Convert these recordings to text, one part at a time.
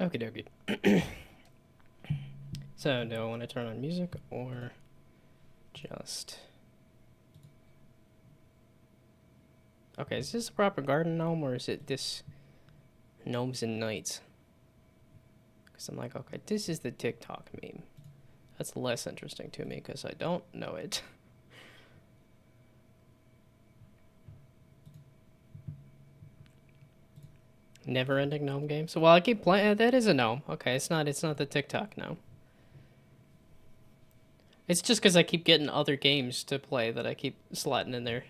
Okie dokie. So, do I want to turn on music or just... Okay, is this a proper garden gnome or is it this Gnomes and Knights? Because I'm like, okay, this is the TikTok meme. That's less interesting to me because I don't know it. Never-ending gnome game. So while I keep playing, that is a gnome. Okay, it's not the TikTok gnome. It's just because I keep getting other games to play that I keep slotting in there.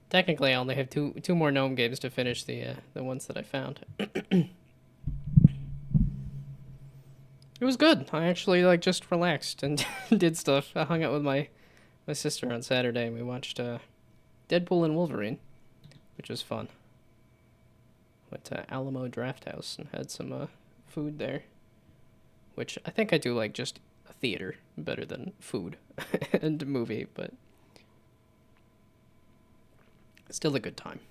Technically, I only have two more gnome games to finish the ones that I found. It was good. I actually just relaxed and did stuff. I hung out with my sister on Saturday and we watched Deadpool and Wolverine, which was fun. Went to Alamo Draft House and had some food there, which I think I do like just a theater better than food and a movie, but still a good time.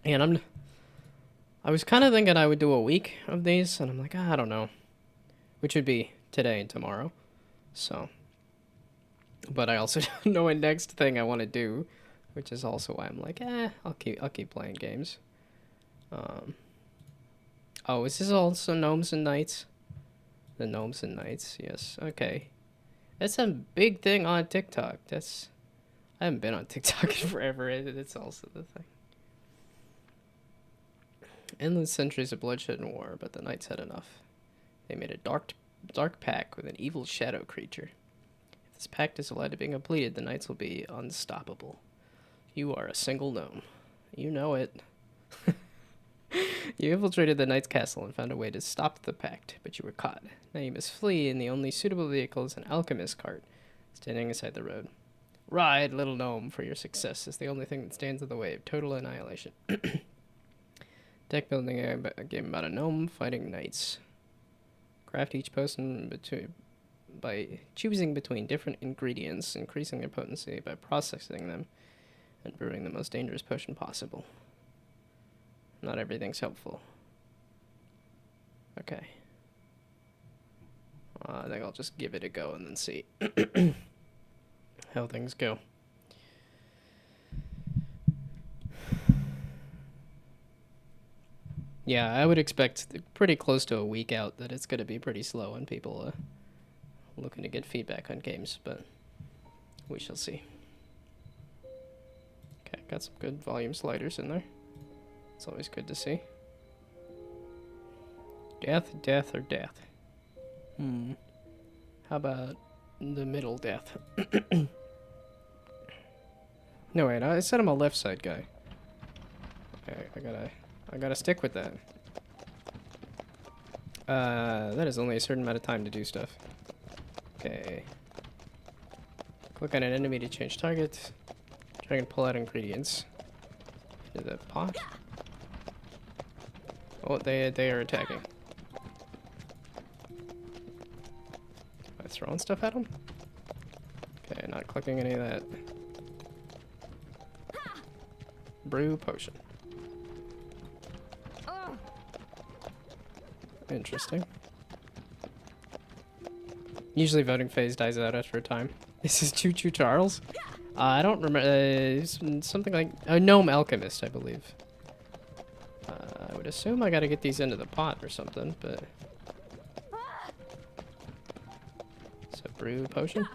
And I was kind of thinking I would do a week of these, and I'm like, I don't know, which would be today and tomorrow. So, but I also don't know a next thing I want to do, which is also why I'm like, I'll keep playing games. Oh, is this also Gnomes and Knights? The Gnomes and Knights, yes. Okay, that's a big thing on TikTok. I haven't been on TikTok in forever. It's also the thing. Endless centuries of bloodshed and war, but the knights had enough. They made a dark pact with an evil shadow creature. If this pact is allowed to be completed, the knights will be unstoppable. You are a single gnome. You know it. You infiltrated the knight's castle and found a way to stop the pact, but you were caught. Now you must flee, and the only suitable vehicle is an alchemist cart standing aside the road. Ride, little gnome, for your success is the only thing that stands in the way of total annihilation. Deck building a game about a gnome fighting knights. Craft each potion by choosing between different ingredients, increasing their potency by processing them, and brewing the most dangerous potion possible. Not everything's helpful. Okay. I think I'll just give it a go and then see how things go. Yeah, I would expect pretty close to a week out that it's going to be pretty slow and people looking to get feedback on games, but we shall see. Okay, got some good volume sliders in there. It's always good to see. Death, death, or death? How about the middle death? No, wait, I said I'm a left side guy. Okay, I gotta stick with that. That is only a certain amount of time to do stuff. Okay. Click on an enemy to change target. Try and pull out ingredients. Is that pot? Oh, they are attacking. Am I throwing stuff at them? Okay, not clicking any of that. Brew potion. Interesting. Usually voting phase dies out after a time. This is Choo Choo Charles? I don't remember. Something like a gnome alchemist, I believe. I would assume I gotta get these into the pot or something, but... So, brew potion?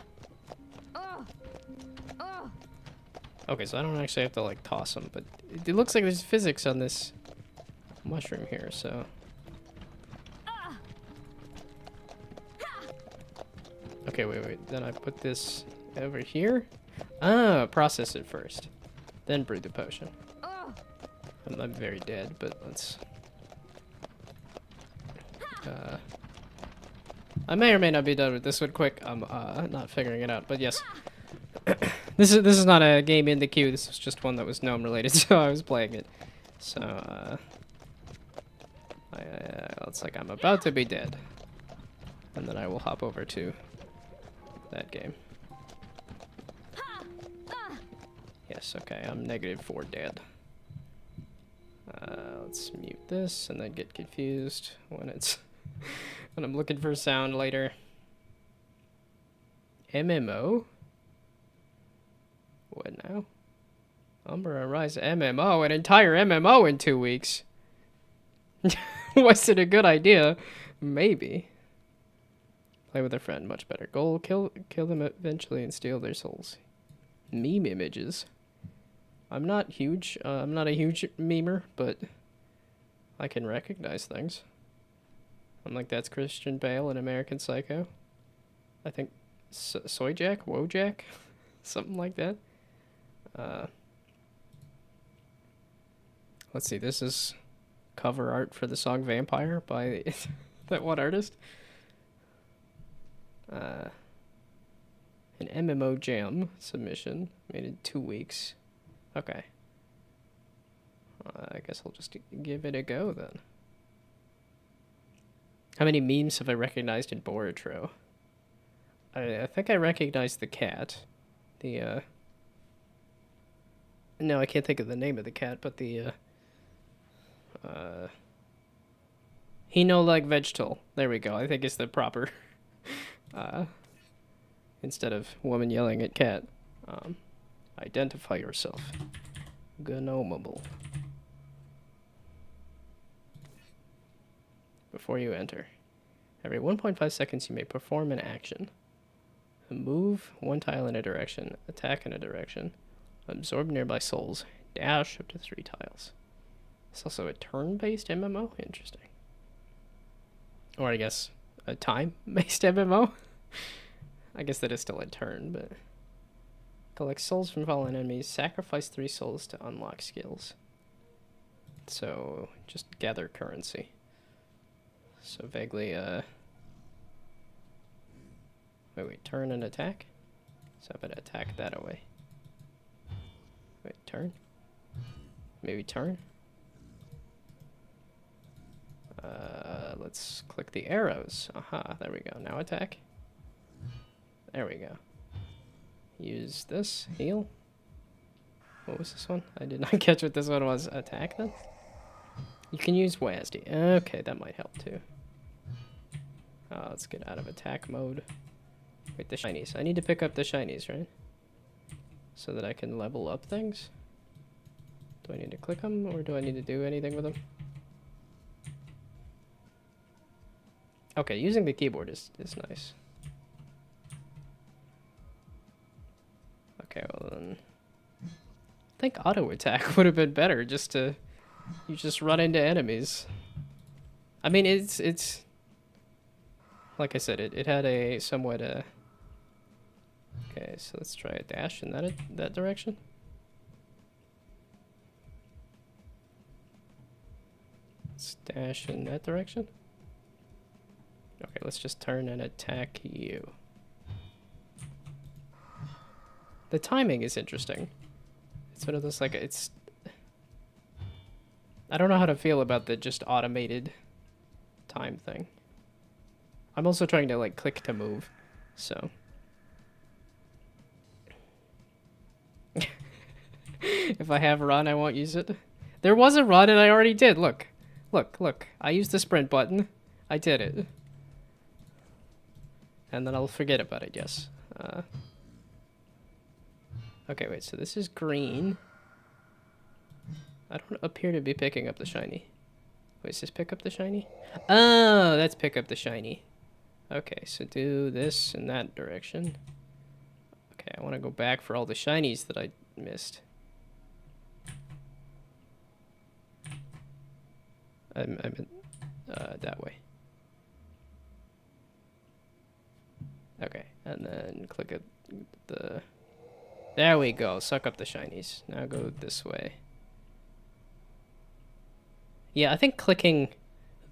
Okay, so I don't actually have to, toss them, but it looks like there's physics on this mushroom here, so... Okay, wait. Then I put this over here? Ah, process it first. Then brew the potion. I'm very dead, but let's... I may or may not be done with this one quick. I'm not figuring it out, but yes. This is not a game in the queue. This was just one that was gnome related, so I was playing it. So, it's like I'm about to be dead. And then I will hop over to that game. Yes, okay, I'm -4 dead. Let's mute this and then get confused when it's when I'm looking for sound later. MMO? What now? Umbra Rise MMO? An entire MMO in 2 weeks? Was it a good idea? Maybe. Play with a friend, much better. Goal, kill them eventually and steal their souls. Meme images. I'm not huge. I'm not a huge memer, but I can recognize things. I'm like, that's Christian Bale in American Psycho. I think Soyjack, Wojak, something like that. Let's see. This is cover art for the song "Vampire" by that one artist. An MMO Jam submission made in 2 weeks. Okay. I guess I'll just give it a go then. How many memes have I recognized in Boratro? I think I recognized the cat. The, No, I can't think of the name of the cat, but the, he no like vegetable. There we go. I think it's the proper, instead of woman yelling at cat. Identify yourself. Gnomable. Before you enter. Every 1.5 seconds you may perform an action. Move one tile in a direction, attack in a direction, absorb nearby souls, dash up to 3 tiles. It's also a turn-based MMO? Interesting. Or I guess a time-based MMO? I guess that is still a turn, but... Collect souls from fallen enemies, sacrifice 3 souls to unlock skills. So, just gather currency. So vaguely, Wait, turn and attack? So I'm gonna attack that away. Wait, turn? Maybe turn? Let's click the arrows. Aha, there we go. Now attack. There we go. Use this. Heal. What was this one? I did not catch what this one was. Attack then? You can use WASD. Okay, that might help too. Let's get out of attack mode. Wait, the shinies. I need to pick up the shinies, right? So that I can level up things? Do I need to click them, or do I need to do anything with them? Okay, using the keyboard is nice. Okay, well then... I think auto attack would have been better, just to... You just run into enemies. I mean, it's... Like I said, it had a somewhat, Okay, so let's try a dash in that direction. Let's dash in that direction. Okay, let's just turn and attack you. The timing is interesting. It's one of those, like, it's... I don't know how to feel about the just automated time thing. I'm also trying to, like, click to move, so... If I have run, I won't use it. There was a run and I already did. Look. Look. I used the sprint button. I did it. And then I'll forget about it, yes. Okay, wait, so this is green. I don't appear to be picking up the shiny. Wait, is this pick up the shiny? Oh, that's pick up the shiny. Okay, so do this in that direction. Okay, I want to go back for all the shinies that I missed. I meant that way. Okay, and then click at the... There we go, suck up the shinies. Now go this way. Yeah, I think clicking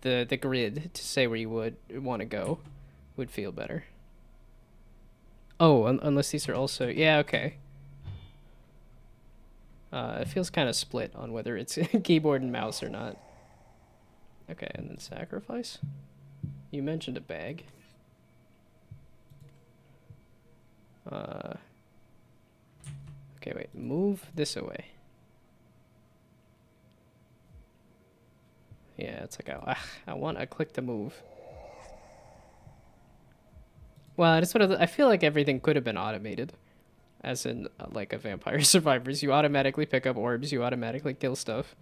the grid to say where you would want to go would feel better. Oh, unless these are also... Yeah, okay. It feels kind of split on whether it's keyboard and mouse or not. Okay, and then sacrifice. You mentioned a bag. Okay, Okay, wait. Move this away. Yeah, it's like, I want a click to move. Well, it's sort of, I feel like everything could have been automated. As in, like a Vampire Survivors. You automatically pick up orbs, you automatically kill stuff.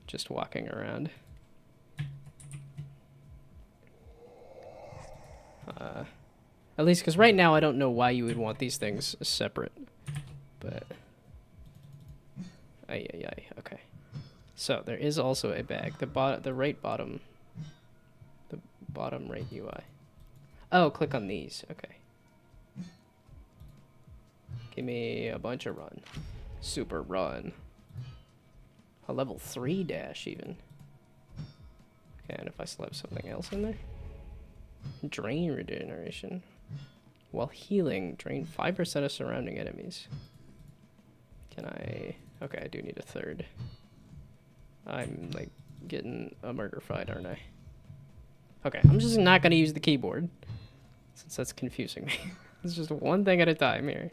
Just walking around. At least, because right now I don't know why you would want these things separate. But... Ay, ay, ay. Okay. So, there is also a bag. The right bottom... The bottom right UI. Oh, click on these. Okay. Give me a bunch of run. Super run. A level 3 dash, even. Okay, and if I slap something else in there? Drain regeneration. While healing, drain 5% of surrounding enemies. Can I... Okay, I do need a third. I'm, like, getting a murder fight, aren't I? Okay, I'm just not going to use the keyboard. Since that's confusing me. It's just one thing at a time here.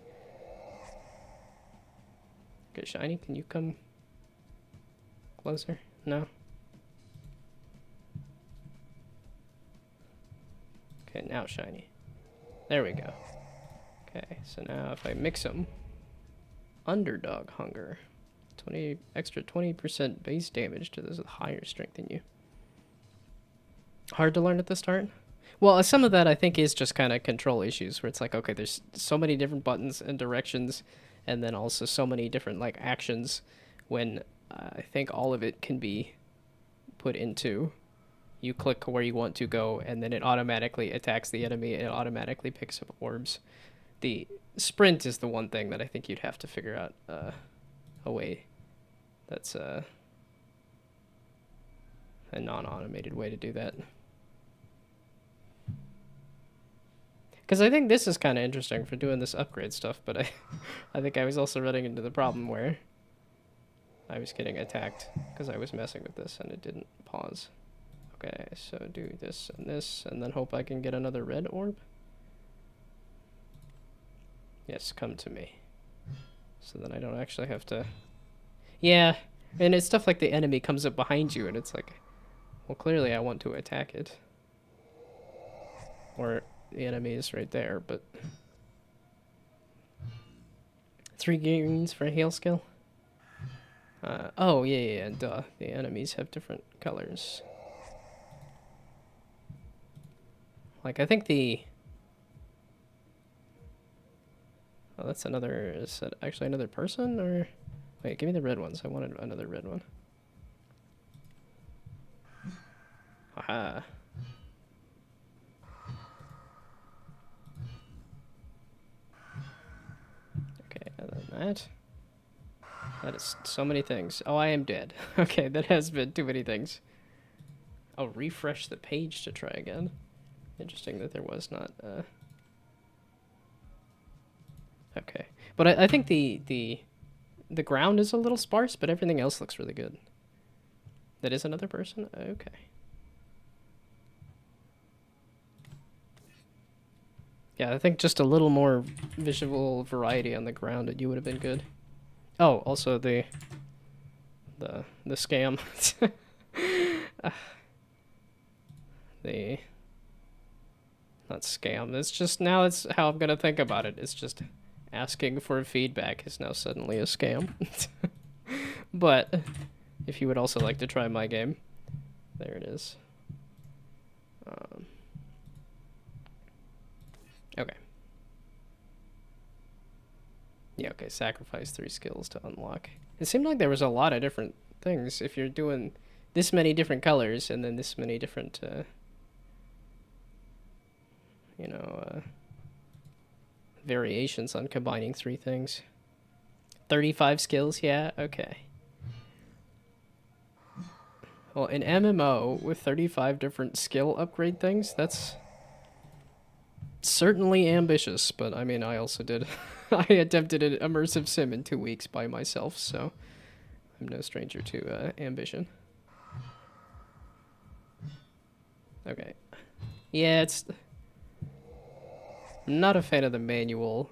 Okay, Shiny, can you come closer? No? Okay, now Shiny. There we go. Okay, so now if I mix them, Underdog Hunger, 20% base damage to those with higher strength than you. Hard to learn at the start. Well, some of that I think is just kind of control issues, where it's like, okay, there's so many different buttons and directions, and then also so many different like actions. When I think all of it can be put into. You click where you want to go, and then it automatically attacks the enemy, and it automatically picks up orbs. The sprint is the one thing that I think you'd have to figure out a way that's a non-automated way to do that. Because I think this is kind of interesting for doing this upgrade stuff, but I think I was also running into the problem where I was getting attacked because I was messing with this, and it didn't pause. Okay, so do this, and then hope I can get another red orb. Yes, come to me. So then I don't actually have to... Yeah, and it's stuff like the enemy comes up behind you, and it's like, well, clearly I want to attack it. Or the enemy is right there, but... 3 greens for a heal skill? Oh, yeah, duh. The enemies have different colors. Like, I think the... Oh, that's another... Is that actually another person, or... Wait, give me the red ones. I wanted another red one. Aha. Okay, and then that. That is so many things. Oh, I am dead. Okay, that has been too many things. I'll refresh the page to try again. Interesting that there was not... Okay. But I think the ground is a little sparse, but everything else looks really good. That is another person? Okay. Yeah, I think just a little more visual variety on the ground, you would have been good. Oh, also the scam. The... Not scam. It's just, now it's how I'm gonna think about it. It's just asking for feedback is now suddenly a scam. But if you would also like to try my game, there it is. Okay. Yeah, okay, sacrifice 3 skills to unlock. It seemed like there was a lot of different things. If you're doing this many different colors and then this many different, you know, variations on combining 3 things. 35 skills, yeah, okay. Well, an MMO with 35 different skill upgrade things, that's certainly ambitious, but I mean, I also did... I attempted an immersive sim in 2 weeks by myself, so I'm no stranger to ambition. Okay. Yeah, it's... I'm not a fan of the manual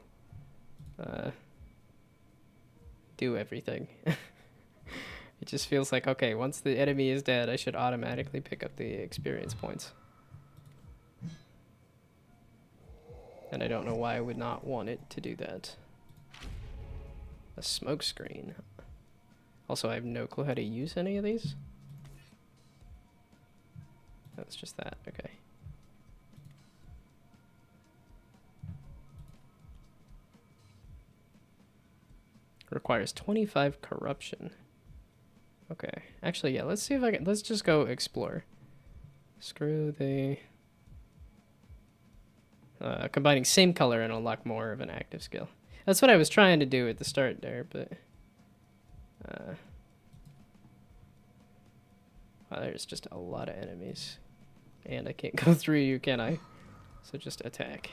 do everything. It just feels like, okay, once the enemy is dead, I should automatically pick up the experience points. And I don't know why I would not want it to do that. A smoke screen. Also, I have no clue how to use any of these. That's just that, okay. Requires 25 corruption. Okay, actually, yeah, let's see if I can, let's just go explore. Screw the... combining same color and unlock more of an active skill. That's what I was trying to do at the start there, but... wow, there's just a lot of enemies. And I can't go through you, can I? So just attack.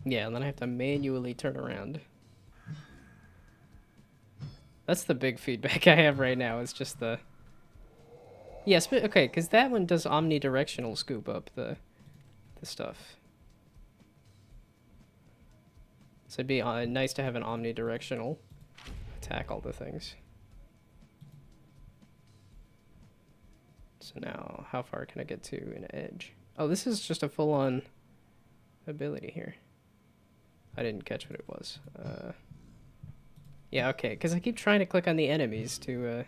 Yeah, and then I have to manually turn around. That's the big feedback I have right now, is just the... Yes, but okay, because that one does omnidirectional scoop up the stuff. So it'd be nice to have an omnidirectional attack all the things. So now, how far can I get to an edge? Oh, this is just a full-on ability here. I didn't catch what it was. Yeah, okay, because I keep trying to click on the enemies to...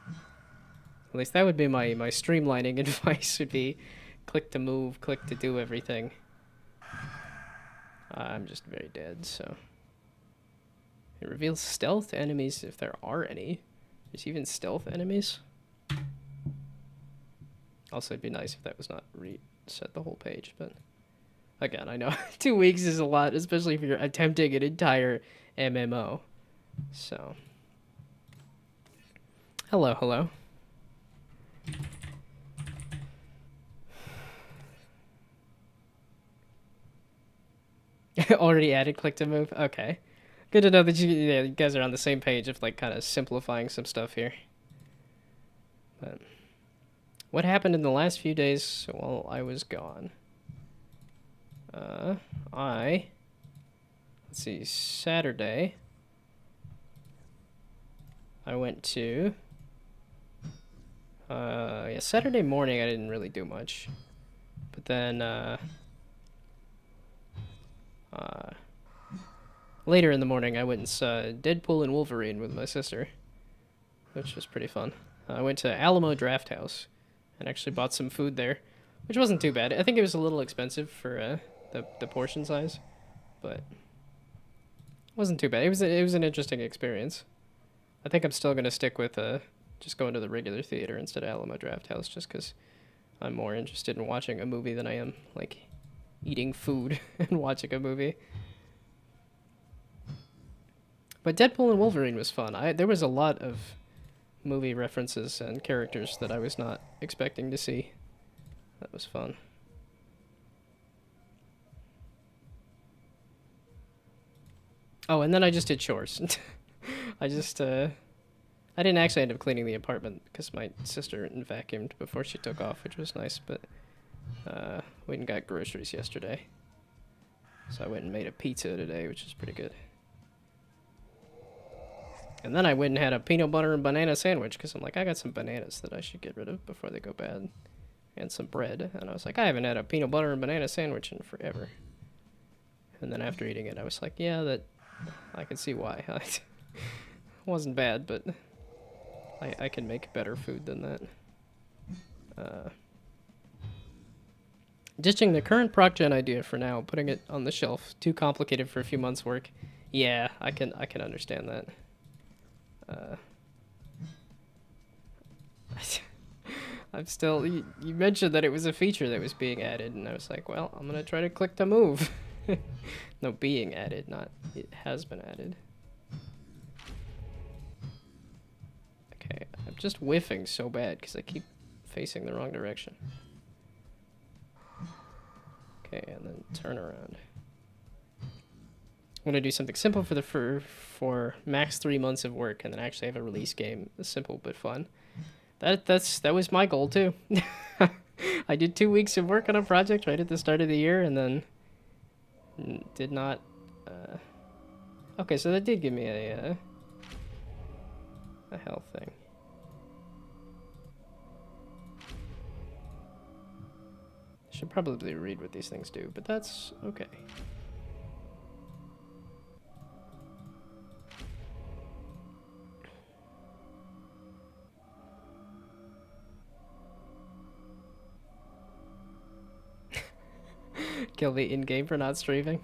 At least that would be my streamlining advice, would be click to move, click to do everything. I'm just very dead, so... It reveals stealth enemies if there are any. There's even stealth enemies. Also, it'd be nice if that was not reset the whole page, but... Again, I know 2 weeks is a lot, especially if you're attempting an entire MMO. So... Hello, hello. Already added click to move? Okay. Good to know that you guys are on the same page of, like, kind of simplifying some stuff here. But what happened in the last few days while I was gone? Let's see, Saturday, I went to, yeah, Saturday morning I didn't really do much. But then, later in the morning I went and saw Deadpool and Wolverine with my sister, which was pretty fun. I went to Alamo Draft House and actually bought some food there, which wasn't too bad. I think it was a little expensive for the portion size, but it wasn't too bad. It was an interesting experience. I think I'm still gonna stick with just going to the regular theater instead of Alamo Draft House, just because I'm more interested in watching a movie than I am like eating food and watching a movie. But Deadpool and Wolverine was fun. There was a lot of movie references and characters that I was not expecting to see. That was fun. Oh, and then I just did chores. I didn't actually end up cleaning the apartment because my sister vacuumed before she took off, which was nice, but we went and got groceries yesterday. So I went and made a pizza today, which is pretty good. And then I went and had a peanut butter and banana sandwich because I'm like, I got some bananas that I should get rid of before they go bad. And some bread. And I was like, I haven't had a peanut butter and banana sandwich in forever. And then after eating it, I was like, yeah, that I can see why. It wasn't bad, but I can make better food than that. Ditching the current proc gen idea for now, putting it on the shelf. Too complicated for a few months' work. Yeah, I can understand that. I'm still... You mentioned that it was a feature that was being added, and I was like, well, I'm gonna try to click to move. No, being added, not it has been added. Okay, I'm just whiffing so bad because I keep facing the wrong direction. Okay, and then turn around. I'm gonna do something simple for max 3 months of work, and then actually have a release game. Simple but fun. That was my goal too. I did 2 weeks of work on a project right at the start of the year, and then did not Okay, so that did give me a health thing. Should probably read what these things do, but that's okay. Kill me in-game for not streaming.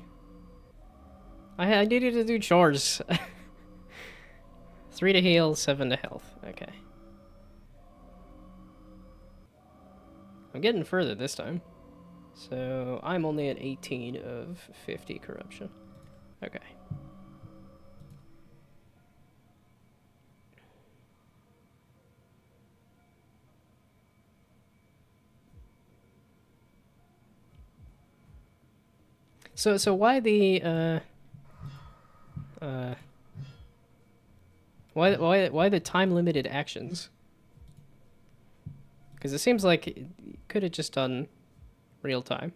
I needed to do chores. 3 to heal, 7 to health. Okay. I'm getting further this time. So I'm only at 18 of 50 corruption. Okay. So why the why the time limited actions? Because it seems like it could have just done real time.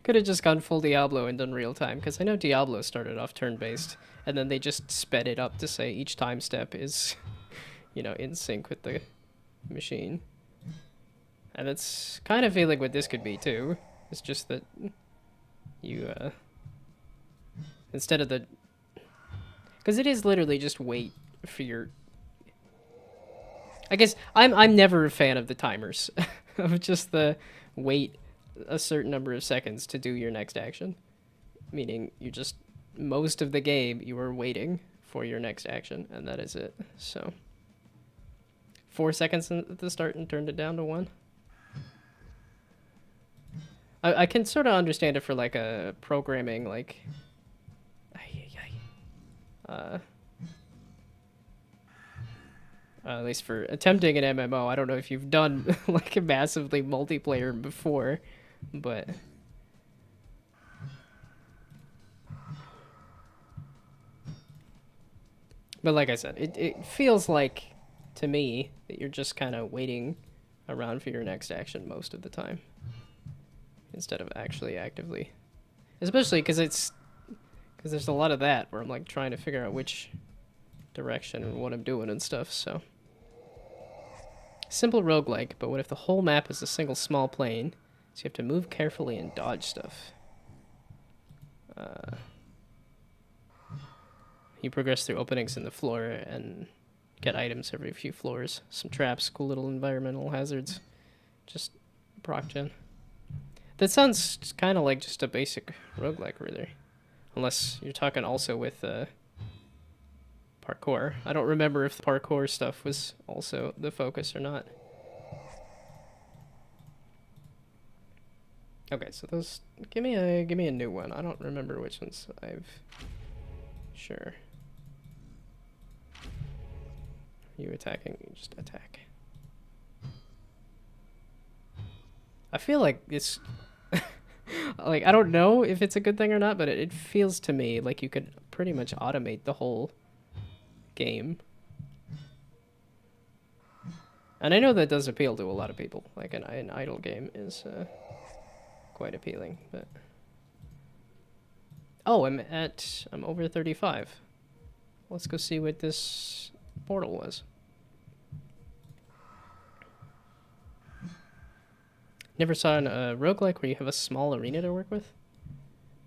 Could have just gone full Diablo and done real time. Because I know Diablo started off turn based, and then they just sped it up to say each time step is, you know, in sync with the machine. And it's kind of feeling what this could be too. It's just that you instead of the, because it is literally just wait for your. I guess I'm never a fan of the timers, of just the wait a certain number of seconds to do your next action, meaning you just most of the game you are waiting for your next action, and that is it. So 4 seconds at the start and turned it down to 1. I can sort of understand it for like a programming like. At least for attempting an MMO. I don't know if you've done like a massively multiplayer before, but like I said, it feels like to me that you're just kind of waiting around for your next action most of the time instead of actually actively, especially because there's a lot of that where I'm like trying to figure out which direction and what I'm doing and stuff. So simple roguelike, but what if the whole map is a single small plane, so you have to move carefully and dodge stuff? You progress through openings in the floor and get items every few floors. Some traps, cool little environmental hazards. Just proc gen. That sounds kind of like just a basic roguelike, really. Unless you're talking also with parkour. I don't remember if the parkour stuff was also the focus or not. Okay, so those give me a new one. I don't remember which ones I've. Sure. You attacking? You just attack. I feel like it's like I don't know if it's a good thing or not, but it feels to me like you could pretty much automate the whole game. And I know that does appeal to a lot of people. Like an idle game is quite appealing, but oh, I'm over 35. Let's go see what this portal was. Never saw a roguelike where you have a small arena to work with.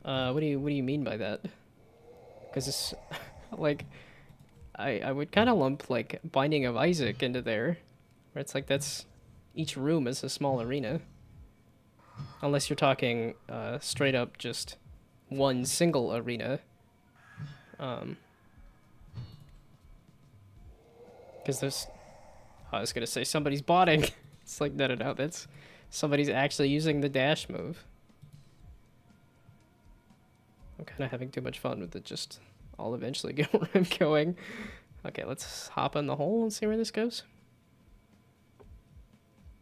What do you mean by that? Because it's like I would kind of lump like Binding of Isaac into there, where it's like that's each room is a small arena. Unless you're talking straight up just one single arena. Because there's, I was gonna say somebody's botting. It's like no, that's somebody's actually using the dash move. I'm kind of having too much fun with it. Just I'll eventually get where I'm going. Okay, let's hop in the hole and see where this goes.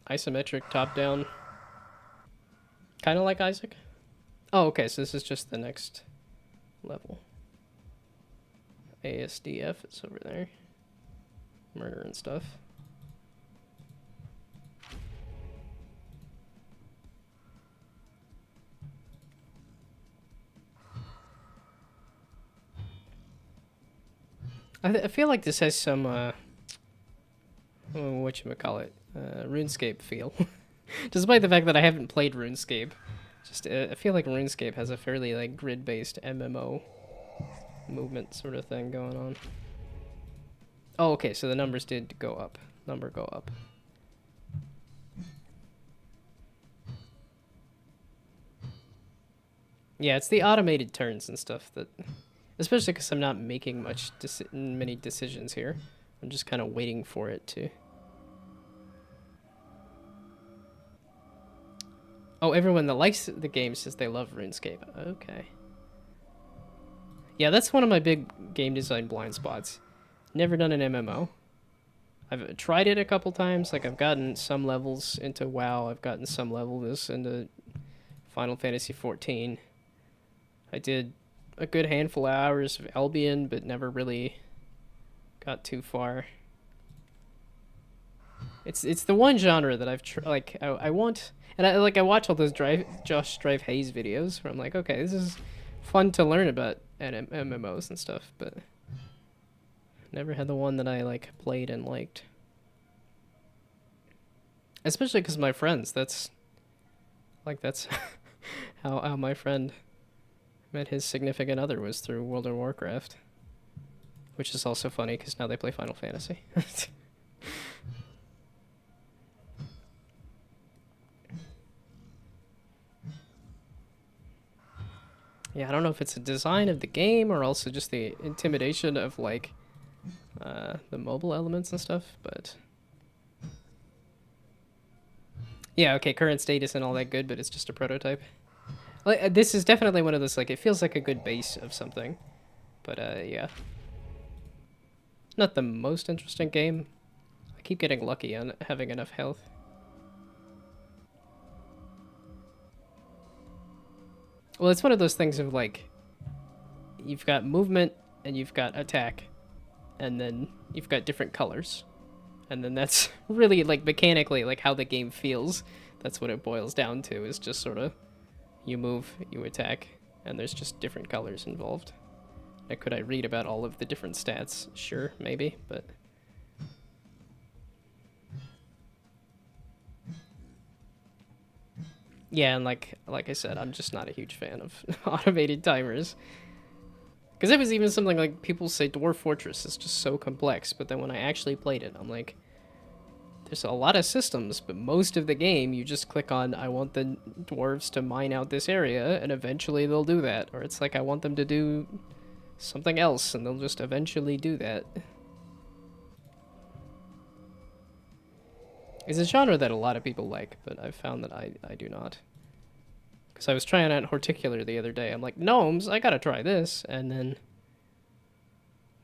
Isometric top down. Kind of like Isaac. Oh, okay, so this is just the next level. ASDF is over there. Murder and stuff. I feel like this has some, whatchamacallit, RuneScape feel. Despite the fact that I haven't played RuneScape. Just, I feel like RuneScape has a fairly, like, grid-based MMO movement sort of thing going on. Oh, okay, so the numbers did go up. Number go up. Yeah, it's the automated turns and stuff that... Especially because I'm not making many decisions here. I'm just kind of waiting for it to... Oh, everyone that likes the game says they love RuneScape. Okay. Yeah, that's one of my big game design blind spots. Never done an MMO. I've tried it a couple times. Like, I've gotten some levels into WoW. I've gotten some levels into Final Fantasy XIV. I did a good handful of hours of Albion, but never really got too far. It's the one genre that I've I want, and I watch all those Josh Drive Hayes videos where I'm like, okay, this is fun to learn about MMOs and stuff, but never had the one that I like played and liked. Especially because my friends, that's how my friend met his significant other, was through World of Warcraft, which is also funny because now they play Final Fantasy. Yeah, I don't know if it's a design of the game or also just the intimidation of like the mobile elements and stuff, but yeah, okay, current state isn't all that good, but it's just a prototype. Like, this is definitely one of those, like, it feels like a good base of something, but yeah. Not the most interesting game. I keep getting lucky on having enough health. Well, it's one of those things of like, you've got movement and you've got attack, and then you've got different colors. And then that's really like mechanically like how the game feels. That's what it boils down to, is just sort of you move, you attack, and there's just different colors involved. Now, could I read about all of the different stats? Sure, maybe, but yeah, and like I said, I'm just not a huge fan of automated timers. Because it was even something like people say Dwarf Fortress is just so complex, but then when I actually played it, I'm like, there's a lot of systems, but most of the game you just click on, I want the dwarves to mine out this area, and eventually they'll do that. Or it's like, I want them to do something else, and they'll just eventually do that. It's a genre that a lot of people like, but I've found that I do not. Because I was trying out Horticular the other day. I'm like, gnomes, I gotta try this. And then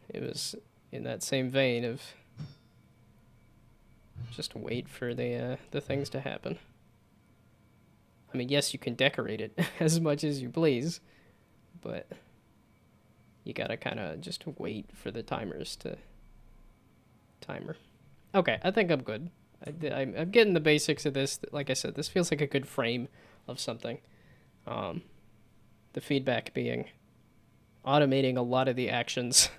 it was in that same vein of just wait for the things to happen. I mean, yes, you can decorate it as much as you please, but you gotta kind of just wait for the timers to timer. Okay, I think I'm good. I'm getting the basics of this. Like I said, this feels like a good frame of something. The feedback being automating a lot of the actions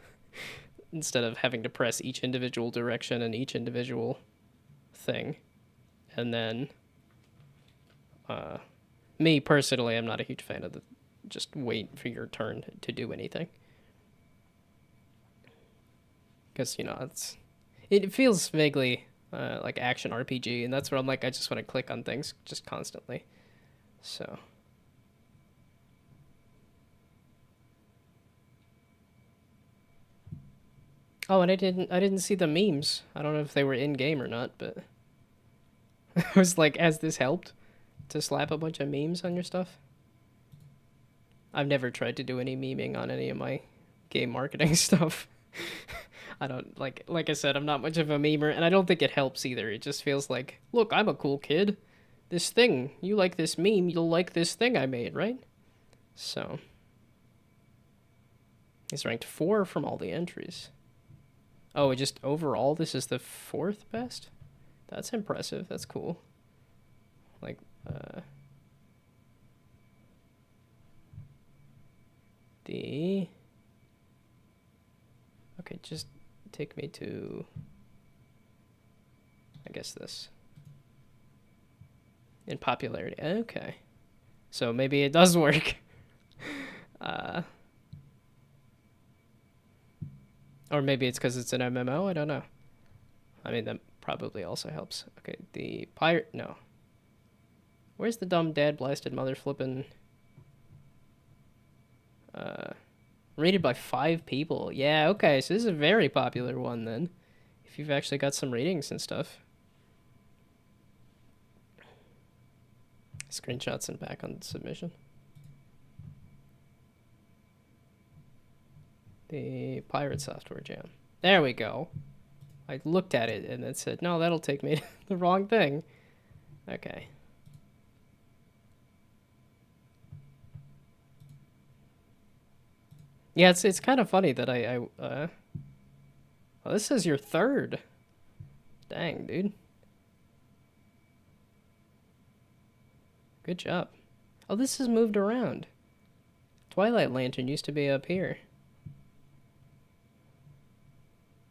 instead of having to press each individual direction and each individual thing. And then me personally, I'm not a huge fan of the just wait for your turn to do anything, because it feels vaguely like action RPG, and that's where I'm like, I just want to click on things just constantly. So oh, and I didn't see the memes. I don't know if they were in game or not, but I was like, has this helped to slap a bunch of memes on your stuff? I've never tried to do any memeing on any of my game marketing stuff. I don't like I said, I'm not much of a memer, and I don't think it helps either. It just feels like, look, I'm a cool kid. This thing, you like this meme, you'll like this thing I made, right? So he's ranked 4 from all the entries. Oh, it just overall, this is the 4th best? That's impressive. That's cool. Like, Okay, just take me to, I guess this. In popularity. Okay. So maybe it does work. Or maybe it's because it's an MMO. I don't know. I mean, that probably also helps. Okay, the pirate. No. Where's the dumb dad blasted mother flippin'? Rated by 5 people. Yeah, okay, so this is a very popular one then. If you've actually got some ratings and stuff. Screenshots and back on submission. The Pirate Software Jam. There we go. I looked at it and it said, no, that'll take me to the wrong thing. Okay. Yeah, it's kind of funny that well, this is your third. Dang, dude. Good job. Oh, this has moved around. Twilight Lantern used to be up here.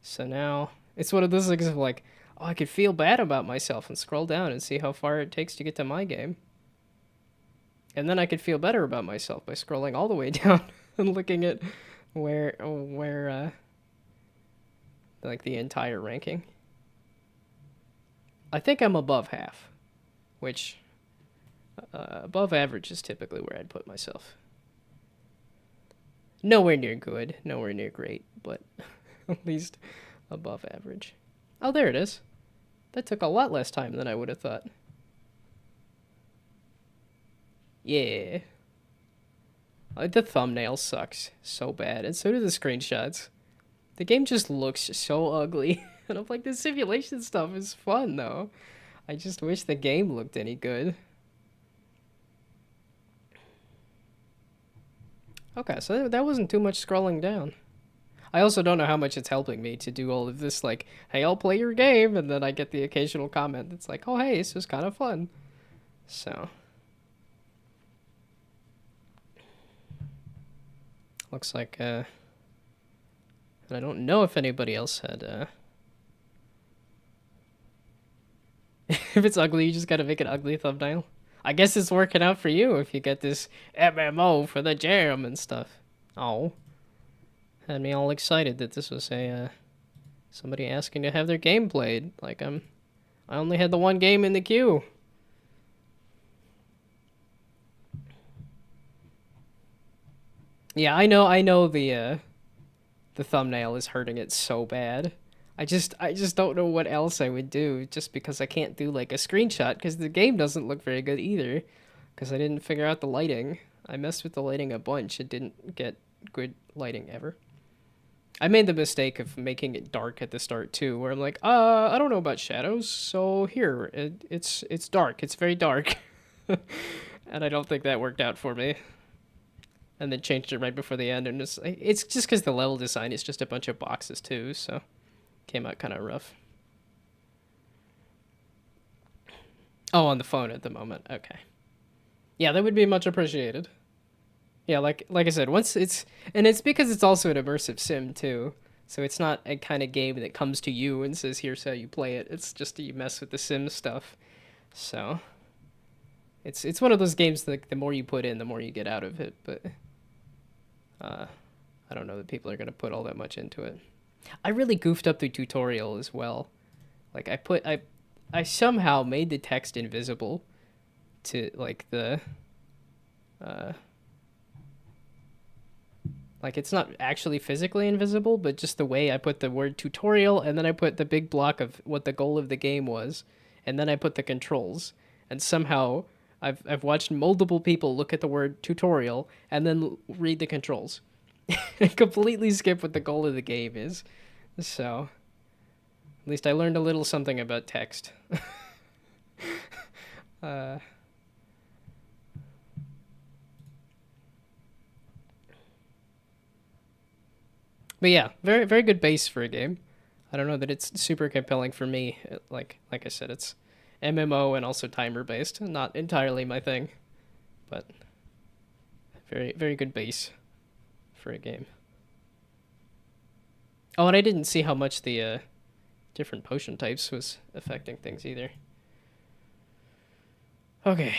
So now, it's one of those things of like, oh, I could feel bad about myself and scroll down and see how far it takes to get to my game. And then I could feel better about myself by scrolling all the way down and looking at where like the entire ranking. I think I'm above half, which above average is typically where I'd put myself. Nowhere near good, nowhere near great, but at least above average. Oh, there it is. That took a lot less time than I would have thought. Yeah. The thumbnail sucks so bad, and so do the screenshots. The game just looks so ugly. And I'm like, the simulation stuff is fun, though. I just wish the game looked any good. Okay, so that wasn't too much scrolling down. I also don't know how much it's helping me to do all of this, like, hey, I'll play your game, and then I get the occasional comment that's like, oh, hey, this is kind of fun. So. Looks like, and I don't know if anybody else had, if it's ugly, you just gotta make an ugly thumbnail. I guess it's working out for you if you get this MMO for the jam and stuff. Oh. Had me all excited that this was somebody asking to have their game played. Like I only had the one game in the queue. Yeah, I know the thumbnail is hurting it so bad. I just don't know what else I would do just because I can't do like a screenshot because the game doesn't look very good either because I didn't figure out the lighting. I messed with the lighting a bunch. It didn't get good lighting ever. I made the mistake of making it dark at the start too, where I'm like, I don't know about shadows, so here, it's dark. It's very dark. And I don't think that worked out for me. And then changed it right before the end, and it's just because the level design is just a bunch of boxes too, so came out kind of rough. Oh, on the phone at the moment. Okay. Yeah, that would be much appreciated. Yeah, like I said, once it's because it's also an immersive sim too. So it's not a kind of game that comes to you and says, "Here's how you play it." It's just you mess with the sim stuff. So it's one of those games that the more you put in, the more you get out of it, but I don't know that people are going to put all that much into it. I really goofed up the tutorial as well. Like I somehow made the text invisible to like the like it's not actually physically invisible, but just the way I put the word tutorial and then I put the big block of what the goal of the game was, and then I put the controls. And somehow I've watched multiple people look at the word tutorial and then read the controls. And completely skip what the goal of the game is. So at least I learned a little something about text. But yeah, very very good base for a game. I don't know that it's super compelling for me. Like I said, it's MMO and also timer based. Not entirely my thing, but very very good base for a game. Oh, and I didn't see how much the different potion types was affecting things either. Okay.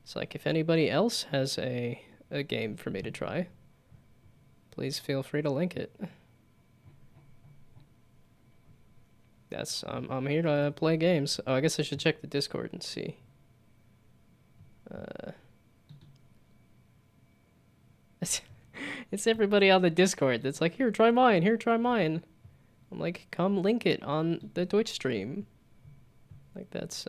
It's like if anybody else has a game for me to try, please feel free to link it. That's I'm here to play games. Oh, I guess I should check the Discord and see. It's everybody on the Discord that's like, here, try mine. Here, try mine. I'm like, come link it on the Twitch stream. Like that's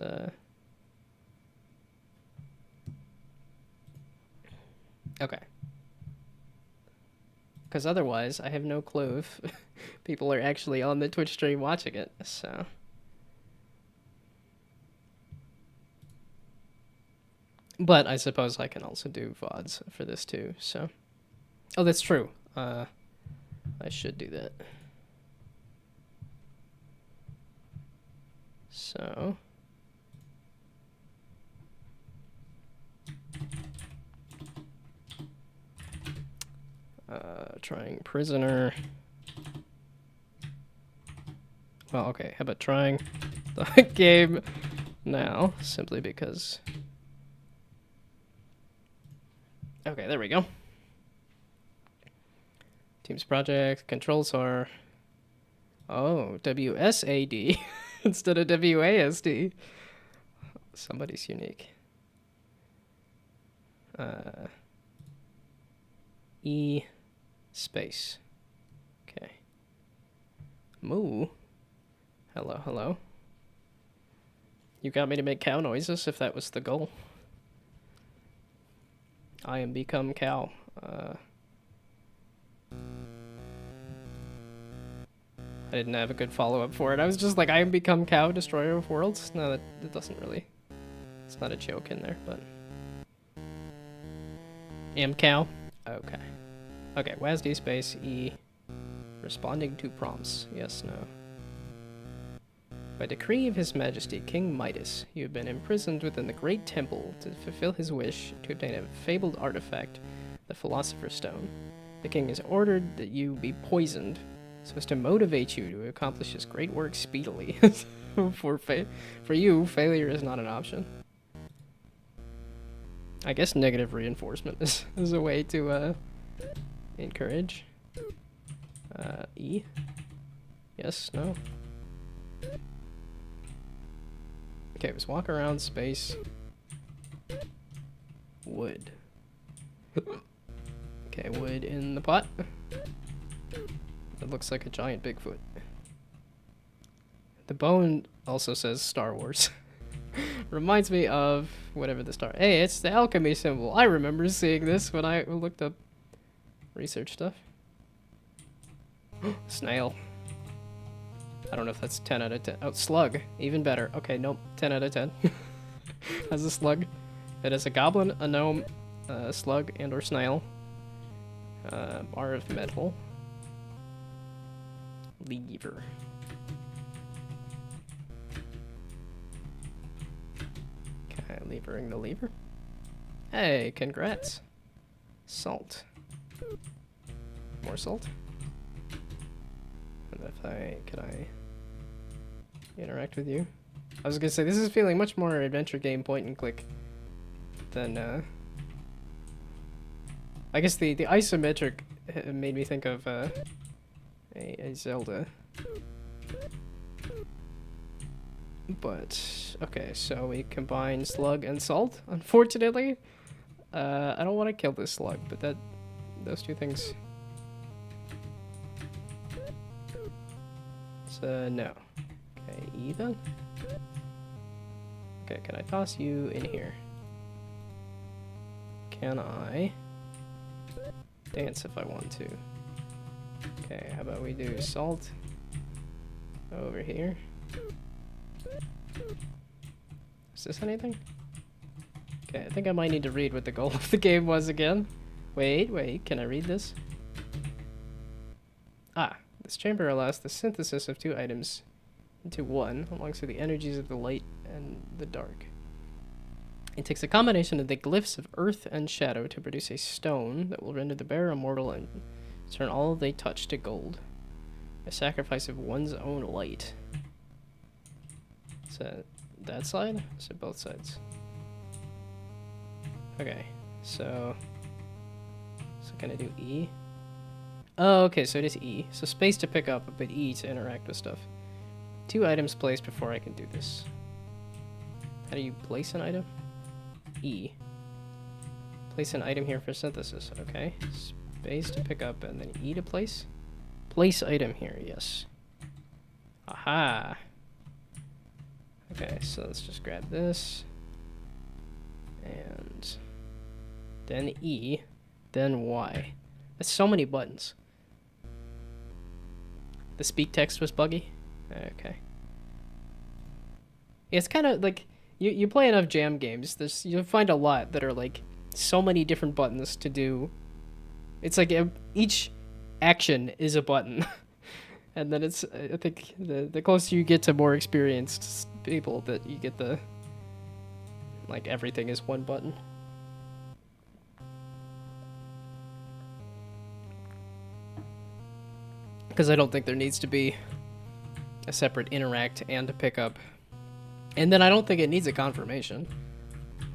okay. Because otherwise, I have no clue if people are actually on the Twitch stream watching it. So. But I suppose I can also do VODs for this too, so. Oh, that's true. I should do that. So. Trying prisoner. Well, okay, how about trying the game now, simply because. Okay, there we go. Teams project, controls are. Oh, WSAD instead of WASD. Somebody's unique. E space. Okay. Moo. Hello, hello. You got me to make cow noises if that was the goal. I am become cow. I didn't have a good follow-up for it. I was just like, I am become cow, destroyer of worlds. No, that doesn't really... It's not a joke in there, but... Am cow? Okay. Okay, WASD space E. Responding to prompts. Yes, no. By decree of His Majesty, King Midas, you have been imprisoned within the Great Temple to fulfill his wish to obtain a fabled artifact, the Philosopher's Stone. The king has ordered that you be poisoned so as to motivate you to accomplish his great work speedily. For you, failure is not an option. I guess negative reinforcement is a way to encourage. E. Yes, no. Okay, let's walk around space. Wood. Okay, wood in the pot. It looks like a giant Bigfoot. The bone also says Star Wars. Reminds me of whatever the star... Hey, it's the alchemy symbol. I remember seeing this when I looked up research stuff. Snail. I don't know if that's 10 out of 10. Oh, slug. Even better. Okay, nope. 10 out of 10. As a slug. It is a goblin, a gnome, a slug, and or snail. Bar of metal. Lever. Okay, levering the lever. Hey, congrats. Salt. More salt. And if could I interact with you? I was gonna say, this is feeling much more adventure game point and click than, I guess the isometric made me think of, a Zelda. But, okay, so we combine slug and salt, unfortunately. I don't want to kill this slug, but those two things... So, no. Okay, E then? Okay, can I toss you in here? Can I dance if I want to? Okay, how about we do salt over here? Is this anything? Okay, I think I might need to read what the goal of the game was again. Wait, can I read this? Ah, this chamber allows the synthesis of two items into one, alongside the energies of the light and the dark. It takes a combination of the glyphs of earth and shadow to produce a stone that will render the bearer immortal and Turn all they touch to gold. A sacrifice of one's own light. Is that side? Is it both sides? Okay, so can I do E? Oh, okay, so it is E. So space to pick up, but E to interact with stuff. 2 items placed before I can do this. How do you place an item? E. Place an item here for synthesis. Okay. Space to pick up and then E to place. Place item here, yes. Aha! Okay, so let's just grab this. And then E, then Y. That's so many buttons. The speak text was buggy? Okay. Yeah, it's kind of like, you play enough jam games, you'll find a lot that are like so many different buttons to do. It's like each action is a button. And then it's, I think, the closer you get to more experienced people, that you get the, like, everything is one button. Because I don't think there needs to be a separate interact and a pickup. And then I don't think it needs a confirmation.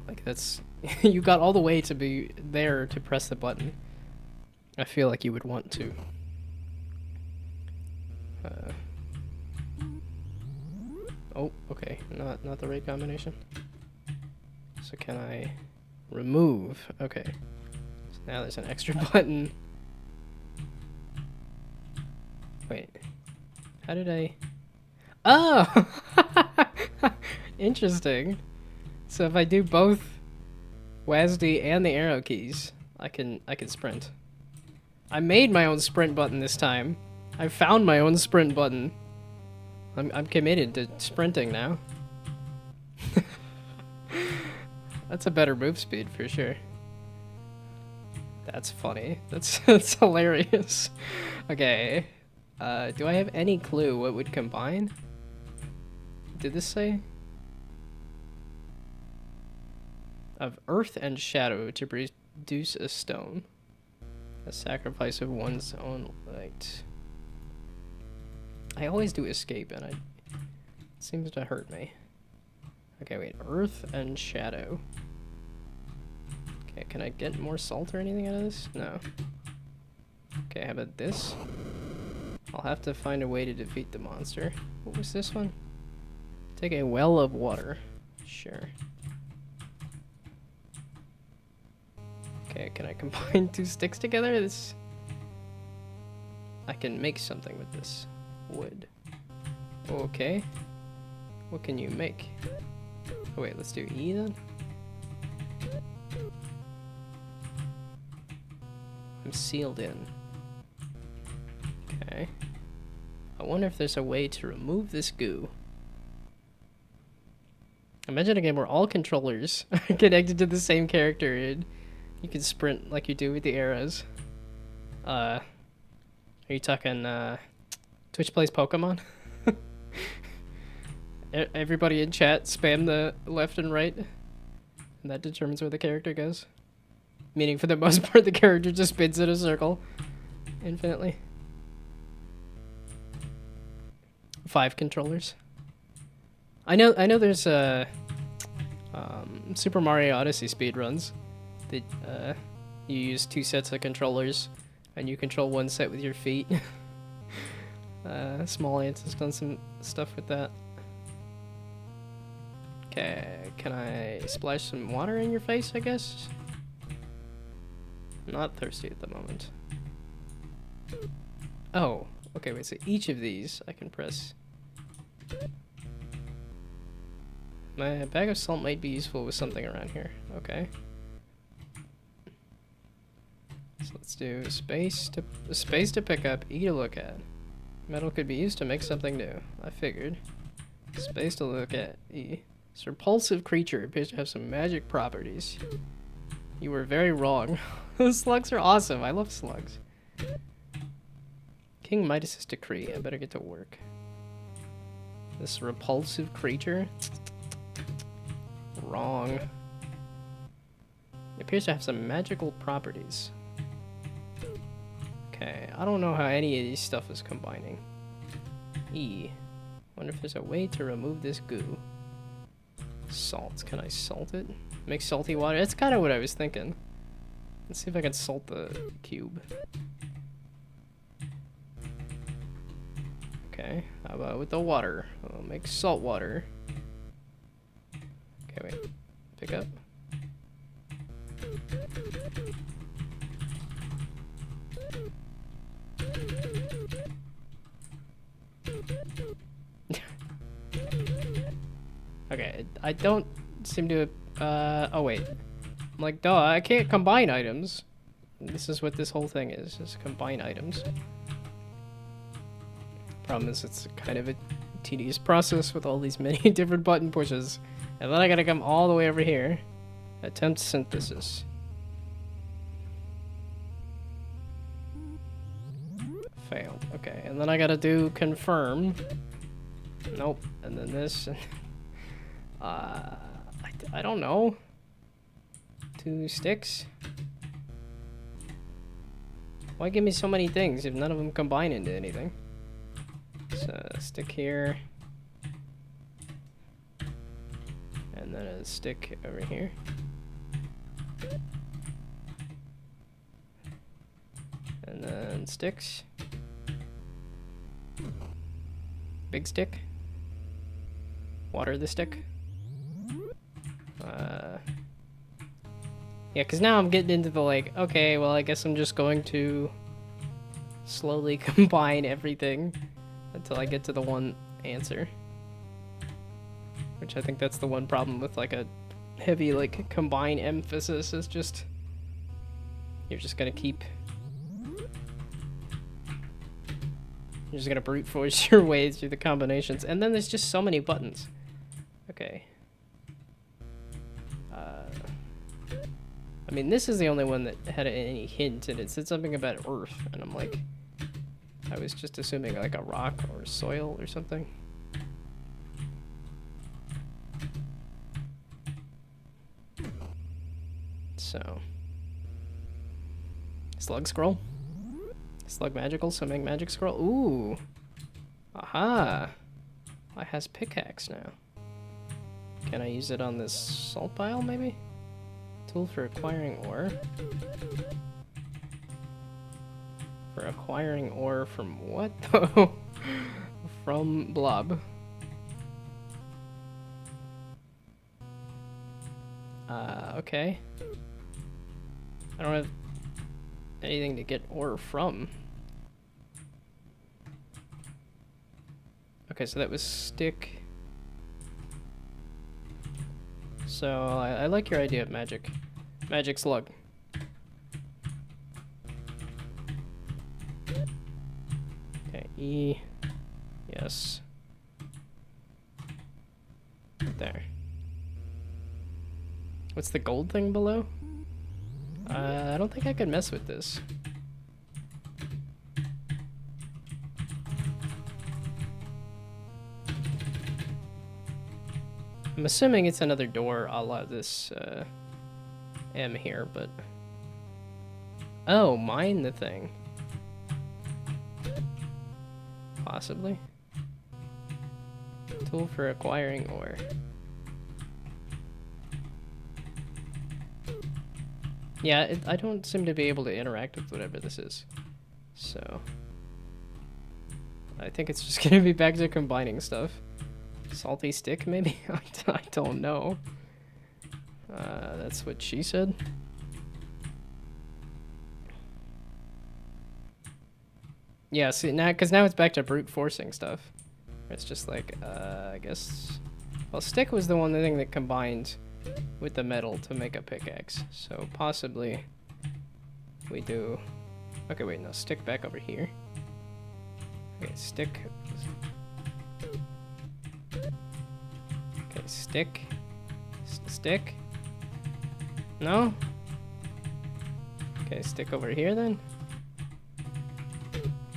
Like, that's... you got all the way to be there to press the button. I feel like you would want to. Oh, okay. Not the right combination. So can I remove? Okay. So now there's an extra button. Wait. How did I... Oh! Interesting. So if I do both WASD and the arrow keys, I can sprint. I made my own sprint button this time. I found my own sprint button. I'm committed to sprinting now. That's a better move speed for sure. That's funny. That's hilarious. Okay. Do I have any clue what would combine? Did this say? Of earth and shadow to produce a stone. A sacrifice of one's own light. I always do escape and it seems to hurt me. Okay, wait. Earth and shadow. Okay, can I get more salt or anything out of this? No. Okay, how about this? I'll have to find a way to defeat the monster. What was this one? Take a well of water. Sure. Okay, can I combine 2 sticks together? This... I can make something with this. Wood. Okay. What can you make? Oh wait, let's do E then? I'm sealed in. Okay. I wonder if there's a way to remove this goo. Imagine a game where all controllers are connected to the same character and you can sprint like you do with the arrows. Are you talking, Twitch plays Pokemon? Everybody in chat spam the left and right, and that determines where the character goes. Meaning, for the most part, the character just spins in a circle infinitely. 5 controllers. I know there's Super Mario Odyssey speedruns that you use 2 sets of controllers and you control 1 set with your feet. Small Ants has done some stuff with that. Okay, can I splash some water in your face, I guess? I'm not thirsty at the moment. Oh, okay, wait, so each of these I can press. My bag of salt might be useful with something around here. Okay. So let's do space to pick up, E to look at. Metal could be used to make something new. I figured. Space to look at, E. This repulsive creature appears to have some magic properties. You were very wrong. Those slugs are awesome. I love slugs. King Midas's decree. I better get to work. This repulsive creature? Wrong. It appears to have some magical properties. Okay, I don't know how any of these stuff is combining. E. Wonder if there's a way to remove this goo. Salt. Can I salt it? Make salty water? That's kind of what I was thinking. Let's see if I can salt the cube. Okay, how about with the water? I'll make salt water. Okay, wait. Pick up. Okay, I don't seem to, oh wait. I'm like, duh, I can't combine items. This is what this whole thing is combine items. Problem is, it's kind of a tedious process with all these many different button pushes. And then I gotta come all the way over here. Attempt synthesis. Failed. Okay, and then I gotta do confirm. Nope. And then this. I don't know. 2 sticks? Why give me so many things if none of them combine into anything? So, stick here. And then a stick over here. And then sticks. Big stick. Water the stick. Yeah, because now I'm getting into the like, okay, well, I guess I'm just going to slowly combine everything until I get to the one answer. Which I think that's the one problem with like a heavy like combine emphasis is just, you're just gonna keep, you're just gonna brute force your way through the combinations. And then there's just so many buttons. Okay. I mean, this is the only one that had any hint, and it said something about earth, and I'm like, I was just assuming like a rock or soil or something. So, slug scroll, slug magical, so make magic scroll. Ooh, aha! I has pickaxe now. Can I use it on this salt pile, maybe? Tool for acquiring ore. For acquiring ore from what though? From blob. Okay. I don't have anything to get ore from. Okay, so that was stick. So I like your idea of magic. Magic slug. Okay, E. Yes. There. What's the gold thing below? I don't think I could mess with this. I'm assuming it's another door a la this M here, but... Oh, mine the thing. Possibly. Tool for acquiring ore. Yeah, I don't seem to be able to interact with whatever this is. So... I think it's just gonna be back to combining stuff. Salty stick, maybe? I don't know. That's what she said. Yeah, see, now, because now it's back to brute forcing stuff. It's just like, I guess... Well, stick was the one thing that combined with the metal to make a pickaxe. So possibly we do... Okay, wait, no, stick back over here. Okay, stick... Okay, stick. Stick. No? Okay, stick over here then?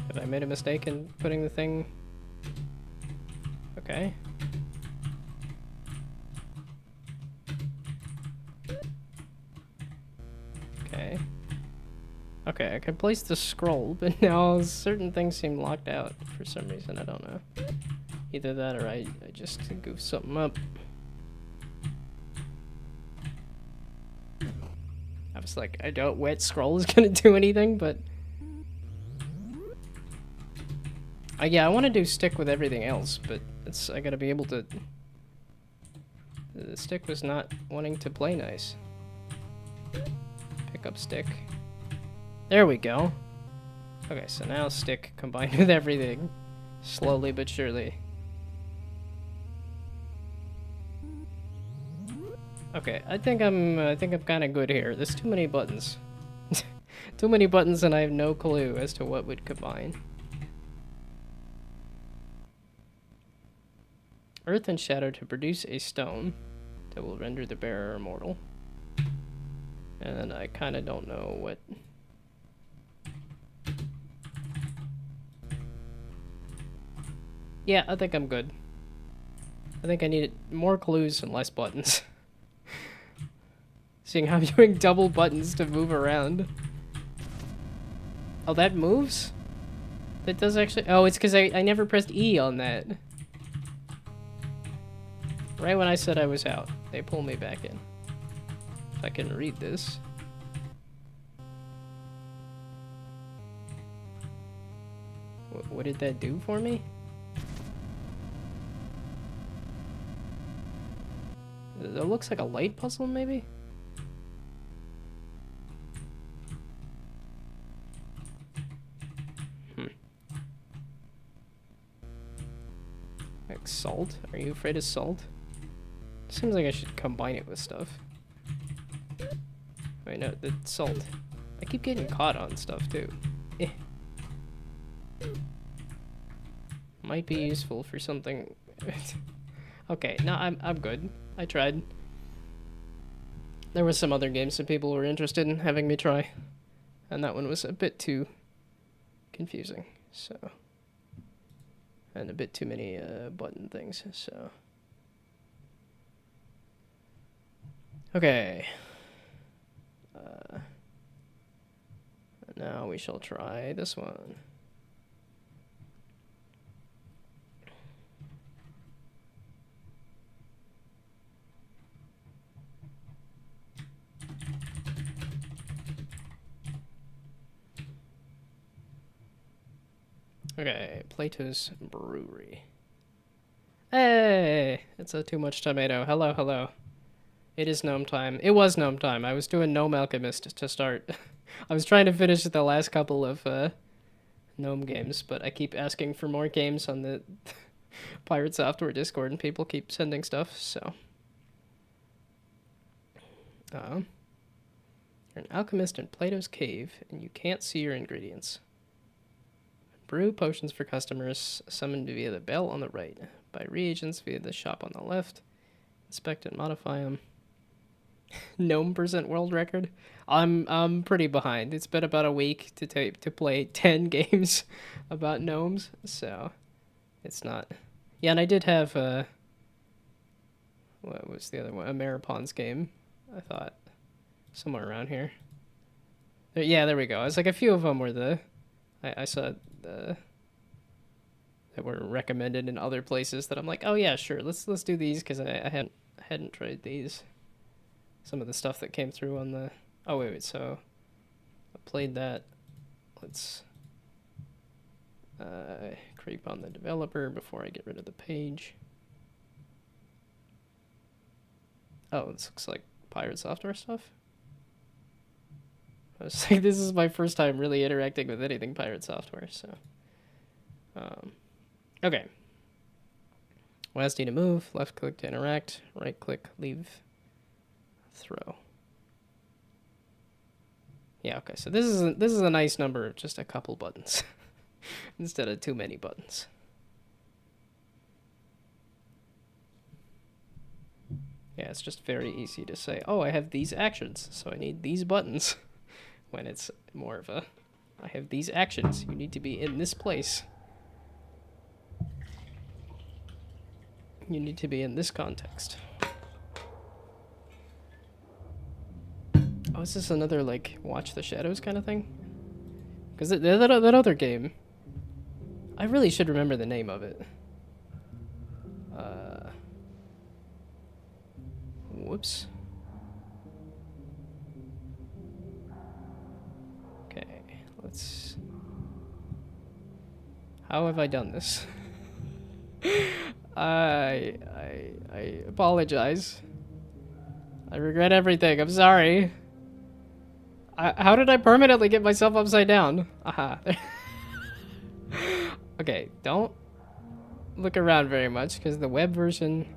Have I made a mistake in putting the thing? Okay. Okay. Okay, I can place the scroll, but now certain things seem locked out for some reason. I don't know. Either that or I just goofed something up. I was like, I doubt wet scroll is gonna do anything, but... yeah, I want to do stick with everything else, but I gotta be able to... The stick was not wanting to play nice. Pick up stick. There we go. Okay, so now stick combined with everything. Slowly but surely. Okay, I think I'm kind of good here. There's too many buttons. Too many buttons and I have no clue as to what would combine. Earth and shadow to produce a stone that will render the bearer immortal. And I kind of don't know what... Yeah, I think I'm good. I think I needed more clues and less buttons. Seeing how I'm doing double buttons to move around. Oh, that moves? That does actually... Oh, it's because I never pressed E on that. Right when I said I was out, they pull me back in. If I can read this. What did that do for me? It looks like a light puzzle, maybe? Like salt? Are you afraid of salt? Seems like I should combine it with stuff. Wait, no, the salt. I keep getting caught on stuff, too. Eh. Might be useful for something... Okay, no, I'm good. I tried. There were some other games that people were interested in having me try. And that one was a bit too confusing, so... And a bit too many button things, so... Okay. Now we shall try this one. Okay, Plato's Brewery. Hey! It's a too much tomato. Hello, hello. It is gnome time. It was gnome time. I was doing Gnome Alchemist to start. I was trying to finish the last couple of gnome games, but I keep asking for more games on the Pirate Software Discord, and people keep sending stuff, so... You're an alchemist in Plato's cave, and you can't see your ingredients. Brew potions for customers summoned via the bell on the right. Buy reagents via the shop on the left. Inspect and modify them. Gnome % world record. I'm pretty behind. It's been about a week to play 10 games about gnomes, so it's not. Yeah, and I did have what was the other one? A Marapon's game, I thought, somewhere around here. Yeah, there we go. It's like a few of them were I saw that were recommended in other places that I'm like, oh yeah, sure, let's do these because I hadn't tried these. Some of the stuff that came through on the... Oh, wait, so... I played that. Let's... creep on the developer before I get rid of the page. Oh, this looks like Pirate Software stuff. I was like, this is my first time really interacting with anything Pirate Software, so... Okay. WASD to move, left click to interact, right click, leave... throw. Yeah, okay, so this is a nice number of just a couple buttons instead of too many buttons. Yeah, it's just very easy to say, oh, I have these actions, so I need these buttons, when it's more of a, I have these actions, you need to be in this place. You need to be in this context. Oh, is this another, like, watch the shadows kind of thing? Because that other game, I really should remember the name of it. Whoops. Okay, let's... How have I done this? I apologize. I regret everything. I'm sorry. How did I permanently get myself upside down? Aha. Okay, don't look around very much because the web version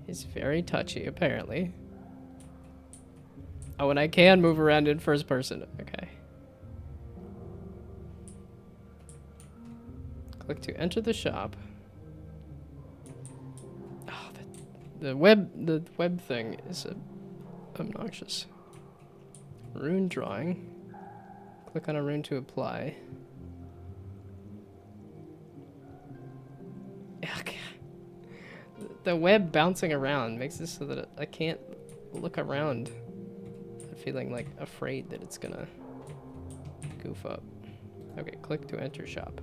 is very touchy, apparently. Oh, and I can move around in first person. Okay. Click to enter the shop. Oh, the web thing is obnoxious. Rune drawing. Click on a rune to apply. Okay. The web bouncing around makes this so that I can't look around. I'm feeling like afraid that it's gonna goof up. Okay, click to enter shop.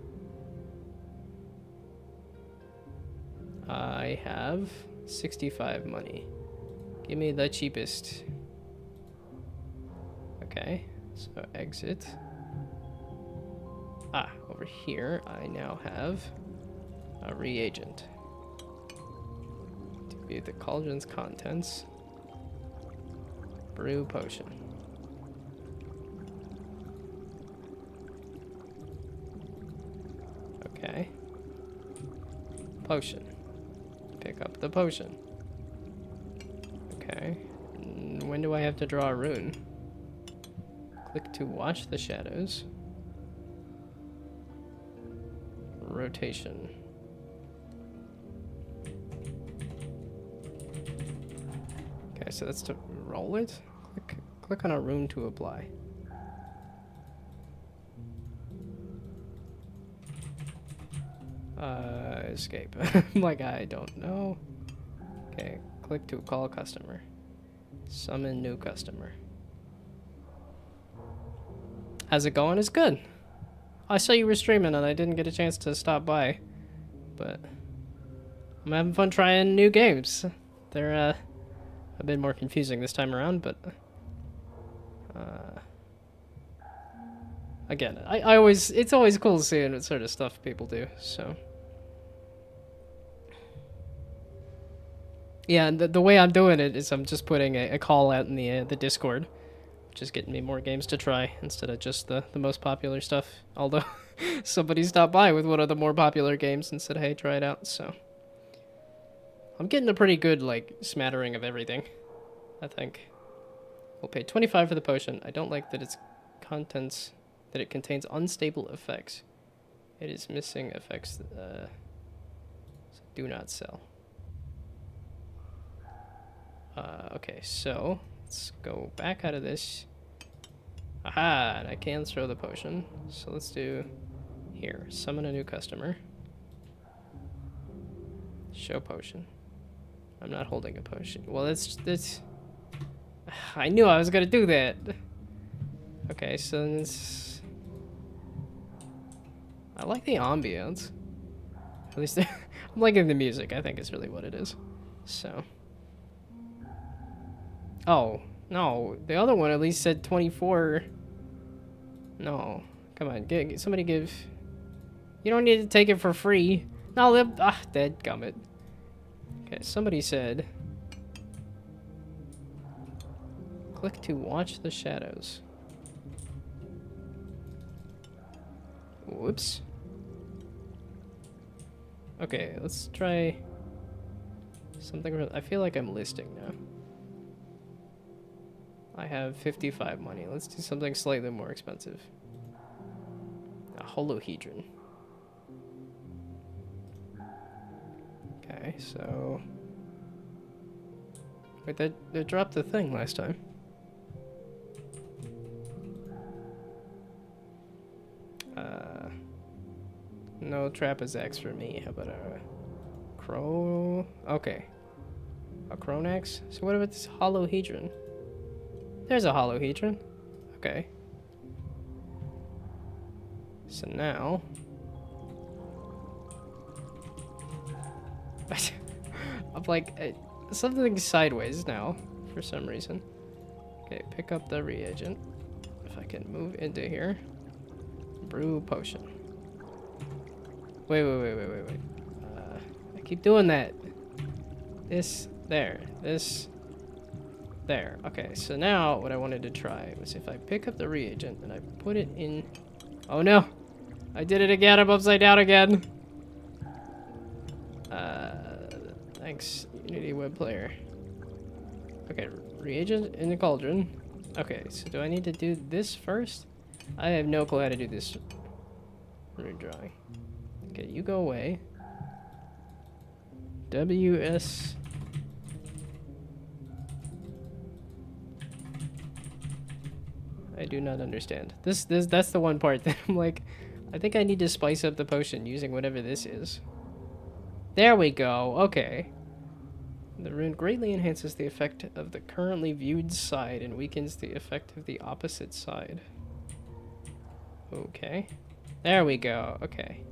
I have 65 money. Give me the cheapest. Okay, so exit. Ah, over here I now have a reagent. To view the cauldron's contents. Brew potion. Okay. Potion. Pick up the potion. Okay. When do I have to draw a rune? Click to watch the shadows. Rotation. Okay, so that's to roll it. Click on a rune to apply. Escape. Like, I don't know. Okay, click to call customer. Summon new customer. How's it going? It's good. I saw you were streaming and I didn't get a chance to stop by. But I'm having fun trying new games. They're a bit more confusing this time around, but again, it's always cool seeing what sort of stuff people do, so. Yeah, and the way I'm doing it is I'm just putting a call out in the Discord, which is getting me more games to try instead of just the most popular stuff. Although somebody stopped by with one of the more popular games and said, hey, try it out, so. I'm getting a pretty good, like, smattering of everything, I think. We'll pay 25 for the potion. I don't like that its contents, that it contains unstable effects. It is missing effects, so do not sell. Okay, so let's go back out of this. Aha, and I can throw the potion. So let's do here, summon a new customer. Show potion. I'm not holding a potion. Well, that's I knew I was gonna do that. Okay, so it's... I like the ambience. At least I'm liking the music. I think is really what it is. So. Oh, no. The other one at least said 24. No. Come on. Somebody give... You don't need to take it for free. No, dadgummit. Okay, somebody said... Click to watch the shadows. Whoops. Okay, let's try... something... I feel like I'm listing now. I have 55 money. Let's do something slightly more expensive. A holohedron. Okay, so... Wait, they dropped the thing last time. No Trapezex for me. How about a Crow? Okay. A Cronax? So what about this holohedron? There's a holohedron. Okay. So now... I'm like, something sideways now, for some reason. Okay, pick up the reagent. If I can move into here. Brew potion. Wait. I keep doing that. This, there. This, there. Okay, so now what I wanted to try was if I pick up the reagent and I put it in... Oh no! I did it again, I'm upside down again! Thanks, Unity web player. Okay, reagent in the cauldron. Okay, so do I need to do this first? I have no clue how to do this rune drawing. Okay, you go away. WS... I do not understand. That's the one part that I'm like, I think I need to spice up the potion using whatever this is. There we go. Okay. The rune greatly enhances the effect of the currently viewed side and weakens the effect of the opposite side. Okay. There we go. Okay.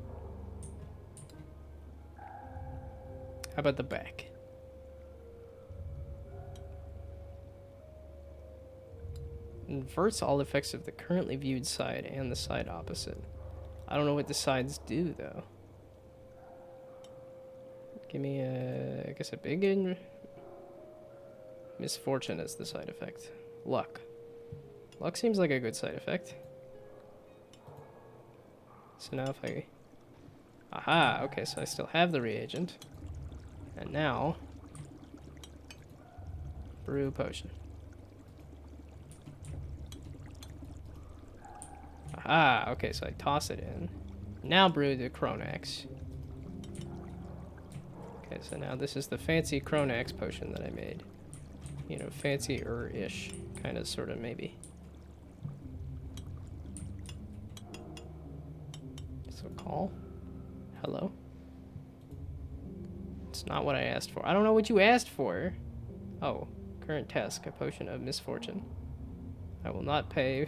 How about the back? Inverts all effects of the currently viewed side and the side opposite. I don't know what the sides do, though. Give me a, I guess a big misfortune as the side effect. Luck. Luck seems like a good side effect. So now if I... Aha! Okay, so I still have the reagent. And now... Brew potion. Aha! Okay, so I toss it in. Now brew the Chronax. Okay, so now this is the fancy Chronax potion that I made. You know, fancy-er-ish. Kind of, sort of, maybe. So call. Hello? It's not what I asked for. I don't know what you asked for. Oh, current task, a potion of misfortune. I will not pay.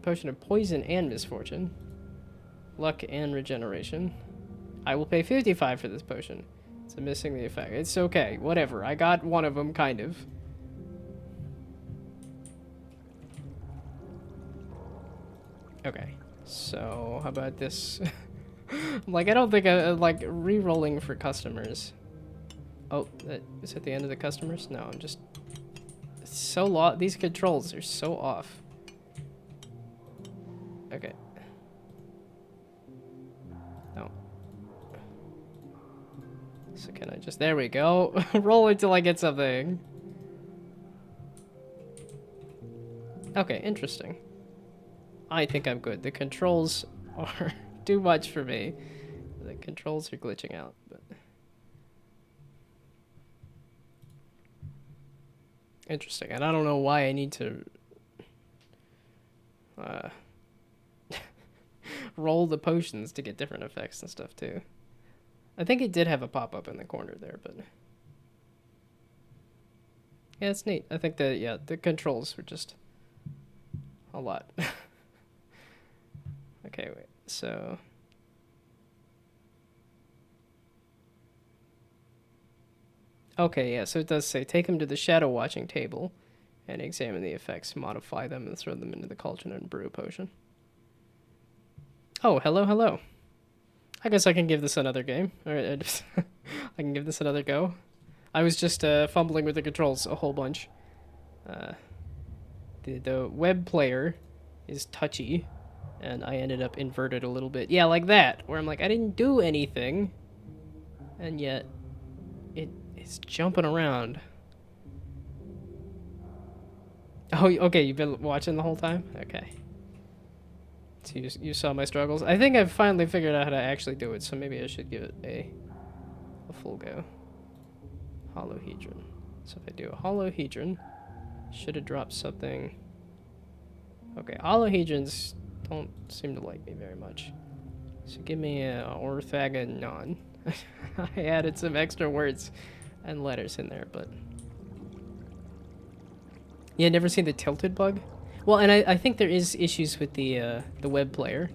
Potion of poison and misfortune. Luck and regeneration. I will pay 55 for this potion. It's missing the effect. It's okay, whatever. I got one of them, kind of. Okay, so how about this? Like, I don't think I like re-rolling for customers. Oh, is that the end of the customers? No, I'm just... It's so these controls are so off. Okay. No. So can I just... There we go. Roll until I get something. Okay, interesting. I think I'm good. The controls are too much for me. The controls are glitching out, but... Interesting. And I don't know why I need to... roll the potions to get different effects and stuff, too. I think it did have a pop-up in the corner there, but... Yeah, it's neat. I think that, yeah, the controls were just... a lot. Okay, wait. So... Okay, yeah, so it does say, take him to the shadow watching table and examine the effects, modify them, and throw them into the cauldron and brew a potion. Oh, hello, hello. I guess I can give this another game. Or I can give this another go. I was just fumbling with the controls a whole bunch. The web player is touchy, and I ended up inverted a little bit. Yeah, like that, where I'm like, I didn't do anything, and yet it's jumping around. Oh, okay, you've been watching the whole time? Okay. So you saw my struggles. I think I've finally figured out how to actually do it, so maybe I should give it a full go. Holohedron. So if I do a holohedron, should have dropped something. Okay, holohedrons don't seem to like me very much. So give me a orthogonon. I added some extra words and letters in there, but... Yeah, never seen the tilted bug? Well, and I think there is issues with the web player.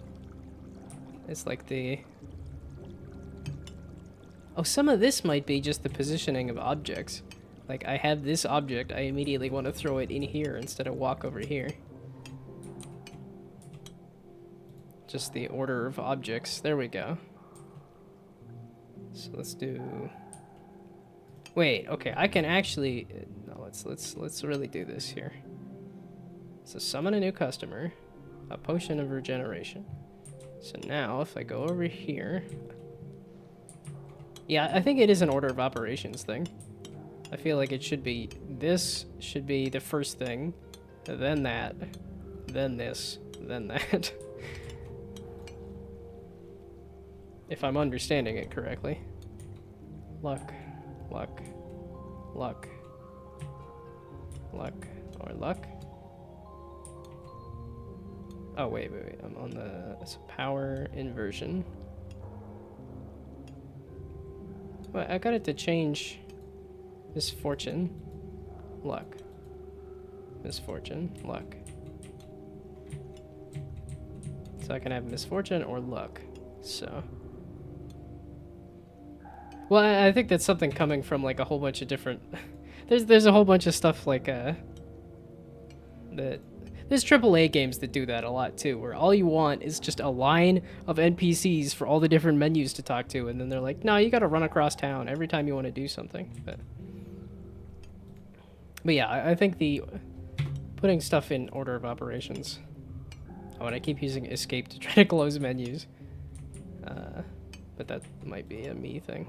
It's like the... Oh, some of this might be just the positioning of objects. Like, I have this object, I immediately want to throw it in here instead of walk over here. Just the order of objects. There we go. So let's do... Wait, okay, I can actually... No, let's really do this here. So summon a new customer. A potion of regeneration. So now, if I go over here... Yeah, I think it is an order of operations thing. I feel like it should be... This should be the first thing. Then that. Then this. Then that. If I'm understanding it correctly. Luck. Luck. Luck. Luck. Or luck. Oh, wait. I'm on the... It's power inversion. Well, I got it to change misfortune, luck, misfortune, luck. So I can have misfortune or luck. So, well, I think that's something coming from like a whole bunch of different. There's a whole bunch of stuff like that. There's AAA games that do that a lot too, where all you want is just a line of NPCs for all the different menus to talk to, and then they're like, no, you gotta run across town every time you want to do something. But yeah, I think the putting stuff in order of operations. Oh, and I keep using escape to try to close menus. But that might be a me thing.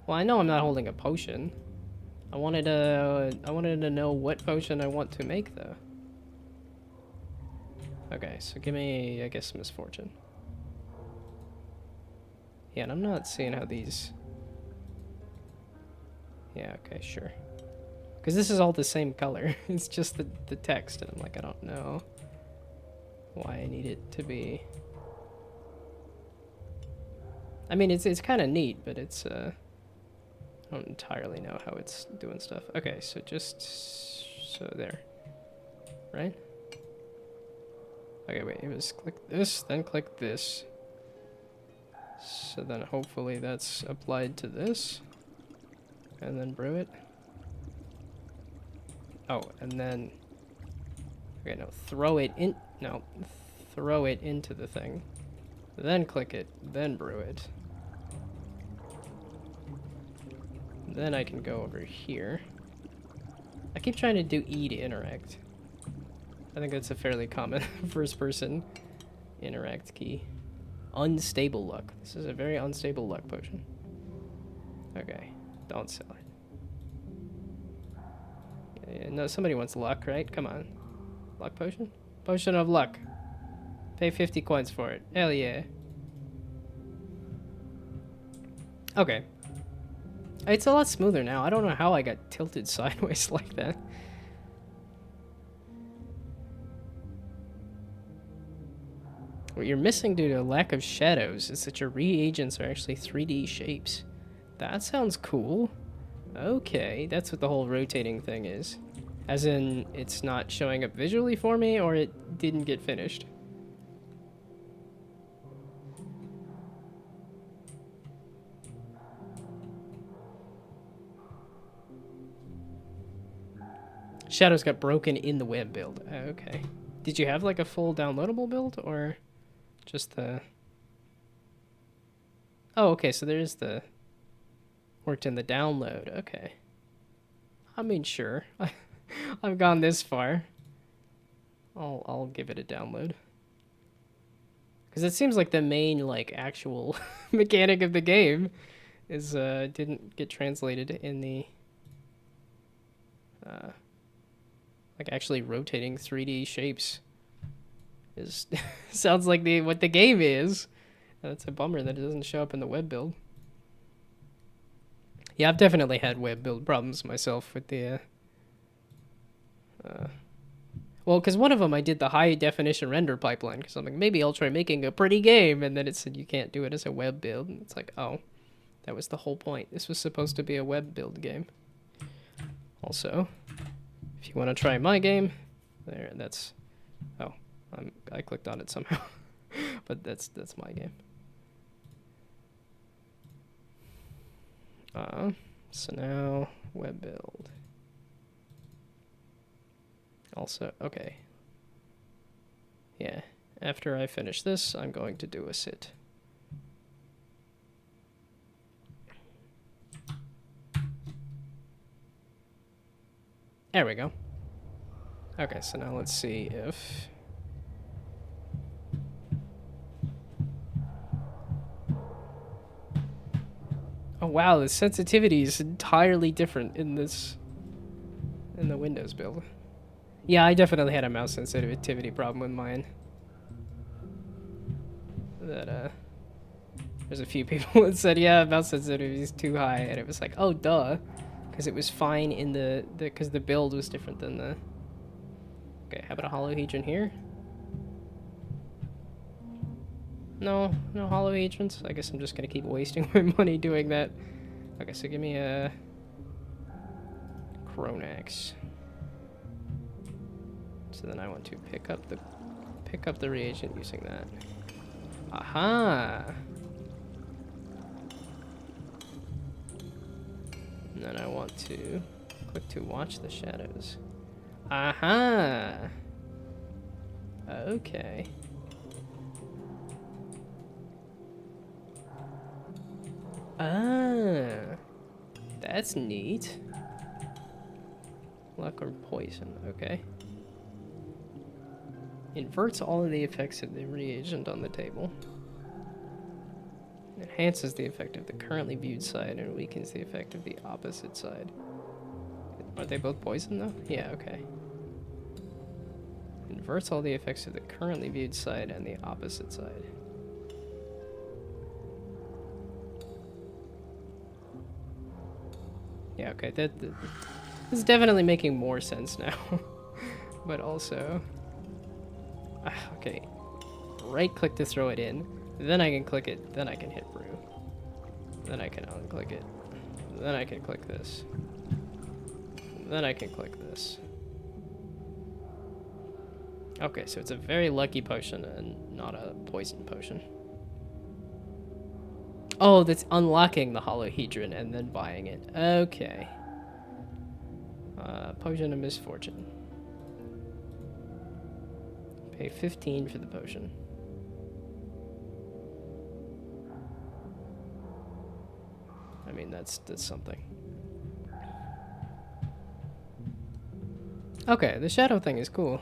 Well, I know I'm not holding a potion. I wanted to know what potion I want to make, though. Okay, so give me, I guess, misfortune. Yeah, and I'm not seeing how these... Yeah, okay, sure. Because this is all the same color. It's just the text, and I'm like, I don't know why I need it to be... I mean, it's kind of neat, but it's, I don't entirely know how it's doing stuff. Okay, so just... So there. Right? Okay, wait, it was click this, then click this. So then hopefully that's applied to this. And then brew it. Oh, and then... Okay, no, throw it in... No, throw it into the thing. Then click it, then brew it. Then I can go over here. I keep trying to do E to interact. I think that's a fairly common first-person interact key. Unstable luck. This is a very unstable luck potion. Okay, don't sell it. No, somebody wants luck, right? Come on. Luck potion? Potion of luck. Pay 50 coins for it. Hell yeah. Okay. It's a lot smoother now. I don't know how I got tilted sideways like that. What you're missing due to lack of shadows is that your reagents are actually 3D shapes. That sounds cool. Okay, that's what the whole rotating thing is. As in, it's not showing up visually for me, or it didn't get finished. Shadows got broken in the web build. Okay. Did you have like a full downloadable build or just the... Oh, okay, so there's the... Worked in the download. Okay. I mean, sure. I've gone this far. I'll give it a download. Because it seems like the main, like, actual mechanic of the game is, didn't get translated in the... like actually rotating 3D shapes is sounds like what the game is. That's a bummer that it doesn't show up in the web build. Yeah, I've definitely had web build problems myself with the well, because one of them I did the high definition render pipeline because I'm like, maybe I'll try making a pretty game, and then it said you can't do it as a web build, and it's like, oh, that was the whole point. This was supposed to be a web build game. Also, If you want to try my game, there, that's... Oh, I clicked on it somehow. But that's my game. So now, web build. Also, okay. Yeah, after I finish this, I'm going to do a sit. There we go. Okay, so now let's see if... Oh wow, the sensitivity is entirely different in this... in the Windows build. Yeah, I definitely had a mouse sensitivity problem with mine. That, there's a few people that said, yeah, mouse sensitivity is too high, and it was like, oh, duh. Because it was fine in because the build was different than the... Okay, how about a holohedron here? No holohedrons? I guess I'm just gonna keep wasting my money doing that. Okay, so give me a... Chronax. So then I want to pick up the reagent using that. Aha! And then I want to click to watch the shadows. Aha! Okay. Ah, that's neat. Luck or poison, okay. Inverts all of the effects of the reagent on the table. Enhances the effect of the currently viewed side and weakens the effect of the opposite side. Are they both poison though? Yeah, okay. Inverts all the effects of the currently viewed side and the opposite side. Yeah, okay, this is definitely making more sense now. But also... okay. Right click to throw it in. Then I can click it. Then I can hit brew. Then I can unclick it. Then I can click this. Then I can click this. Okay, so it's a very lucky potion and not a poison potion. Oh, that's unlocking the holohedron and then buying it. Okay. Potion of misfortune. Pay 15 for the potion. I mean, that's something. Okay, the shadow thing is cool.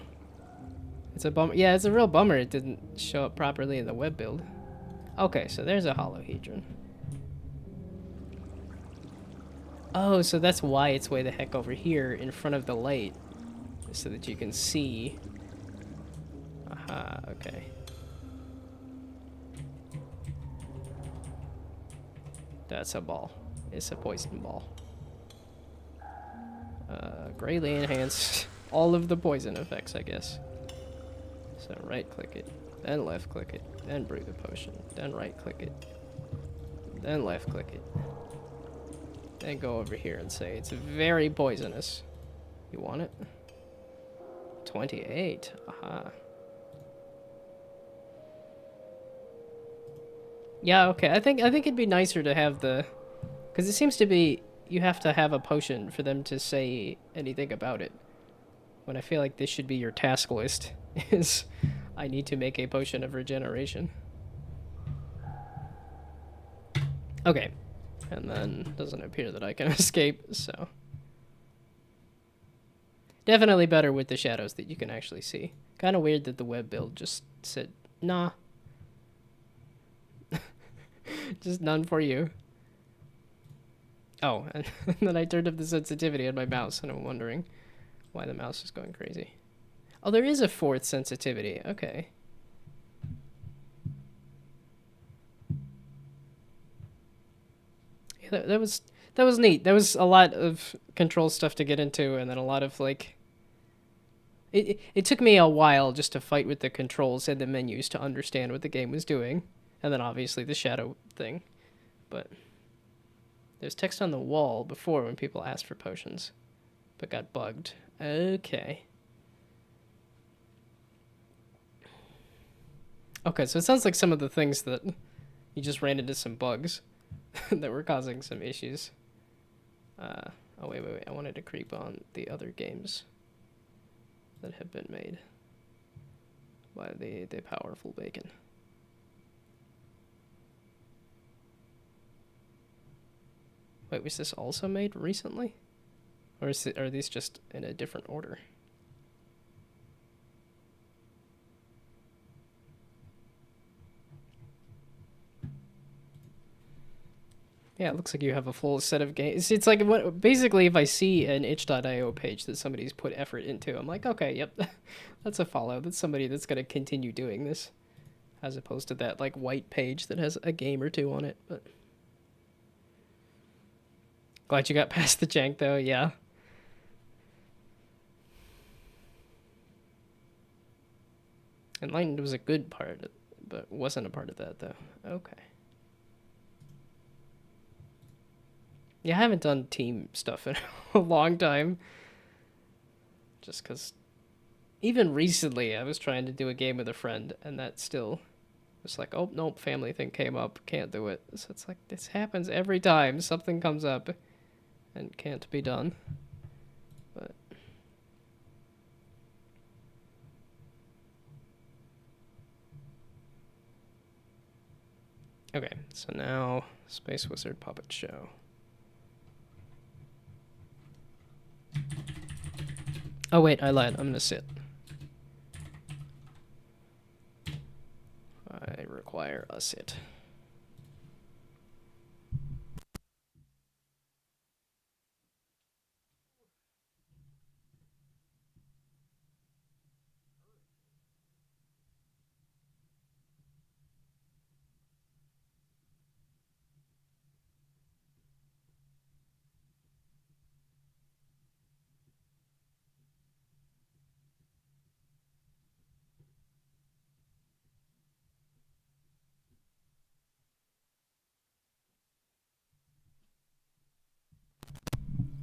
It's a bummer. Yeah, it's a real bummer it didn't show up properly in the web build. Okay, so there's a holohedron. Oh, so that's why it's way the heck over here in front of the light. So that you can see. Aha, okay. That's a ball. It's a poison ball. Greatly enhance all of the poison effects, I guess. So right click it, then left click it, then brew the potion, then right click it, then left click it. Then go over here and say it's very poisonous. You want it? 28. Aha. Yeah, okay. I think it'd be nicer to have the... Because it seems to be you have to have a potion for them to say anything about it. When I feel like this should be your task list, is I need to make a potion of regeneration. Okay. And then doesn't appear that I can escape, so... Definitely better with the shadows that you can actually see. Kind of weird that the web build just said, nah. Just none for you. Oh, and then I turned up the sensitivity on my mouse, and I'm wondering why the mouse is going crazy. Oh, there is a fourth sensitivity. Okay. Yeah, that was neat. There was a lot of control stuff to get into, and then a lot of like... It took me a while just to fight with the controls and the menus to understand what the game was doing. And then obviously the shadow thing. But there's text on the wall before when people asked for potions, but got bugged. Okay. Okay, so it sounds like some of the things that you just ran into some bugs that were causing some issues. Oh, wait. I wanted to creep on the other games that have been made by the powerful bacon. Wait, was this also made recently? Or are these just in a different order? Yeah, it looks like you have a full set of games. It's like, basically, if I see an itch.io page that somebody's put effort into, I'm like, okay, yep, that's a follow. That's somebody that's going to continue doing this. As opposed to that, like, white page that has a game or two on it. But glad you got past the jank, though, yeah. Enlightened was a good part, but wasn't a part of that, though. Okay. Yeah, I haven't done team stuff in a long time. Just because even recently I was trying to do a game with a friend, and that still was like, oh, nope, family thing came up, can't do it. So it's like, this happens every time. Something comes up and can't be done. But okay, so now Space Wizard Puppet Show. Oh wait, I lied. I'm gonna sit. I require a sit.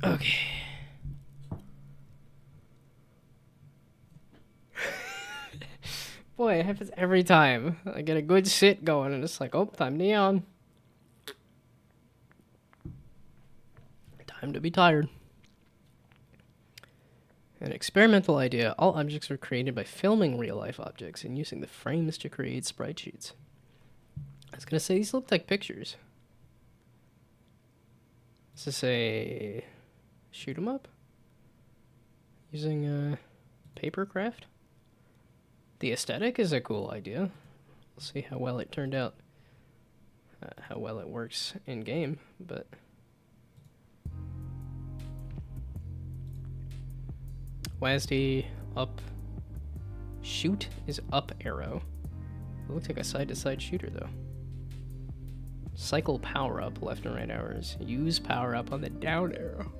Okay. Boy, it happens every time. I get a good sit going, and it's like, oh, time to yawn. Time to be tired. An experimental idea. All objects are created by filming real-life objects and using the frames to create sprite sheets. I was going to say, these look like pictures. Is this a shoot 'em up? Using papercraft? The aesthetic is a cool idea. We'll see how well it turned out. How well it works in game, but WASD up shoot is up arrow. It looks like a side-to-side shooter though. Cycle power up left and right arrows. Use power up on the down arrow.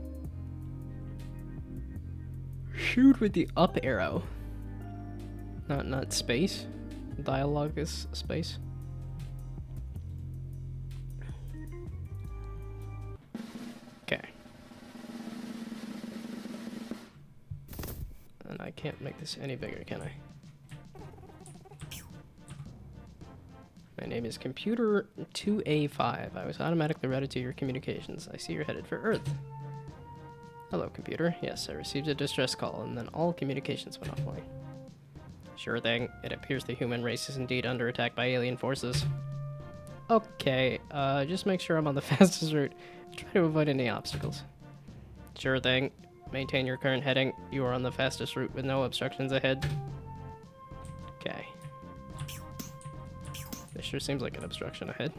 Shoot with the up arrow. Not space. Dialogue is space. Okay. And I can't make this any bigger, can I? My name is Computer 2A5. I was automatically routed to your communications. I see you're headed for Earth. Hello, computer. Yes, I received a distress call, and then all communications went offline. Sure thing. It appears the human race is indeed under attack by alien forces. Okay, just make sure I'm on the fastest route. Try to avoid any obstacles. Sure thing. Maintain your current heading. You are on the fastest route with no obstructions ahead. Okay. This sure seems like an obstruction ahead.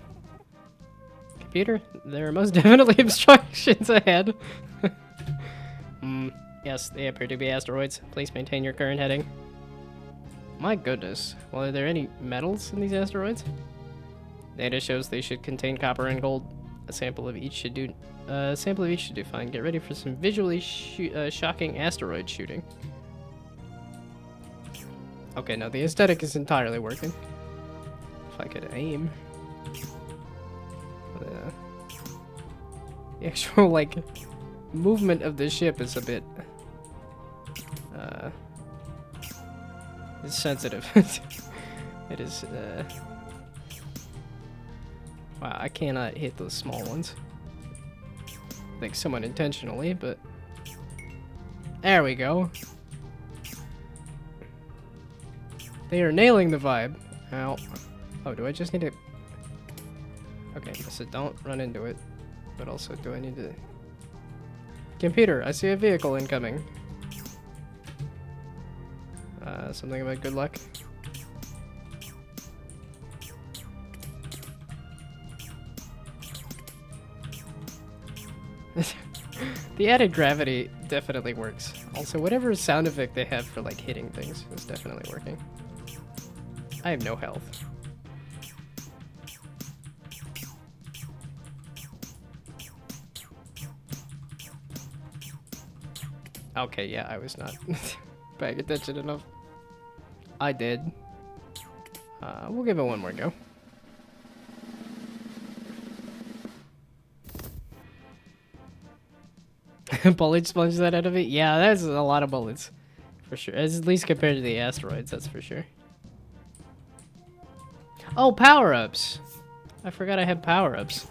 Computer, there are most definitely obstructions ahead. Yes, they appear to be asteroids. Please maintain your current heading. My goodness. Well, are there any metals in these asteroids? Data shows they should contain copper and gold. A sample of each should do fine. Get ready for some visually shocking asteroid shooting. Okay, now the aesthetic is entirely working. If I could aim. The actual, like, movement of the ship is a bit It's sensitive. It is, wow, I cannot hit those small ones. I think somewhat intentionally, but... There we go. They are nailing the vibe. Ow. Oh, do I just need to... Okay, so don't run into it. But also, do I need to... Computer, I see a vehicle incoming. Something about good luck. The added gravity definitely works. Also, whatever sound effect they have for like hitting things is definitely working. I have no health. Okay, yeah, I was not paying attention enough. I did. We'll give it one more go. Bullet sponge that out of it? Yeah, that's a lot of bullets. For sure. At least compared to the asteroids, that's for sure. Oh, power-ups! I forgot I had power-ups.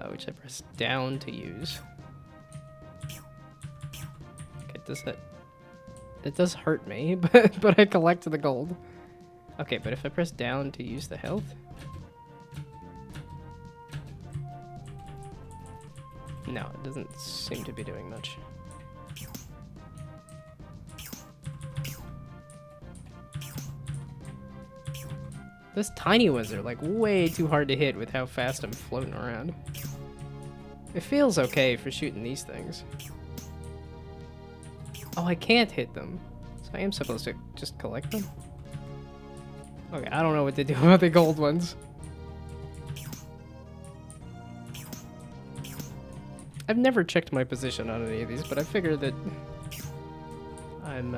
Which I press down to use. Okay, does that... It does hurt me, but I collect the gold. Okay, but if I press down to use the health... No, it doesn't seem to be doing much. Those tiny ones are like way too hard to hit with how fast I'm floating around. It feels okay for shooting these things. Oh, I can't hit them. So I am supposed to just collect them? Okay, I don't know what to do about the gold ones. I've never checked my position on any of these, but I figure that I'm,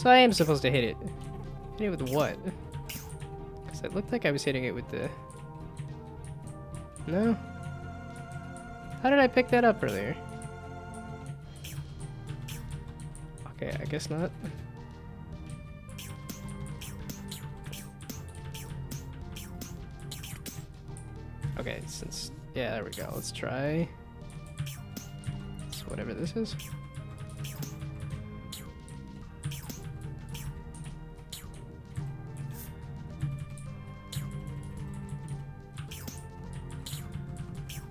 So I am supposed to hit it. Hit it with what? Because it looked like I was hitting it with the... No? How did I pick that up earlier? Okay, I guess not. Okay, since... Yeah, there we go. Let's try... So whatever this is.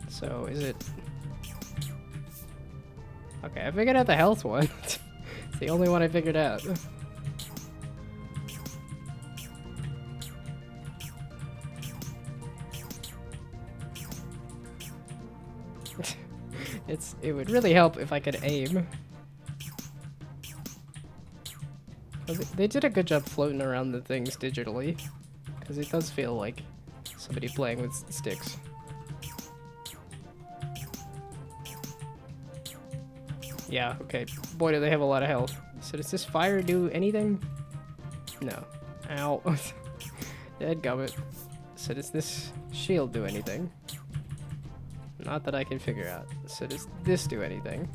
So, is it... Okay, I figured out the health one. It's the only one I figured out. It would really help if I could aim. They did a good job floating around the things digitally, because it does feel like somebody playing with sticks. Yeah, okay. Boy, do they have a lot of health. So does this fire do anything? No. Ow. Dadgummit. So does this shield do anything? Not that I can figure out. So does this do anything?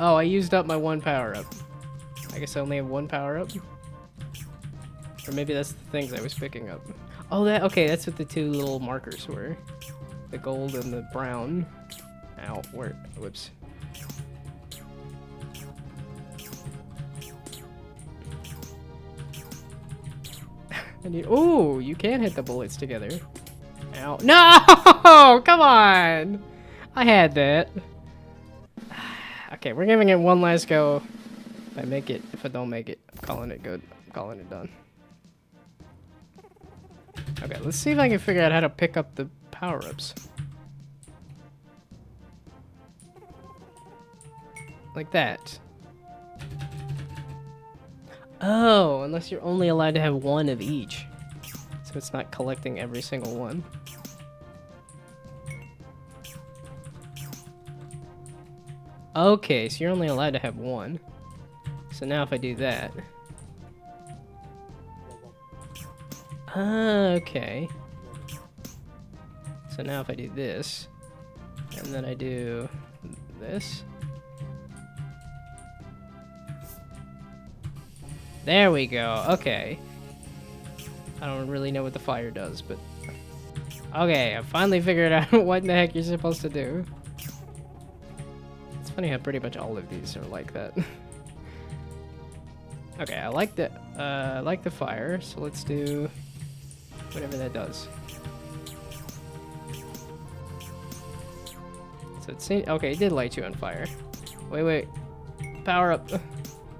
Oh, I used up my one power-up. I guess I only have one power-up? Or maybe that's the things I was picking up. Oh, okay, that's what the two little markers were. The gold and the brown. Ow, whoops. Ooh, you can hit the bullets together. Ow. No! Come on! I had that. Okay, we're giving it one last go. If I make it, if I don't make it, I'm calling it good. I'm calling it done. Okay, let's see if I can figure out how to pick up the power-ups. Like that. Oh, unless you're only allowed to have one of each. So it's not collecting every single one. Okay, so you're only allowed to have one. So now if I do that... Okay. So now if I do this, and then I do this, There we go. Okay. I don't really know what the fire does, but... Okay, I finally figured out what the heck you're supposed to do. It's funny how pretty much all of these are like that. Okay, I like the fire, so let's do whatever that does. So it seems, okay, it did light you on fire. Wait. Power up.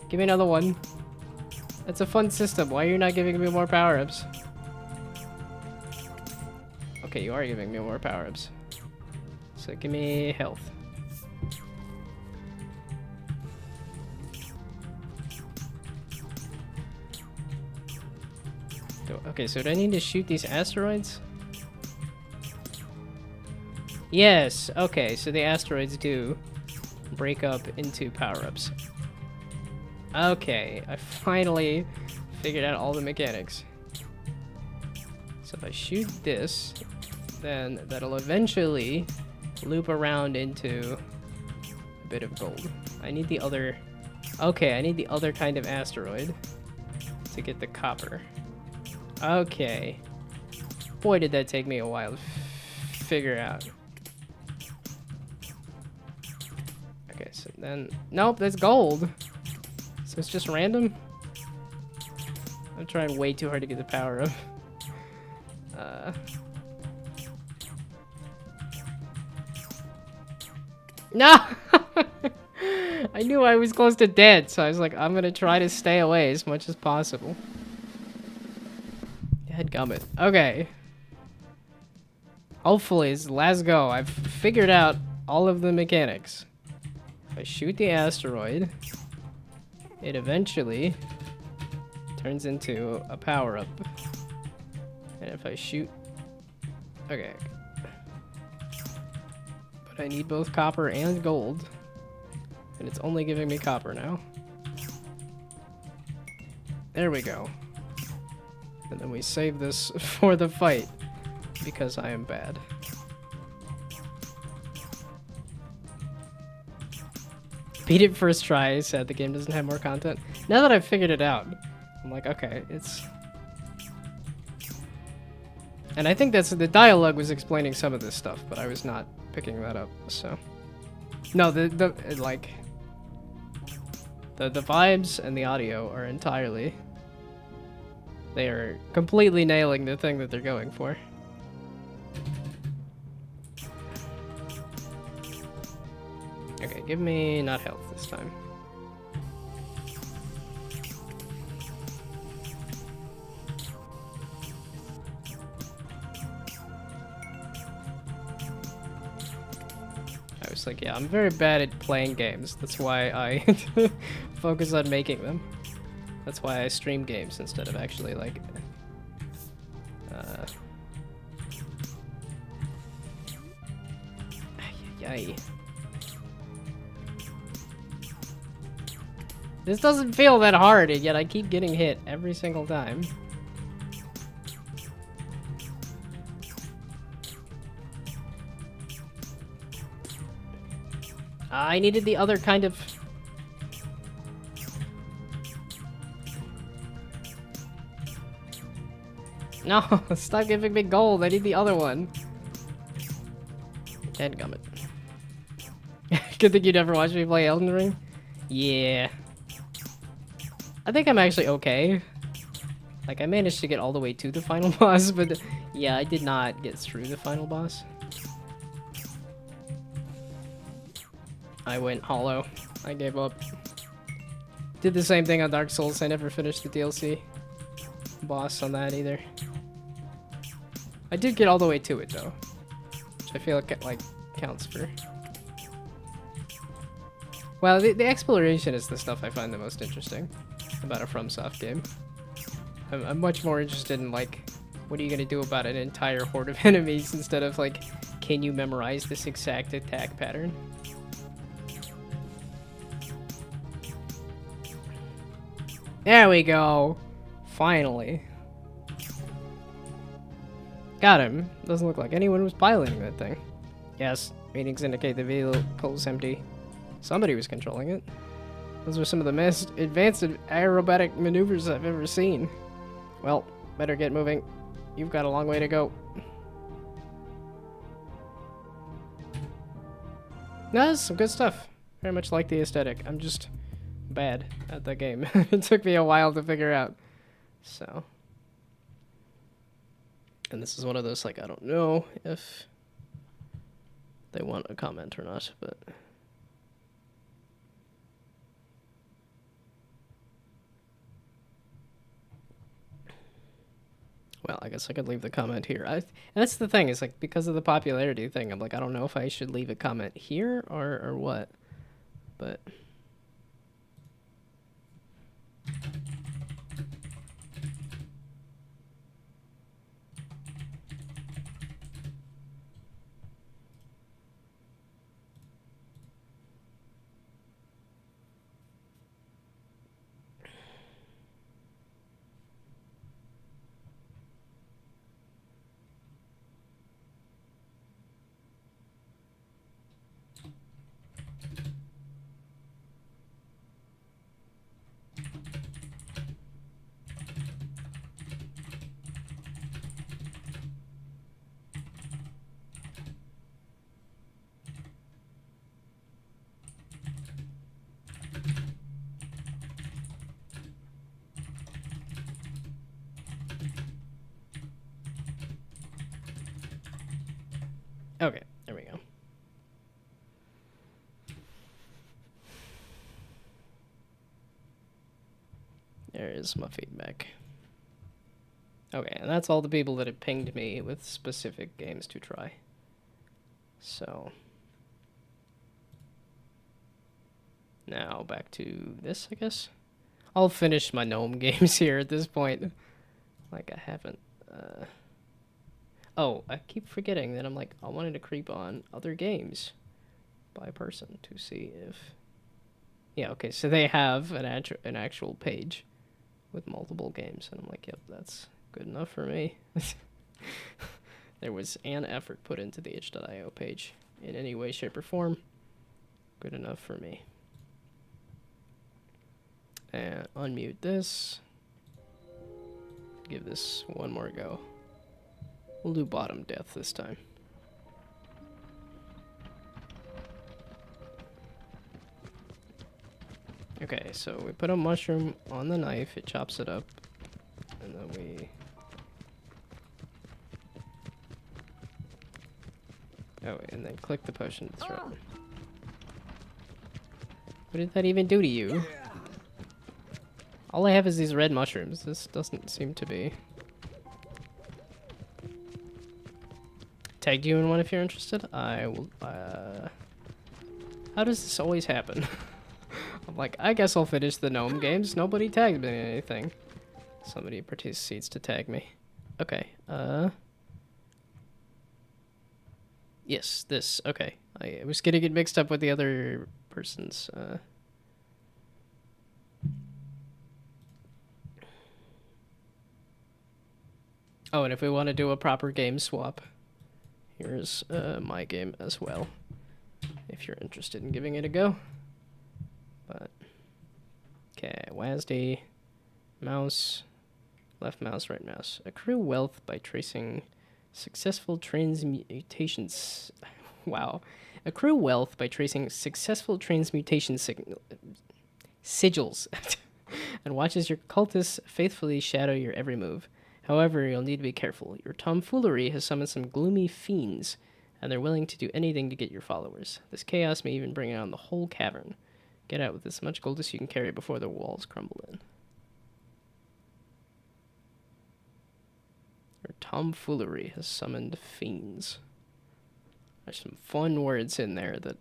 Give me another one. That's a fun system. Why are you not giving me more power-ups? Okay, you are giving me more power-ups. So give me health. Okay, so do I need to shoot these asteroids? Yes, okay, so the asteroids do break up into power-ups. Okay, I finally figured out all the mechanics. So if I shoot this, then that'll eventually loop around into a bit of gold. I need the other... Okay, I need the other kind of asteroid to get the copper. Okay. Boy, did that take me a while to figure out. Okay, so then... Nope, that's gold. So it's just random? I'm trying way too hard to get the power up. No! I knew I was close to dead, so I was like, I'm gonna try to stay away as much as possible. Headgummit. Okay. Hopefully, it's the last go. I've figured out all of the mechanics. If I shoot the asteroid, it eventually turns into a power-up. And if I shoot... Okay. But I need both copper and gold. And it's only giving me copper now. There we go. And then we save this for the fight, because I am bad. Beat it first try, said the game doesn't have more content. Now that I've figured it out, I'm like, okay, it's... And I think that's the dialogue was explaining some of this stuff, but I was not picking that up, so... No, the vibes and the audio are entirely... They are completely nailing the thing that they're going for. Okay, give me not health this time. I was like, yeah, I'm very bad at playing games. That's why I focus on making them. That's why I stream games instead of actually, like, Yay. This doesn't feel that hard, and yet I keep getting hit every single time. I needed the other kind of... No, stop giving me gold. I need the other one. Dadgummit. Good thing you never watched me play Elden Ring? Yeah. I think I'm actually okay. Like, I managed to get all the way to the final boss, but yeah, I did not get through the final boss. I went hollow. I gave up. Did the same thing on Dark Souls. I never finished the DLC boss on that either. I did get all the way to it though, which I feel like counts for. Well, the exploration is the stuff I find the most interesting about a FromSoft game. I'm much more interested in, like, what are you gonna do about an entire horde of enemies instead of, like, can you memorize this exact attack pattern? There we go! Finally. Got him. Doesn't look like anyone was piloting that thing. Yes, readings indicate the vehicle's empty. Somebody was controlling it. Those are some of the most advanced aerobatic maneuvers I've ever seen. Well, better get moving. You've got a long way to go. No, that's some good stuff. Very much like the aesthetic. I'm just bad at the game. It took me a while to figure out. So. And this is one of those, like, I don't know if they want a comment or not, but... Well, I guess I could leave the comment here. And that's the thing, is like, because of the popularity thing, I'm like, I don't know if I should leave a comment here or what. But... Okay, there we go. There is my feedback. Okay, and that's all the people that have pinged me with specific games to try. So... Now, back to this, I guess? I'll finish my Gnome games here at this point. Like, I haven't... Oh, I keep forgetting that I'm like, I wanted to creep on other games by person to see if... Yeah, okay, so they have an actual page with multiple games, and I'm like, yep, that's good enough for me. There was an effort put into the itch.io page in any way, shape, or form. Good enough for me. And unmute this. Give this one more go. We'll do bottom death this time. Okay, so we put a mushroom on the knife, it chops it up, and then we... Oh, and then click the potion to throw it. What did that even do to you? All I have is these red mushrooms. This doesn't seem to be... Tagged you in one if you're interested. I will, How does this always happen? I'm like, I guess I'll finish the Gnome games. Nobody tagged me in anything. Somebody proceeds to tag me. Okay, Yes, this. Okay. I was getting it mixed up with the other person's, Oh, and if we want to do a proper game swap, here's my game as well, if you're interested in giving it a go. But okay, WASD, mouse, left mouse, right mouse. Accrue wealth by tracing successful transmutations. Wow. Accrue wealth by tracing successful transmutation sigils, and watch as your cultists faithfully shadow your every move. However, you'll need to be careful. Your tomfoolery has summoned some gloomy fiends, and they're willing to do anything to get your followers. This chaos may even bring down the whole cavern. Get out with as much gold as you can carry before the walls crumble in. Your tomfoolery has summoned fiends. There's some fun words in there that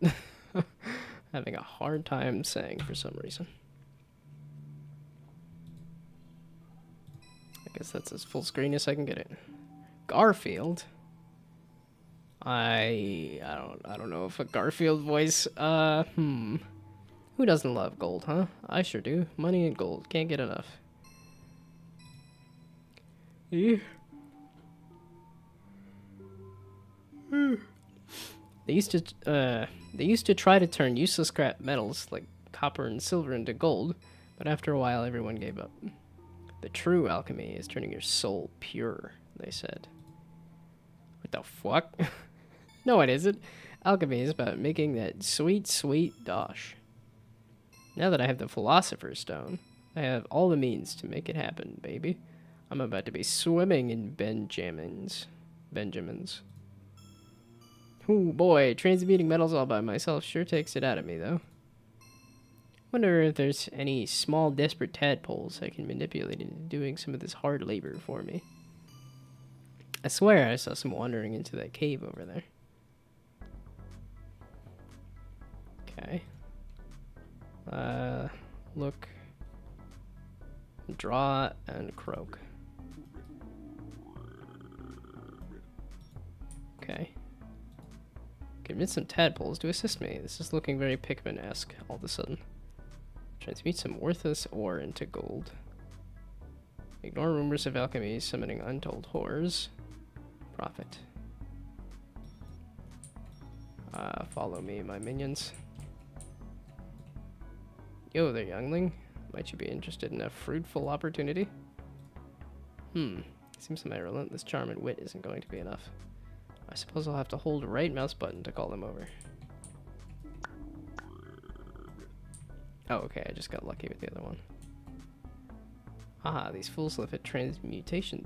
I'm having a hard time saying for some reason. I guess that's as full screen as I can get it. Garfield? I don't know if a Garfield voice, Who doesn't love gold, huh? I sure do. Money and gold. Can't get enough. Yeah. They used to try to turn useless scrap metals like copper and silver into gold, but after a while everyone gave up. The true alchemy is turning your soul pure, they said. What the fuck? No, it isn't. Alchemy is about making that sweet, sweet dosh. Now that I have the Philosopher's Stone, I have all the means to make it happen, baby. I'm about to be swimming in Benjamins. Ooh, boy, transmuting metals all by myself sure takes it out of me, though. Wonder if there's any small, desperate tadpoles I can manipulate into doing some of this hard labor for me. I swear I saw some wandering into that cave over there. Okay. Look. Draw and croak. Okay. Convince some tadpoles to assist me. This is looking very Pikmin-esque all of a sudden. Transmute some worthless ore into gold. Ignore rumors of alchemy summoning untold horrors. Profit. Follow me, my minions. Yo there, youngling. Might you be interested in a fruitful opportunity? Seems my relentless charm and wit isn't going to be enough. I suppose I'll have to hold the right mouse button to call them over. Oh, okay, I just got lucky with the other one. Ah, these fools left a transmutation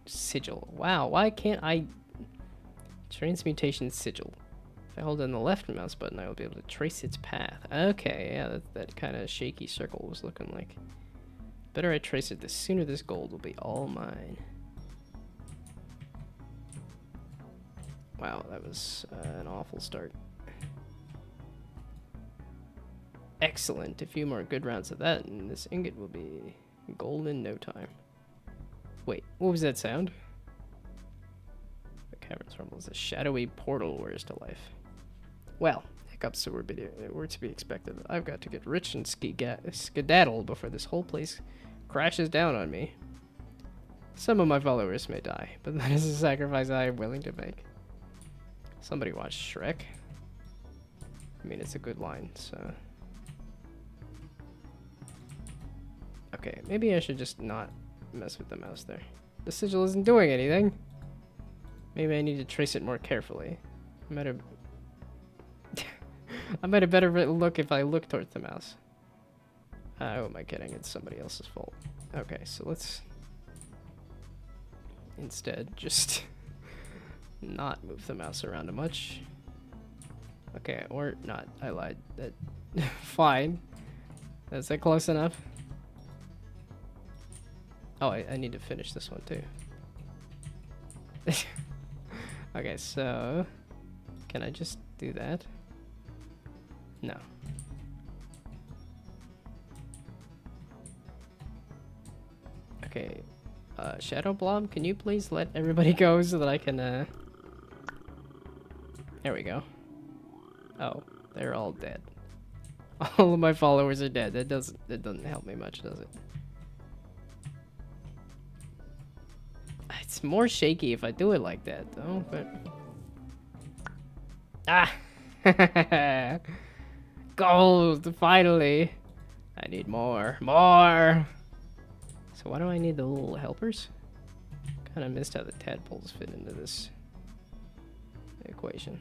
sigil. Wow, why can't I... Transmutation sigil. If I hold down the left mouse button, I will be able to trace its path. Okay, yeah, that kind of shaky circle was looking like. Better I trace it, the sooner this gold will be all mine. Wow, that was an awful start. Excellent. A few more good rounds of that, and this ingot will be gold in no time. Wait, what was that sound? The cavern's rumble is a shadowy portal wears to life. Well, hiccups were to be expected. I've got to get rich and skedaddle before this whole place crashes down on me. Some of my followers may die, but that is a sacrifice I am willing to make. Somebody watched Shrek. I mean, it's a good line, so... Okay, maybe I should just not mess with the mouse there. The sigil isn't doing anything. Maybe I need to trace it more carefully. I might have... I might have better look if I look towards the mouse. Who am I kidding? It's somebody else's fault. Okay, so let's... instead just... not move the mouse around much. Okay, or not. I lied. That fine. Is that close enough? Oh, I need to finish this one too. Okay, so can I just do that? No. Okay, Shadow Blob, can you please let everybody go so that I can, there we go. Oh, they're all dead. All of my followers are dead. That doesn't help me much, does it? It's more shaky if I do it like that, though, but... Ah! Gold, finally! I need more. More! So why do I need the little helpers? Kind of missed how the tadpoles fit into this equation.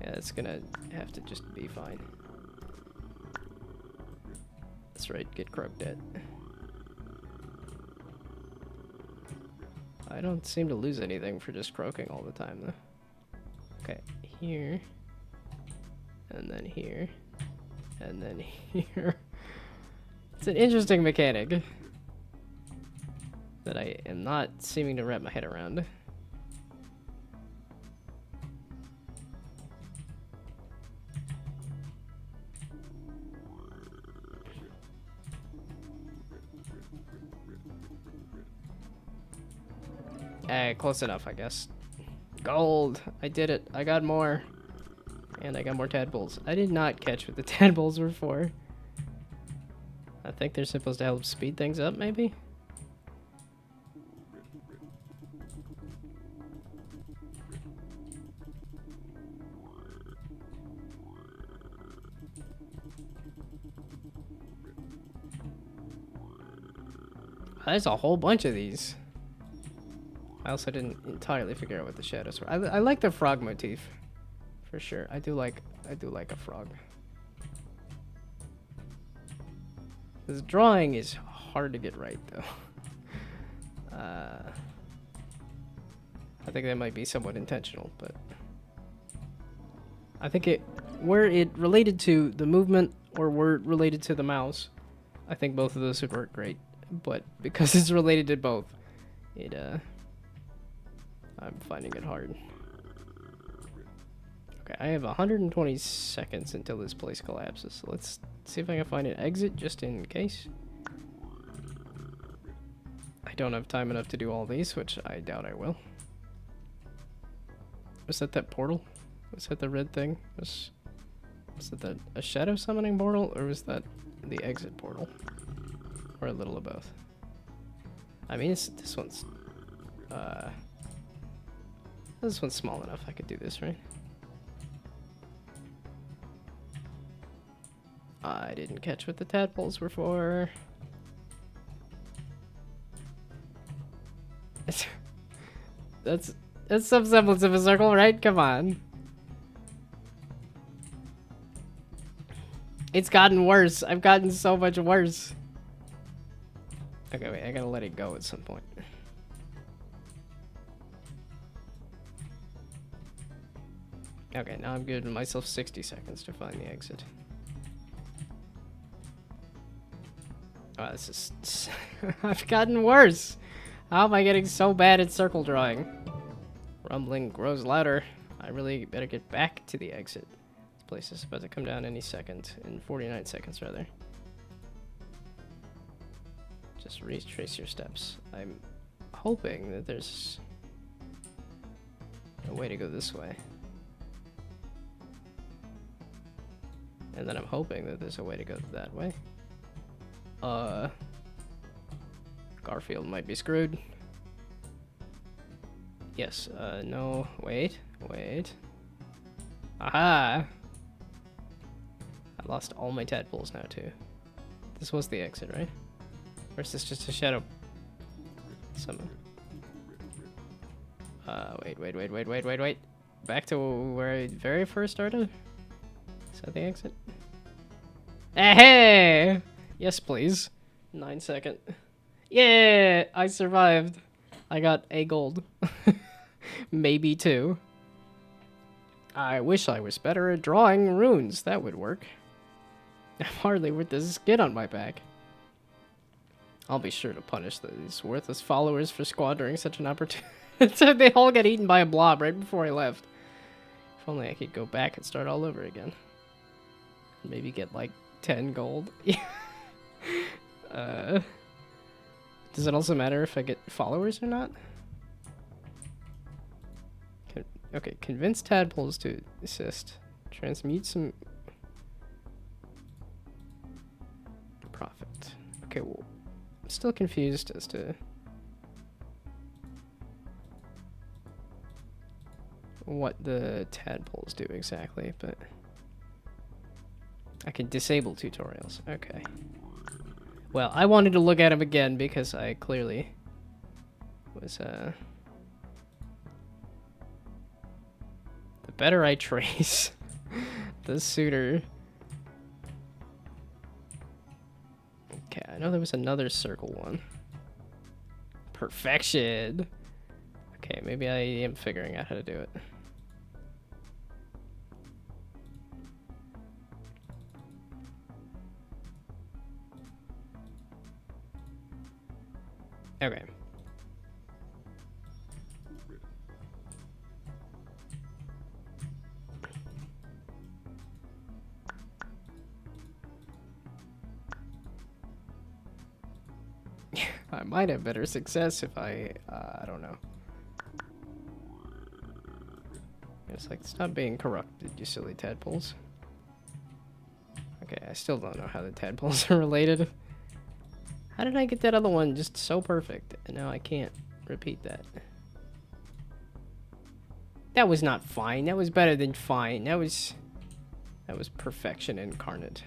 Yeah, it's gonna have to just be fine. That's right, get croaked at. I don't seem to lose anything for just croaking all the time, though. Okay, here. And then here. And then here. It's an interesting mechanic that I am not seeming to wrap my head around. Close enough, I guess. Gold! I did it. I got more. And I got more tadpoles. I did not catch what the tadpoles were for. I think they're supposed to help speed things up, maybe? There's a whole bunch of these. I also didn't entirely figure out what the shadows were. I like the frog motif, for sure. I do like a frog. This drawing is hard to get right, though. I think that might be somewhat intentional, but I think where it related to the movement or were related to the mouse, I think both of those would work great. But because it's related to both, I'm finding it hard. Okay, I have 120 seconds until this place collapses. So let's see if I can find an exit just in case. I don't have time enough to do all these, which I doubt I will. Was that portal? Was that the red thing? Was it a shadow summoning portal, or was that the exit portal? Or a little of both? I mean, this one's small enough. I could do this, right? I didn't catch what the tadpoles were for. That's some semblance of a circle, right? Come on. It's gotten worse. I've gotten so much worse. Okay, wait, I gotta let it go at some point. Okay, now I'm giving myself 60 seconds to find the exit. Oh, this is... I've gotten worse! How am I getting so bad at circle drawing? Rumbling grows louder. I really better get back to the exit. This place is about to come down any second. In 49 seconds, rather. Just retrace your steps. I'm hoping that there's a way to go this way. And then I'm hoping that there's a way to go that way. Garfield might be screwed. Yes, no, wait. Aha! I lost all my tadpoles now, too. This was the exit, right? Or is this just a shadow summon? Wait. Back to where I very first started? Is that the exit? Hey! Yes, please. 9 second. Yeah! I survived. I got a gold. Maybe 2. I wish I was better at drawing runes. That would work. I'm hardly worth the skin on my back. I'll be sure to punish these worthless followers for squandering such an opportunity. So they all get eaten by a blob right before I left. If only I could go back and start all over again. Maybe get like 10 gold. Does it also matter if I get followers or not? Okay, convince tadpoles to assist. Transmute some profit. Okay, well, I'm still confused as to what the tadpoles do exactly, but I can disable tutorials. Okay. Well, I wanted to look at them again because I clearly was, the better I trace, the sooner. Okay, I know there was another circle one. Perfection! Okay, maybe I am figuring out how to do it. Okay. I might have better success if I don't know. It's like, stop being corrupted, you silly tadpoles. Okay, I still don't know how the tadpoles are related. How did I get that other one just so perfect? And now I can't repeat that. That was not fine. That was better than fine. That was perfection incarnate.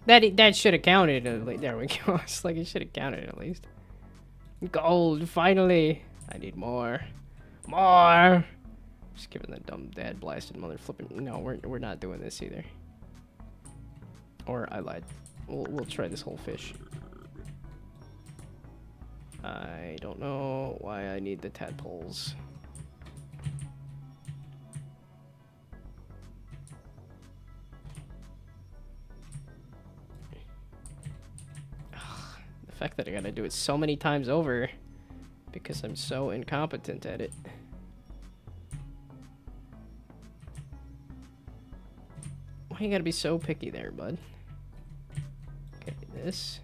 That should have counted. There we go. It's like it should have counted at least. Gold, finally. I need more. More. Just giving that dumb dad blasted mother flipping. No, we're not doing this either. Or I lied. We'll try this whole fish. I don't know why I need the tadpoles. The fact that I gotta do it so many times over because I'm so incompetent at it. Why you gotta be so picky there, bud? Okay, this.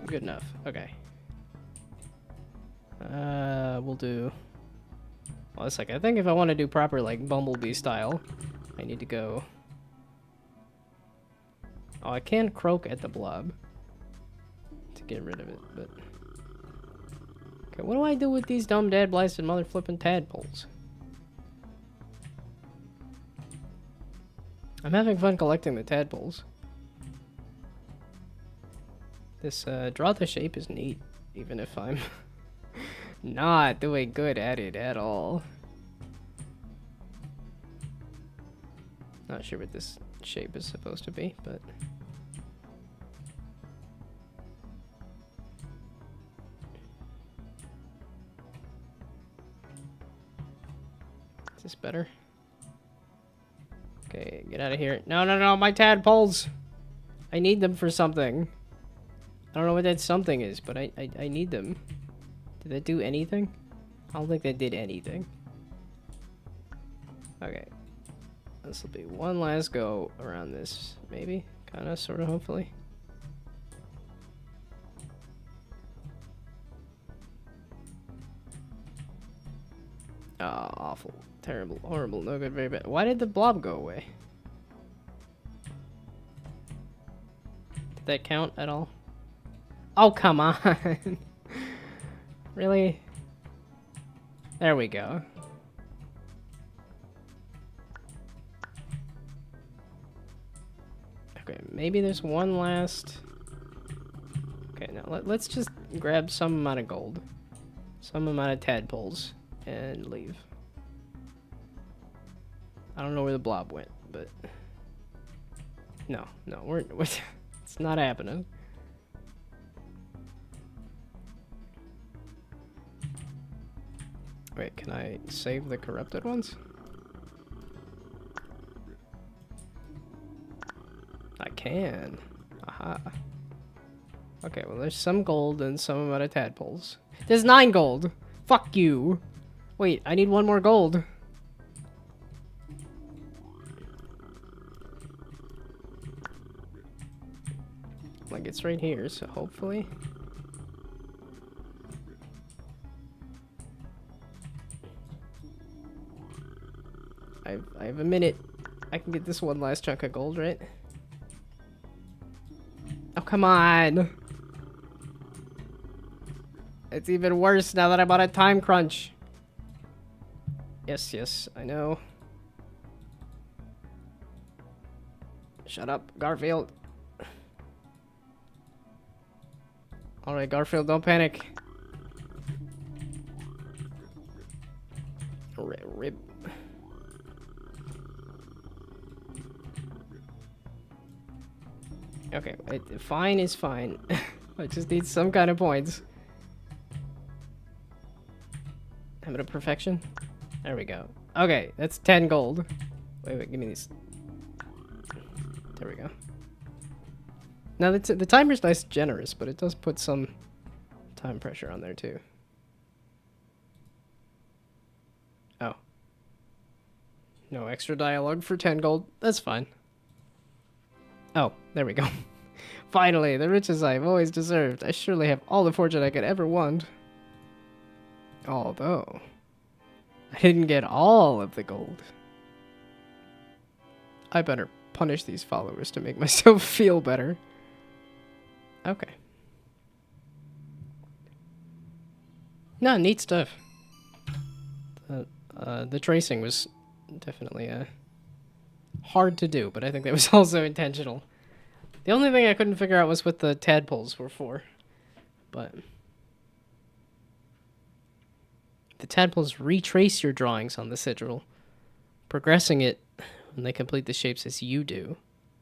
Good enough. Okay. We'll do. Well, it's like I think if I want to do proper like Bumblebee style, I need to go. Oh, I can croak at the blob to get rid of it, but. Okay, what do I do with these dumb dad blasted mother flipping tadpoles? I'm having fun collecting the tadpoles. This draw the shape is neat, even if I'm not doing good at it at all. Not sure what this shape is supposed to be, but is this better? Okay, get out of here. No, no, no, my tadpoles! I need them for something. I don't know what that something is, but I need them. Did that do anything? I don't think that did anything. Okay. This will be one last go around this, maybe? Kinda, sorta, hopefully. Oh, awful. Terrible. Horrible. No good. Very bad. Why did the blob go away? Did that count at all? Oh, come on. Really? There we go. Okay, maybe there's one last. Okay, now let's just grab some amount of gold, some amount of tadpoles, and leave. I don't know where the blob went, but no, we're it's not happening. Wait, can I save the corrupted ones? I can. Aha. Okay, well there's some gold and some amount of tadpoles. There's 9 gold! Fuck you! Wait, I need 1 more gold. Like it's right here, so hopefully. I have a minute. I can get this one last chunk of gold, right? Oh, come on! It's even worse now that I'm on a time crunch. Yes, yes, I know. Shut up, Garfield. Alright, Garfield, don't panic. Rib. Okay, fine is fine. I just need some kind of points. Habit of perfection. There we go. Okay, that's 10 gold. Wait, give me these. There we go. Now, the timer's nice and generous, but it does put some time pressure on there, too. Oh. No extra dialogue for 10 gold. That's fine. Oh, there we go. Finally, the riches I've always deserved. I surely have all the fortune I could ever want. Although, I didn't get all of the gold. I better punish these followers to make myself feel better. Okay. No, neat stuff. The tracing was definitely hard to do, but I think that was also intentional. The only thing I couldn't figure out was what the tadpoles were for, but the tadpoles retrace your drawings on the sigil, progressing it when they complete the shapes as you do.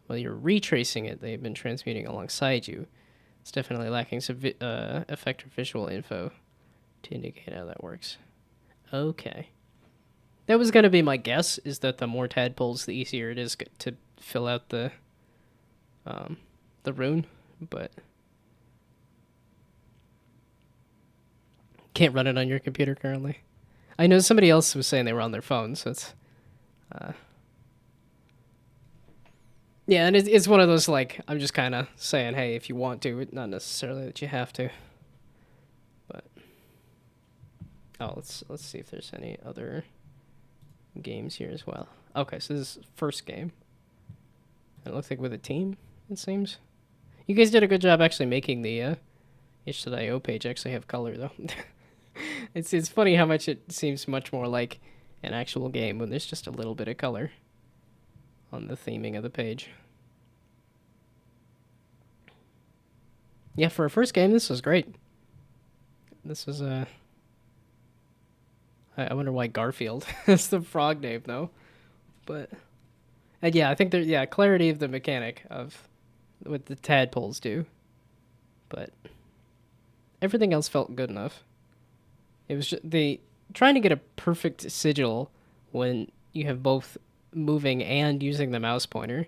While you're retracing it, they've been transmuting alongside you. It's definitely lacking some effective visual info to indicate how that works. Okay. That was going to be my guess, is that the more tadpoles, the easier it is to fill out the rune, but can't run it on your computer currently. I know somebody else was saying they were on their phone, so it's... yeah, and it's one of those, like, I'm just kind of saying, hey, if you want to, not necessarily that you have to. But... oh, let's see if there's any other games here as well. Okay, so this is first game. And it looks like with a team, it seems. You guys did a good job actually making the itch.io page actually have color, though. It's funny how much it seems much more like an actual game when there's just a little bit of color on the theming of the page. Yeah, for a first game, this was great. This was I wonder why Garfield is the frog name, though. But... and yeah, I think there, clarity of the mechanic of what the tadpoles do. But everything else felt good enough. It was just trying to get a perfect sigil when you have both moving and using the mouse pointer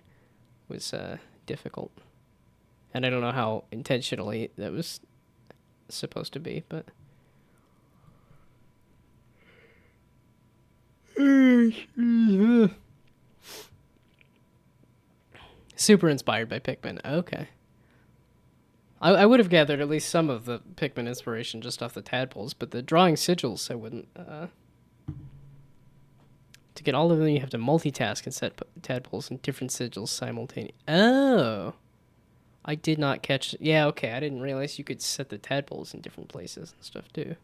was difficult. And I don't know how intentionally that was supposed to be, but... super inspired by Pikmin. Okay. I would have gathered at least some of the Pikmin inspiration just off the tadpoles, but the drawing sigils, I wouldn't. To get all of them, you have to multitask and set tadpoles in different sigils simultaneously. Oh. I did not catch... yeah, okay, I didn't realize you could set the tadpoles in different places and stuff, too.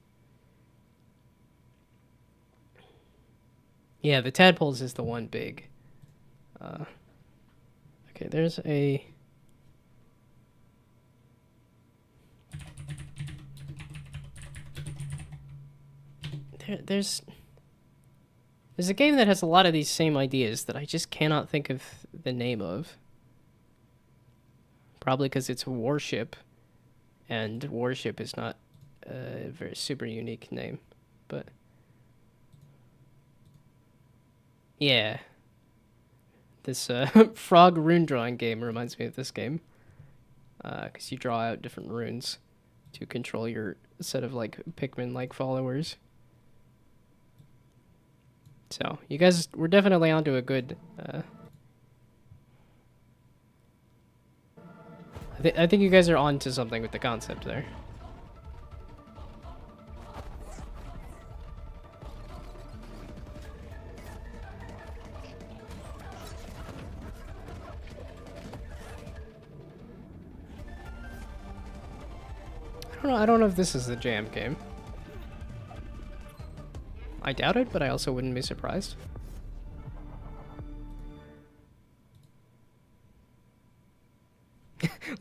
Yeah, the tadpoles is the one big... okay, there's a... There's a game that has a lot of these same ideas that I just cannot think of the name of. Probably because it's Warship, and Warship is not a very super unique name, but yeah. This frog rune drawing game reminds me of this game, because you draw out different runes to control your set of like Pikmin-like followers. So, you guys were definitely onto a good... I think you guys are onto something with the concept there. I don't know if this is the jam game. I doubt it, but I also wouldn't be surprised.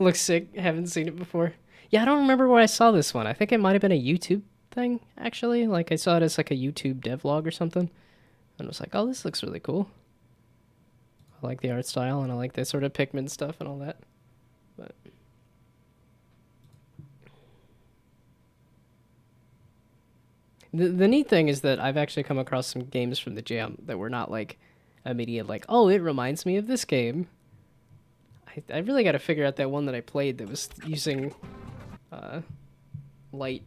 Looks sick. Haven't seen it before. Yeah, I don't remember where I saw this one. I think it might have been a YouTube thing, actually. Like, I saw it as like a YouTube devlog or something. And I was like, oh, this looks really cool. I like the art style, and I like the sort of Pikmin stuff and all that. But... The neat thing is that I've actually come across some games from the jam that were not like immediate, like, oh, it reminds me of this game. I really got to figure out that one that I played that was using light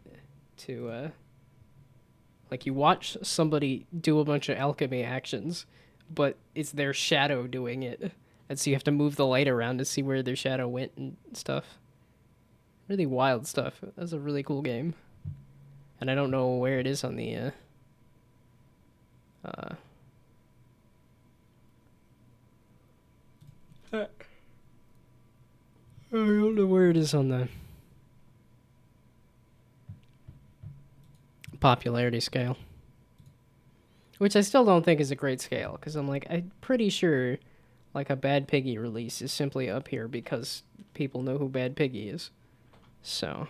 to like, you watch somebody do a bunch of alchemy actions, but it's their shadow doing it, and so you have to move the light around to see where their shadow went and stuff. Really wild stuff. That's a really cool game. And I don't know where it is on the... I don't know where it is on the popularity scale. Which I still don't think is a great scale, because I'm like, I'm pretty sure like a Bad Piggy release is simply up here because people know who Bad Piggy is. So.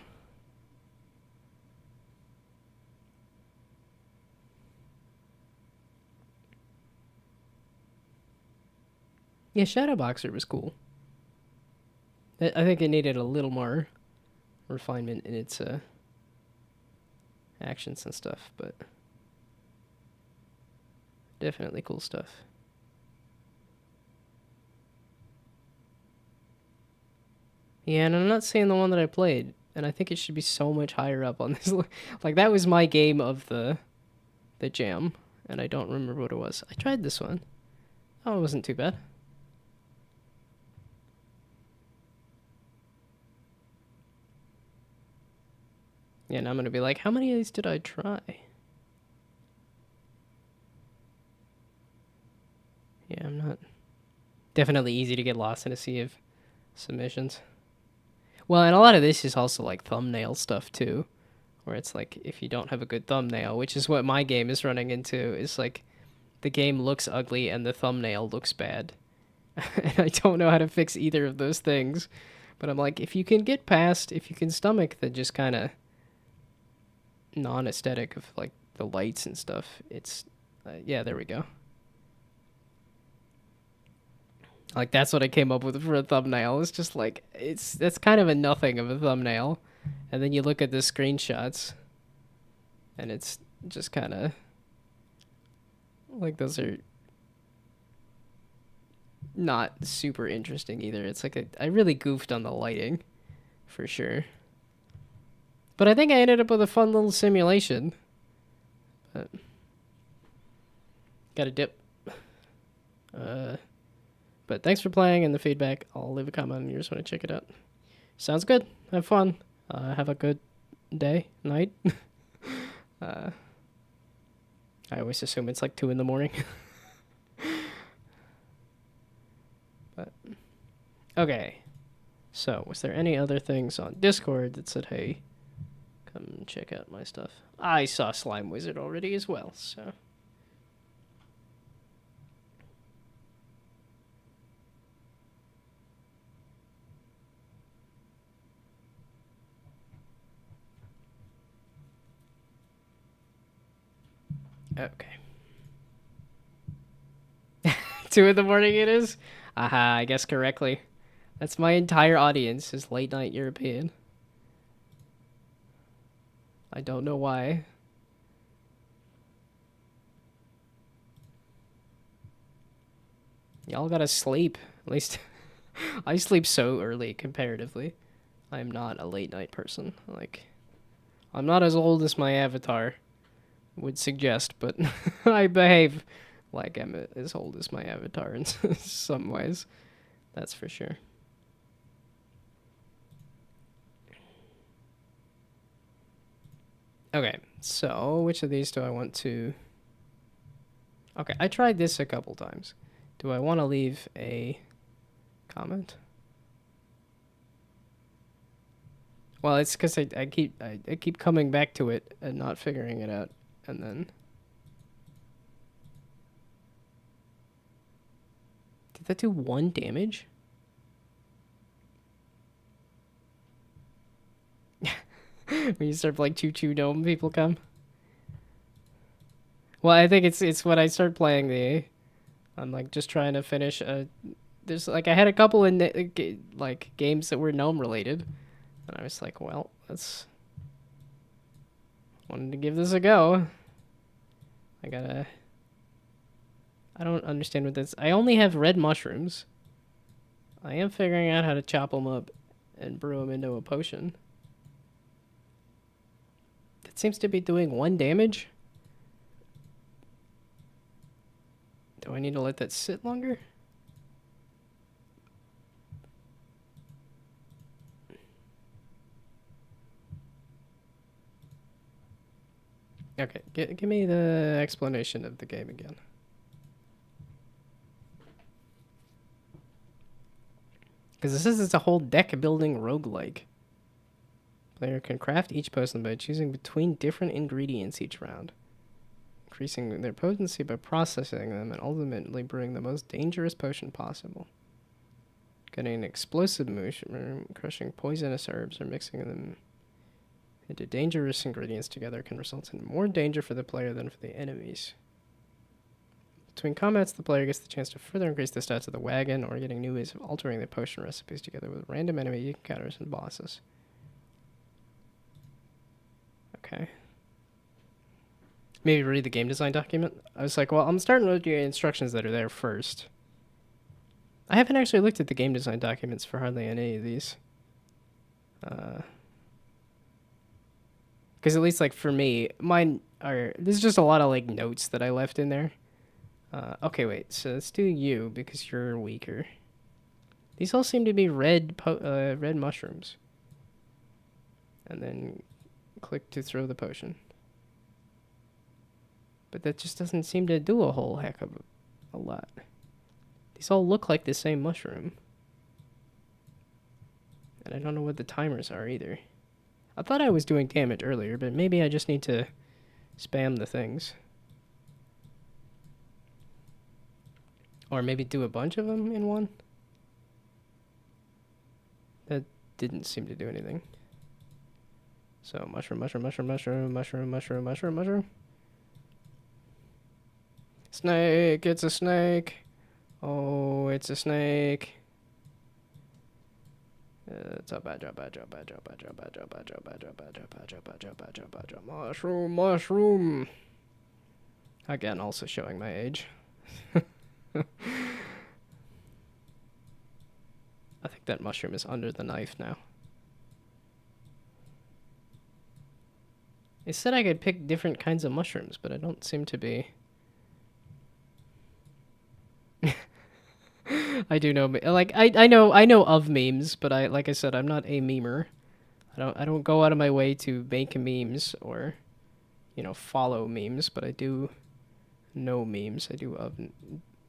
Yeah, Shadowboxer was cool. I think it needed a little more refinement in its actions and stuff, but definitely cool stuff. Yeah, and I'm not seeing the one that I played, and I think it should be so much higher up on this. Like that was my game of the jam, and I don't remember what it was. I tried this one. Oh, it wasn't too bad. Yeah, now I'm gonna be like, how many of these did I try? Yeah, I'm not. Definitely easy to get lost in a sea of submissions. Well, and a lot of this is also like thumbnail stuff too, where it's like if you don't have a good thumbnail, which is what my game is running into, is like the game looks ugly and the thumbnail looks bad. And I don't know how to fix either of those things. But I'm like, if you can stomach the just kind of non-aesthetic of like the lights and stuff, it's, yeah, there we go. Like that's what I came up with for a thumbnail. It's just like that's kind of a nothing of a thumbnail, and then you look at the screenshots, and it's just kind of like those are not super interesting either. It's like I really goofed on the lighting, for sure. But I think I ended up with a fun little simulation. But got a dip. But thanks for playing and the feedback. I'll leave a comment on yours when I check it out. Sounds good. Have fun. Have a good day, night. I always assume it's like 2 in the morning. But okay. So, was there any other things on Discord that said, hey, come check out my stuff? I saw Slime Wizard already as well, so. Okay. 2 in the morning it is? Aha, I guess correctly. That's my entire audience is late night European. I don't know why. Y'all gotta sleep. At least I sleep so early comparatively. I'm not a late night person. Like, I'm not as old as my avatar would suggest, but I behave like I'm as old as my avatar in some ways. That's for sure. Okay, so which of these do I want to... Okay, I tried this a couple times. Do I want to leave a comment? Well, it's because I keep coming back to it and not figuring it out, and then... Did that do 1 damage? When you start like choo gnome, people come. Well, I think it's when I start playing the... I'm like just trying to finish a... There's like I had a couple in like games that were gnome related, and I was like, well, let's... Wanted to give this a go. I gotta... I don't understand what this... I only have red mushrooms. I am figuring out how to chop them up and brew them into a potion. That seems to be doing 1 damage. Do I need to let that sit longer? Okay, give me the explanation of the game again. Because this is it's a whole deck building roguelike. Player can craft each potion by choosing between different ingredients each round. increasing their potency by processing them and ultimately brewing the most dangerous potion possible. Getting an explosive mushroom, crushing poisonous herbs, or mixing them into dangerous ingredients together can result in more danger for the player than for the enemies. Between combats, the player gets the chance to further increase the stats of the wagon or getting new ways of altering the potion recipes together with random enemy encounters and bosses. Okay. Maybe read the game design document? I was like, well, I'm starting with the instructions that are there first. I haven't actually looked at the game design documents for hardly any of these. Because at least, like, for me, mine are... There's just a lot of, like, notes that I left in there. Okay, wait. So let's do you, because you're weaker. These all seem to be red mushrooms. And then click to throw the potion. But that just doesn't seem to do a whole heck of a lot. These all look like the same mushroom. And I don't know what the timers are either. I thought I was doing damage earlier, but maybe I just need to spam the things. Or maybe do a bunch of them in one. That didn't seem to do anything. So mushroom, mushroom, mushroom, mushroom, mushroom, mushroom, mushroom, mushroom. Snake, it's a snake. Oh, it's a snake. It's a badger, badger, badger, badger, badger, badger, badger, badger, badger, badger, badger, badger, mushroom, mushroom. Again, also showing my age. I think that mushroom is under the knife now. It said I could pick different kinds of mushrooms, but I don't seem to be. I do know, like I know of memes, but like I said, I'm not a memer. I don't go out of my way to make memes or, you know, follow memes, but I do know memes. I do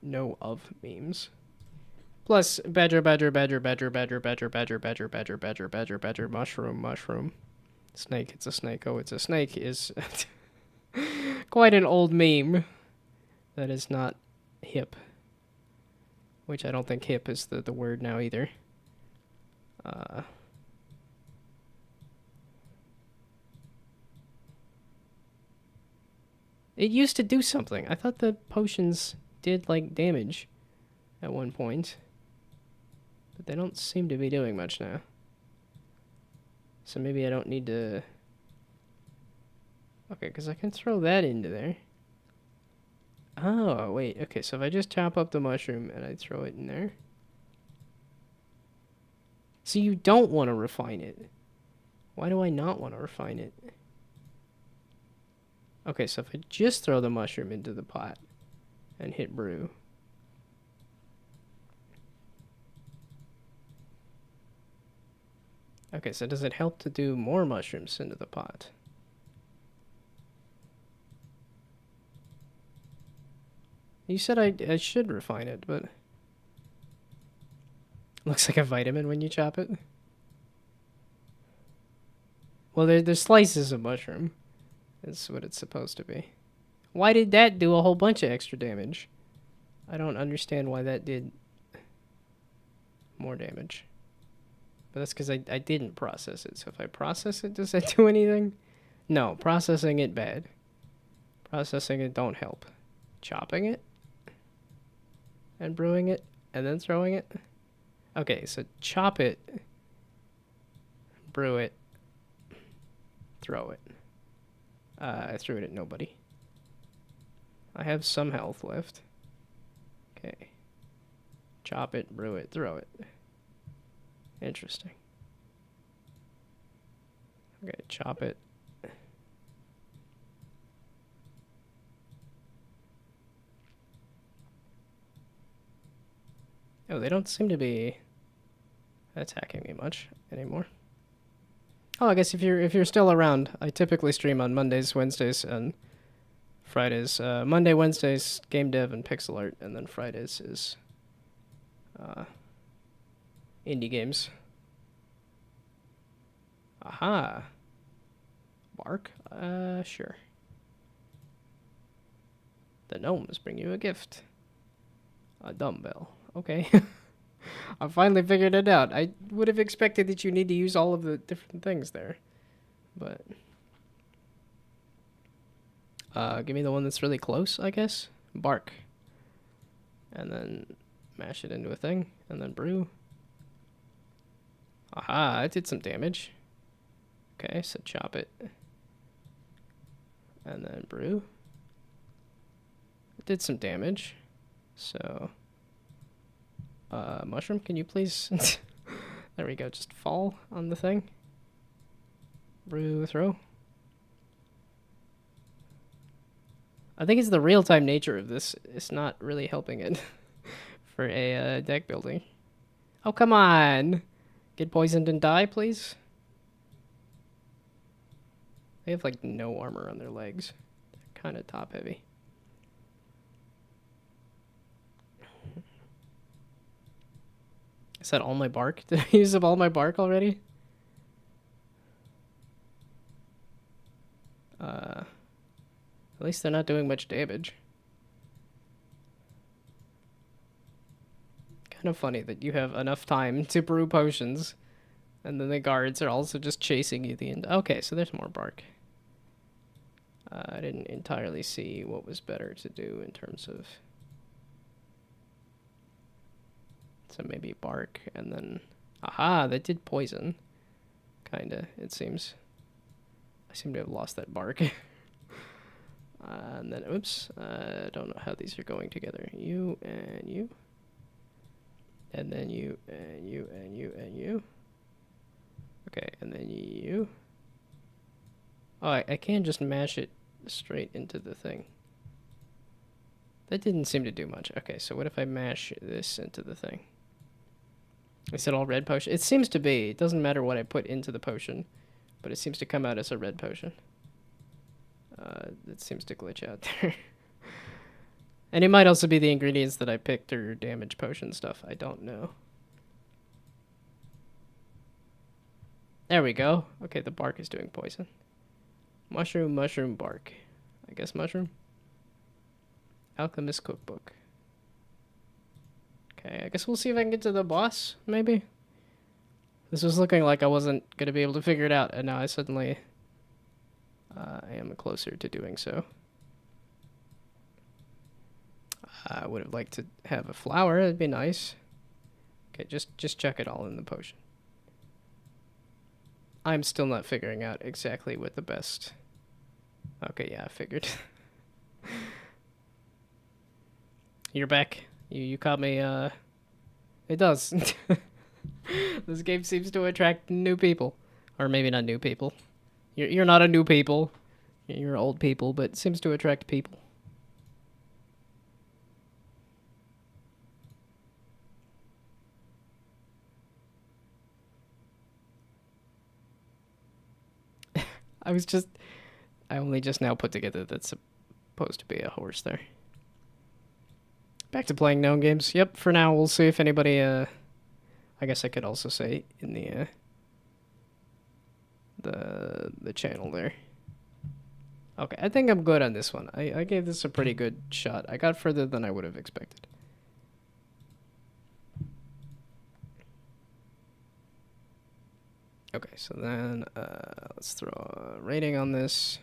know of memes. Plus badger, badger, badger, badger, badger, badger, badger, badger, badger, badger, badger, badger, mushroom, mushroom. Snake, it's a snake. Oh, it's a snake is quite an old meme that is not hip. Which I don't think hip is the word now either. It used to do something. I thought the potions did, like, damage at one point. But they don't seem to be doing much now. So maybe I don't need to... Okay, because I can throw that into there. Oh, wait. Okay, so if I just chop up the mushroom and I throw it in there. So you don't want to refine it. Why do I not want to refine it? Okay, so if I just throw the mushroom into the pot and hit brew. Okay, so does it help to do more mushrooms into the pot? You said I should refine it, but... Looks like a vitamin when you chop it. Well, there's slices of mushroom. That's what it's supposed to be. Why did that do a whole bunch of extra damage? I don't understand why that did more damage. But that's because I didn't process it. So if I process it, does that do anything? No, processing it bad. Processing it don't help. Chopping it? And brewing it? And then throwing it? Okay, so chop it. Brew it. Throw it. I threw it at nobody. I have some health left. Okay. Chop it, brew it, throw it. Interesting. Okay, chop it. Oh, they don't seem to be attacking me much anymore. Oh, I guess if you're still around, I typically stream on Mondays, Wednesdays, and Fridays. Monday, Wednesdays, game dev and pixel art, and then Fridays is indie games. Aha. Bark? Sure. The gnomes bring you a gift. A dumbbell. Okay. I finally figured it out. I would have expected that you need to use all of the different things there. But... give me the one that's really close, I guess. Bark. And then mash it into a thing. And then brew. Aha, it did some damage. Okay, so chop it. And then brew. It did some damage. So... mushroom, can you please... There we go, just fall on the thing. Brew, throw. I think it's the real-time nature of this. It's not really helping it for a deck building. Oh, come on! Get poisoned and die, please? They have, like, no armor on their legs. They're kind of top-heavy. Is that all my bark? Did I use up all my bark already? At least they're not doing much damage. Kind of funny that you have enough time to brew potions, and then the guards are also just chasing you the end. Okay, so there's more bark. I didn't entirely see what was better to do in terms of... So maybe bark, and then... Aha, that did poison. Kinda, it seems. I seem to have lost that bark. And then, oops, I don't know how these are going together. You and you. And then you and you and you and you. Okay, and then you. Oh, I can just mash it straight into the thing. That didn't seem to do much. Okay, so what if I mash this into the thing? Is it all red potion? It seems to be. It doesn't matter what I put into the potion, but it seems to come out as a red potion. It seems to glitch out there. And it might also be the ingredients that I picked or damage potion stuff. I don't know. There we go. Okay, the bark is doing poison. Mushroom, mushroom, bark. I guess mushroom. Alchemist cookbook. Okay, I guess we'll see if I can get to the boss, maybe? This was looking like I wasn't going to be able to figure it out, and now I suddenly... I am closer to doing so. I would have liked to have a flower. That'd be nice. Okay, just chuck it all in the potion. I'm still not figuring out exactly what the best... Okay, yeah, I figured. You're back. You caught me, It does. This game seems to attract new people. Or maybe not new people. You're not a new people. You're old people, but it seems to attract people. I only just now put together that's supposed to be a horse there. Back to playing gnome games. Yep, for now we'll see if anybody, I guess I could also say in the channel there. Okay, I think I'm good on this one. I gave this a pretty good shot. I got further than I would have expected. Okay, so then let's throw a rating on this.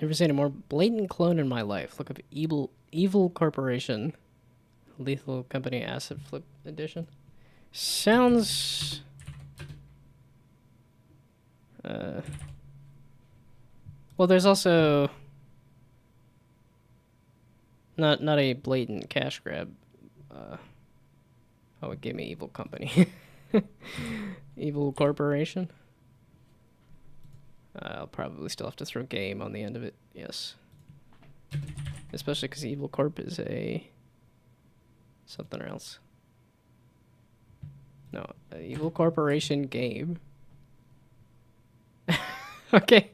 Never seen a more blatant clone in my life. Look up Evil Corporation. Lethal Company Acid Flip Edition. Sounds... well, there's also... Not a blatant cash grab. Oh, it gave me Evil Company. Evil Corporation. I'll probably still have to throw game on the end of it. Yes. Especially because Evil Corp is a... something else. No, Evil Corporation game. Okay.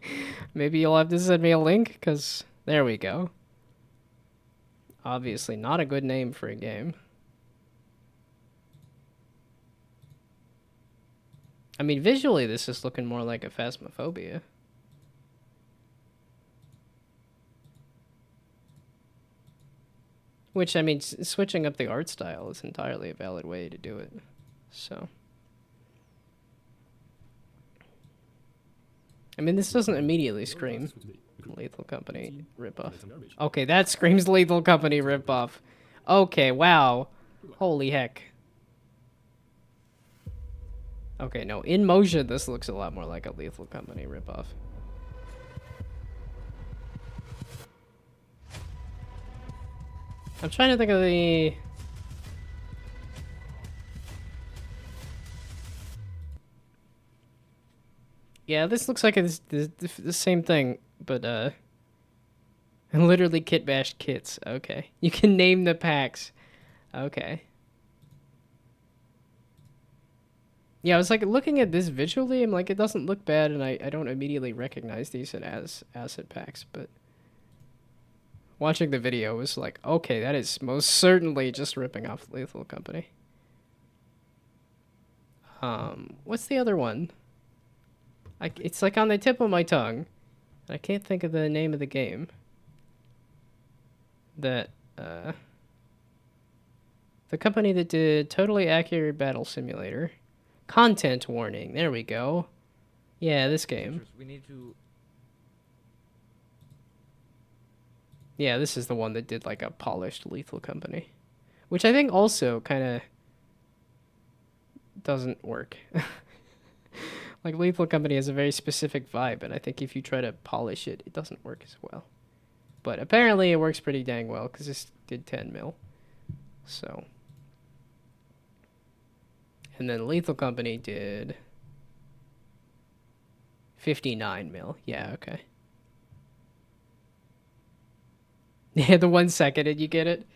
Maybe you'll have to send me a link, because there we go. Obviously not a good name for a game. I mean, visually this is looking more like a Phasmophobia. Which, I mean, switching up the art style is entirely a valid way to do it. So... I mean, this doesn't immediately scream Lethal Company ripoff. Okay, that screams Lethal Company ripoff. Okay, wow. Holy heck. Okay, no, in motion, this looks a lot more like a Lethal Company ripoff. I'm trying to think of the... Yeah, this looks like it's the same thing, but, literally kit bashed kits. Okay. You can name the packs. Okay. Yeah, I was like looking at this visually, I'm like, it doesn't look bad, and I don't immediately recognize these as acid packs, but watching the video was like, okay, that is most certainly just ripping off Lethal Company. What's the other one? It's like on the tip of my tongue. I can't think of the name of the game. That, the company that did Totally Accurate Battle Simulator. Content warning, there we go. Yeah, this game. We need to... Yeah, this is the one that did like a polished Lethal Company. Which I think also kind of doesn't work. Like, Lethal Company has a very specific vibe, and I think if you try to polish it, it doesn't work as well. But apparently it works pretty dang well, because this did 10 mil. So. And then Lethal Company did 59 mil. Yeah, okay. Yeah, the 1 second, did you get it?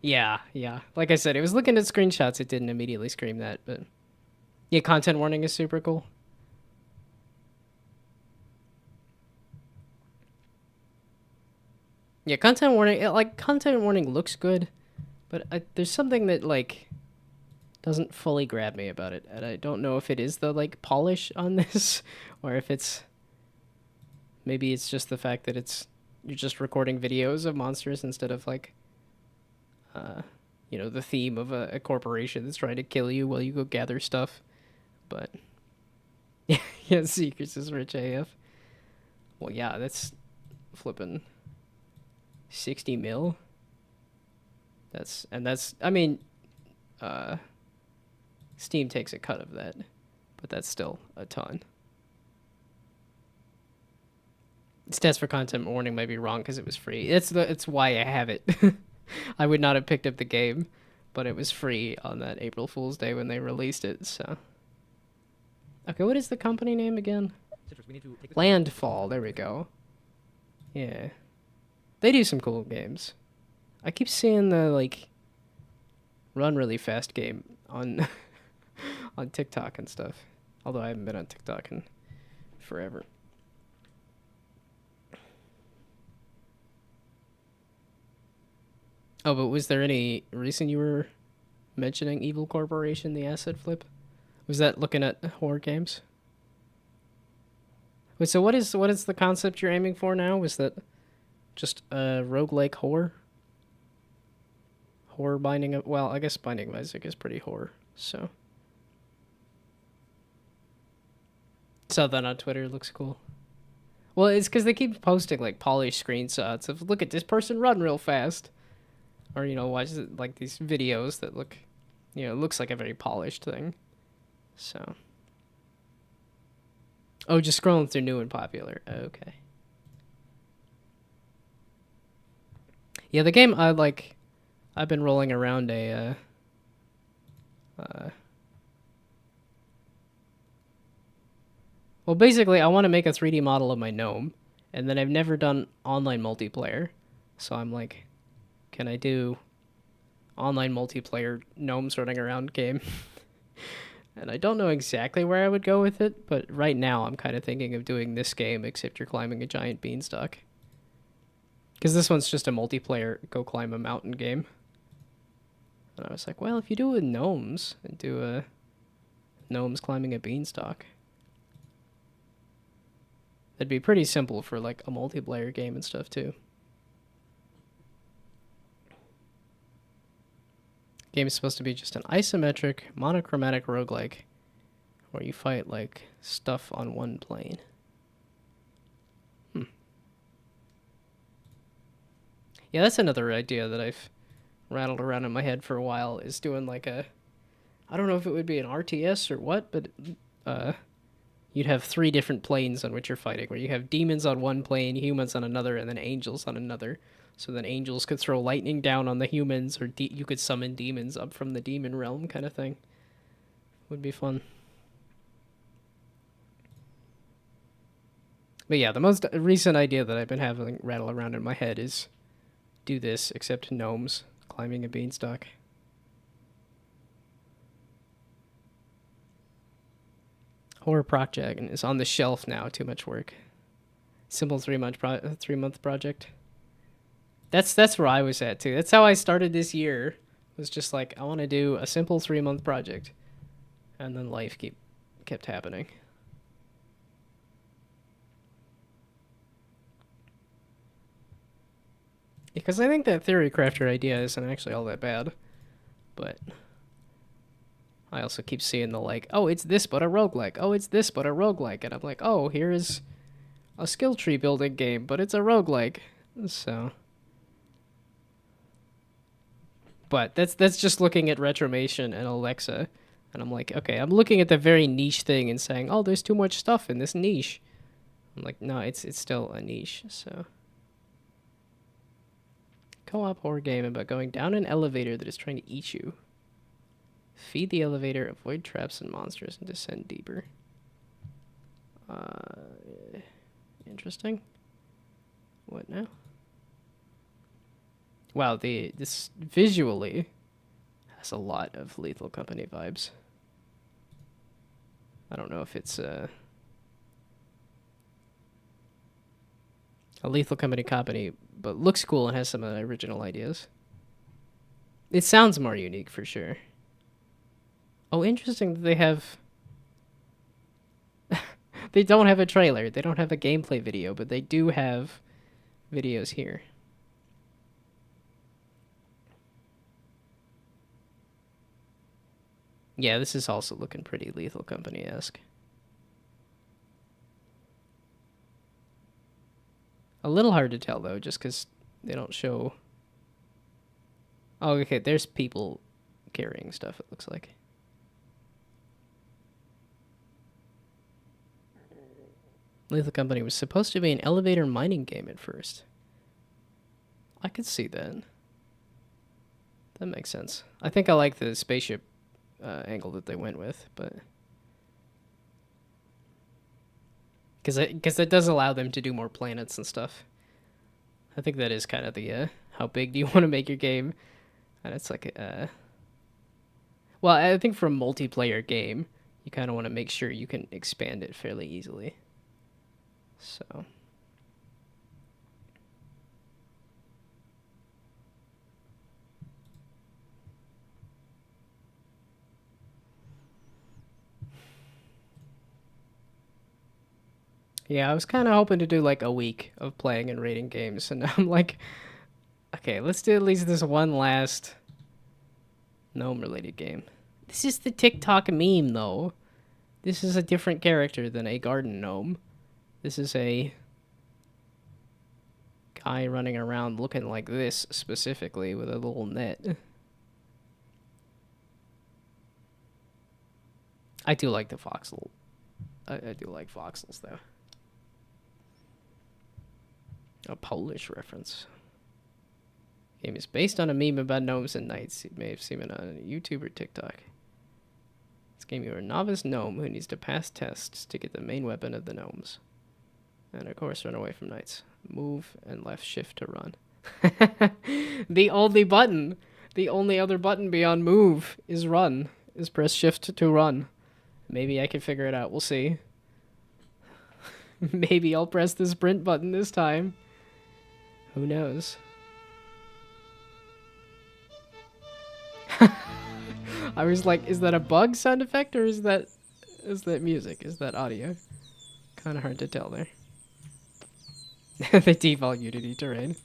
Yeah, yeah. Like I said, it was looking at screenshots, it didn't immediately scream that, but... Yeah, content warning is super cool. Yeah, content warning looks good, but there's something that, like, doesn't fully grab me about it, and I don't know if it is the, like, polish on this, or if it's... Maybe it's just the fact that you're just recording videos of monsters instead of, like, you know, the theme of a corporation that's trying to kill you while you go gather stuff, but... Yeah, Seekers is rich AF. Well, yeah, that's flipping... 60 mil. That's I mean, Steam takes a cut of that, but that's still a ton. Stats for content warning might be wrong because it was free. It's why I have it. I would not have picked up the game, but it was free on that April Fool's Day when they released it. So, okay, what is the company name again? Landfall. There we go. Yeah. They do some cool games. I keep seeing the, like, run really fast game on on TikTok and stuff. Although I haven't been on TikTok in forever. Oh, but was there any reason you were mentioning Evil Corporation, the asset flip? Was that looking at horror games? Wait, so what is the concept you're aiming for now? Was that... just a roguelike horror? Horror Binding of... Well, I guess Binding of Isaac is pretty horror, so... Saw that on Twitter, looks cool. Well, it's because they keep posting like polished screenshots of look at this person run real fast, or watch like these videos that look, it looks like a very polished thing. So, oh, just scrolling through new and popular. Okay. Yeah, the game I like. I've been rolling around well, basically, I want to make a 3D model of my gnome, and then I've never done online multiplayer, so I'm like, can I do online multiplayer gnomes running around game? And I don't know exactly where I would go with it, but right now I'm kind of thinking of doing this game, except you're climbing a giant beanstalk. Because this one's just a multiplayer go climb a mountain game. And I was like, well, if you do it with gnomes, and do a gnomes climbing a beanstalk, it'd be pretty simple for like a multiplayer game and stuff too. Game is supposed to be just an isometric, monochromatic roguelike where you fight like stuff on one plane. Yeah, that's another idea that I've rattled around in my head for a while, is doing like I don't know if it would be an RTS or what, but you'd have 3 different planes on which you're fighting, where you have demons on one plane, humans on another, and then angels on another. So then angels could throw lightning down on the humans, or you could summon demons up from the demon realm, kind of thing. Would be fun. But yeah, the most recent idea that I've been having rattle around in my head is do this, except gnomes climbing a beanstalk. Horror Project is on the shelf now. Too much work. Simple 3-month project. That's where I was at too. That's how I started this year. Was just like, I want to do a simple 3-month project, and then life kept happening. Because I think that Theory Crafter idea isn't actually all that bad, but I also keep seeing the like, oh, it's this but a roguelike. Oh, it's this but a roguelike. And I'm like, oh, here is a skill tree building game, but it's a roguelike. So, but that's just looking at Retromation and Alexa, and I'm like, okay, I'm looking at the very niche thing and saying, oh, there's too much stuff in this niche. I'm like, no, it's still a niche. So, co-op horror game about going down an elevator that is trying to eat you. Feed the elevator, avoid traps and monsters, and descend deeper. Interesting. What now? Wow, this visually has a lot of Lethal Company vibes. I don't know if it's a Lethal Company, but looks cool and has some original ideas. It sounds more unique for sure. Oh, interesting that they have... they don't have a trailer. They don't have a gameplay video, but they do have videos here. Yeah, this is also looking pretty Lethal Company-esque. A little hard to tell, though, just because they don't show... Oh, okay, there's people carrying stuff, it looks like. Lethal Company was supposed to be an elevator mining game at first. I could see that. That makes sense. I think I like the spaceship angle that they went with, but... Because it does allow them to do more planets and stuff. I think that is kind of the, how big do you want to make your game? And it's like, well, I think for a multiplayer game, you kind of want to make sure you can expand it fairly easily. So... Yeah, I was kind of hoping to do like a week of playing and rating games, and now I'm like, okay, let's do at least this one last gnome-related game. This is the TikTok meme, though. This is a different character than a garden gnome. This is a Kai running around looking like this specifically with a little net. I do like the voxel. I do like voxels though. A Polish reference. Game is based on a meme about gnomes and knights. You may have seen it on YouTube or TikTok. This game, you're a novice gnome who needs to pass tests to get the main weapon of the gnomes. And of course, run away from knights. Move and left shift to run. The only button, the only other button beyond move is run. Is press shift to run. Maybe I can figure it out. We'll see. Maybe I'll press the sprint button this time. Who knows? I was like, is that a bug sound effect or is that music? Is that audio? Kind of hard to tell there. The default Unity terrain.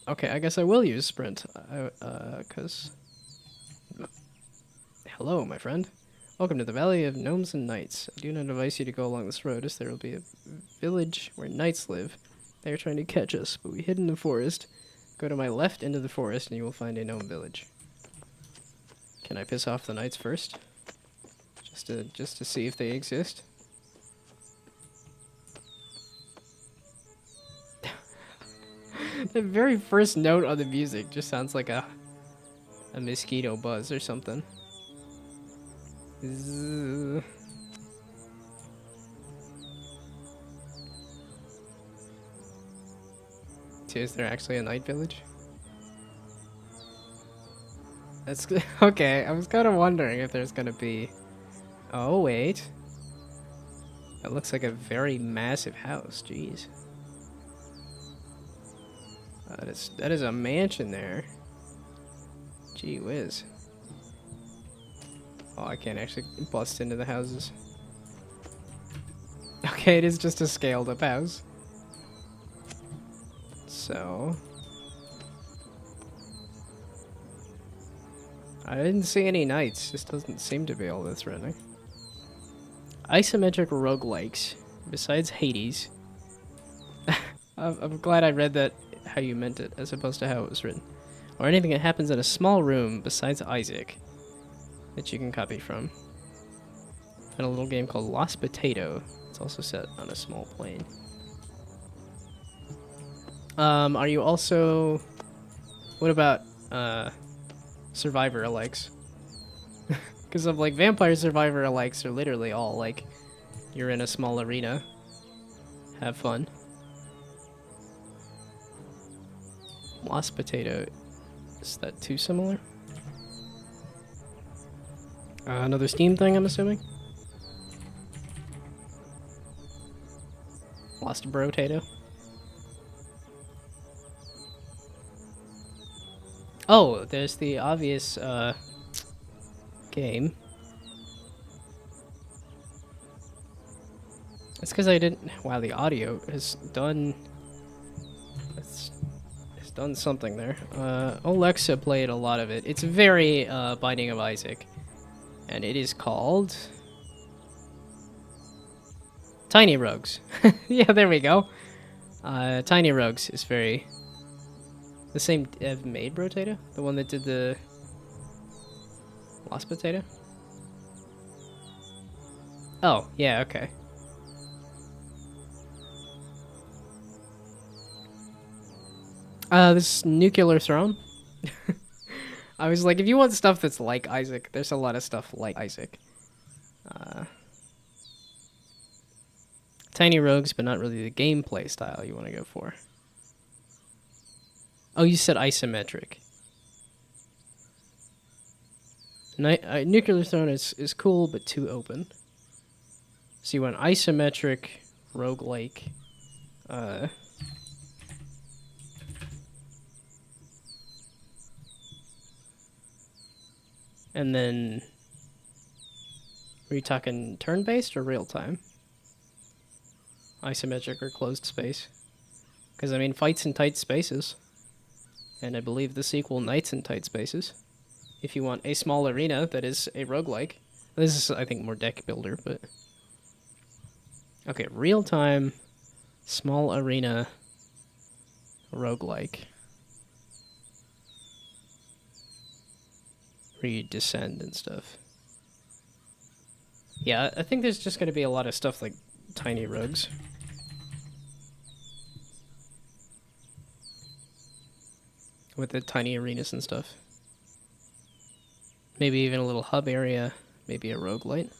Okay, I guess I will use sprint. Cause... Hello, my friend. Welcome to the Valley of Gnomes and Knights. I do not advise you to go along this road, as there will be a village where knights live. They are trying to catch us, but we hid in the forest. Go to my left into the forest, and you will find a gnome village. Can I piss off the knights first? Just to see if they exist? The very first note on the music just sounds like a mosquito buzz or something. Zzz. So is there actually a night village? That's okay. I was kind of wondering if there's gonna be. Oh wait, that looks like a very massive house. Jeez, that is a mansion there. Gee whiz. Oh, I can't actually bust into the houses. Okay, it is just a scaled up house. So... I didn't see any knights. This doesn't seem to be all that threatening. Isometric roguelikes. Besides Hades. I'm glad I read that how you meant it, as opposed to how it was written. Or anything that happens in a small room besides Isaac. That you can copy from. And a little game called Lost Potato. It's also set on a small plane. Are you also... What about, Survivor alikes? Because of, like, Vampire Survivor alikes are literally all, like, you're in a small arena. Have fun. Lost Potato. Is that too similar? Another Steam thing, I'm assuming? Lost Brotato. Oh, there's the obvious, game. It's because I didn't... Wow, the audio has done... It's done something there. Alexa played a lot of it. It's very, Binding of Isaac. And it is called... Tiny Rogues. Yeah, there we go. Tiny Rogues is very... The same dev made Brotato? The one that did the... Lost Potato? Oh, yeah, okay. This Nuclear Throne? I was like, if you want stuff that's like Isaac, there's a lot of stuff like Isaac. Tiny Rogues, but not really the gameplay style you want to go for. Oh, you said isometric. Nuclear Throne is cool, but too open. So you want isometric, roguelike, and then... Were you talking turn-based or real-time? Isometric or closed space? Because, I mean, fights in tight spaces. And I believe the sequel, Knights in Tight Spaces. If you want a small arena that is a roguelike. This is, I think, more deck builder, but... Okay, real-time, small arena, roguelike. Where you descend and stuff. Yeah, I think there's just going to be a lot of stuff like tiny rogues. With the tiny arenas and stuff. Maybe even a little hub area. Maybe a roguelite.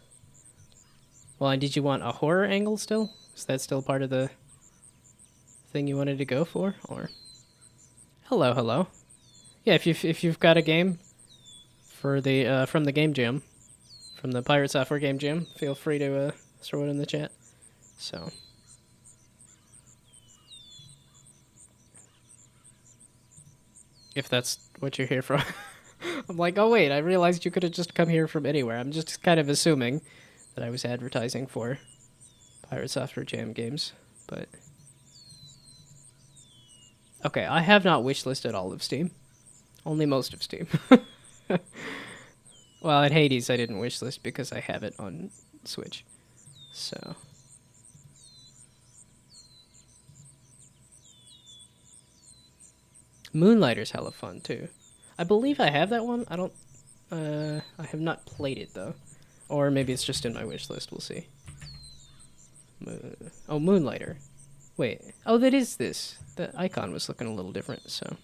Well, and did you want a horror angle still? Is that still part of the thing you wanted to go for? Or hello, hello. Yeah, if you've got a game for the from the game jam, from the Pirate Software game jam, feel free to throw it in the chat. So. If that's what you're here for. I'm like, oh wait, I realized you could have just come here from anywhere. I'm just kind of assuming that I was advertising for Pirate Software Jam games, but... Okay, I have not wishlisted all of Steam. Only most of Steam. Well, at Hades I didn't wishlist because I have it on Switch. So... Moonlighter's hella fun, too. I believe I have that one. I have not played it, though. Or maybe it's just in my wish list. We'll see. Oh, Moonlighter. Wait. Oh, that is this. The icon was looking a little different, so...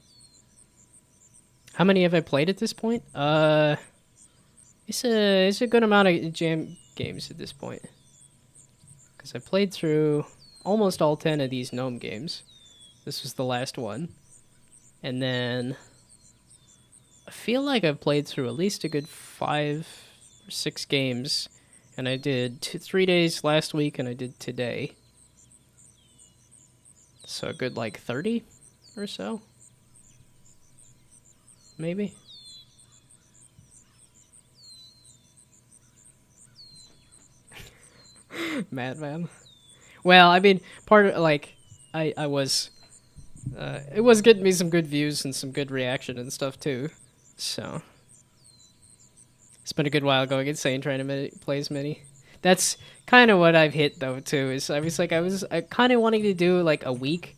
How many have I played at this point? It's a good amount of jam games at this point. Because I played through almost all 10 of these Gnome games. This was the last one. And then... I feel like I've played through at least a good 5 or 6 games, and I did 3 days last week, and I did today. So a good, like, 30 or so? Maybe? Madman. Well, I mean, part of, like, I was... it was getting me some good views and some good reaction and stuff, too. So, it's been a good while going insane trying to play as many. That's kind of what I've hit though too. Is I kind of wanting to do like a week.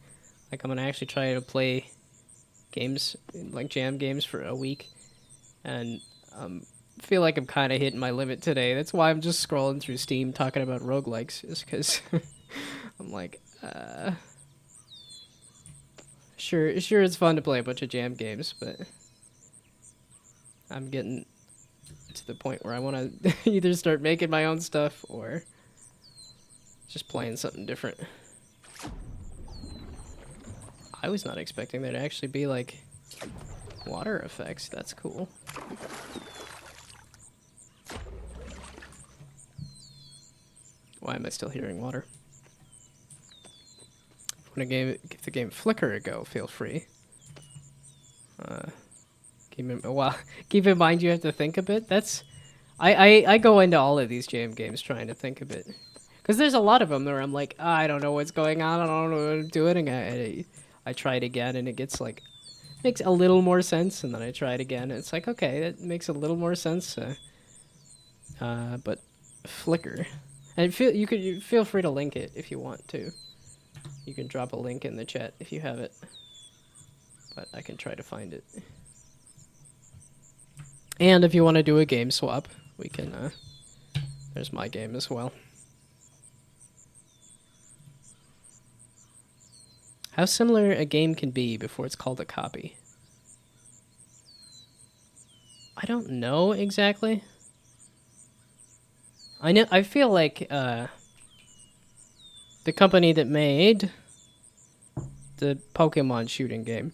Like I'm gonna actually try to play games like jam games for a week, and feel like I'm kind of hitting my limit today. That's why I'm just scrolling through Steam talking about roguelikes, is because I'm like, sure it's fun to play a bunch of jam games, but. I'm getting to the point where I want to either start making my own stuff or just playing something different. I was not expecting there to actually be, like, water effects. That's cool. Why am I still hearing water? If you want to give the game Flicker a go, feel free. Keep in mind you have to think a bit. That's I go into all of these jam games trying to think a bit, because there's a lot of them where I'm like, I don't know what's going on, I don't know what I'm doing, and I try it again and it gets like makes a little more sense, and then I try it again and it's like, okay, that makes a little more sense. But Flicker, and you could feel free to link it if you want to. You can drop a link in the chat if you have it, but I can try to find it. And if you want to do a game swap, we can, there's my game as well. How similar a game can be before it's called a copy? I don't know exactly. I feel like, the company that made the Pokemon shooting game,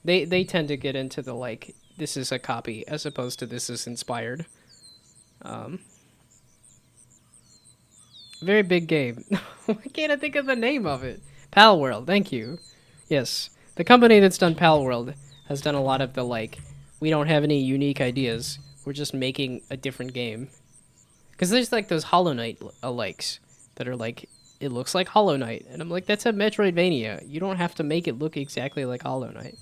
they tend to get into the, like, this is a copy as opposed to this is inspired. Very big game. Why can't I think of the name of it? Pal World, thank you. Yes, the company that's done Pal World has done a lot of the, like, we don't have any unique ideas, we're just making a different game. Because there's, like, those Hollow Knight likes that are, like, it looks like Hollow Knight. And I'm like, that's a Metroidvania. You don't have to make it look exactly like Hollow Knight.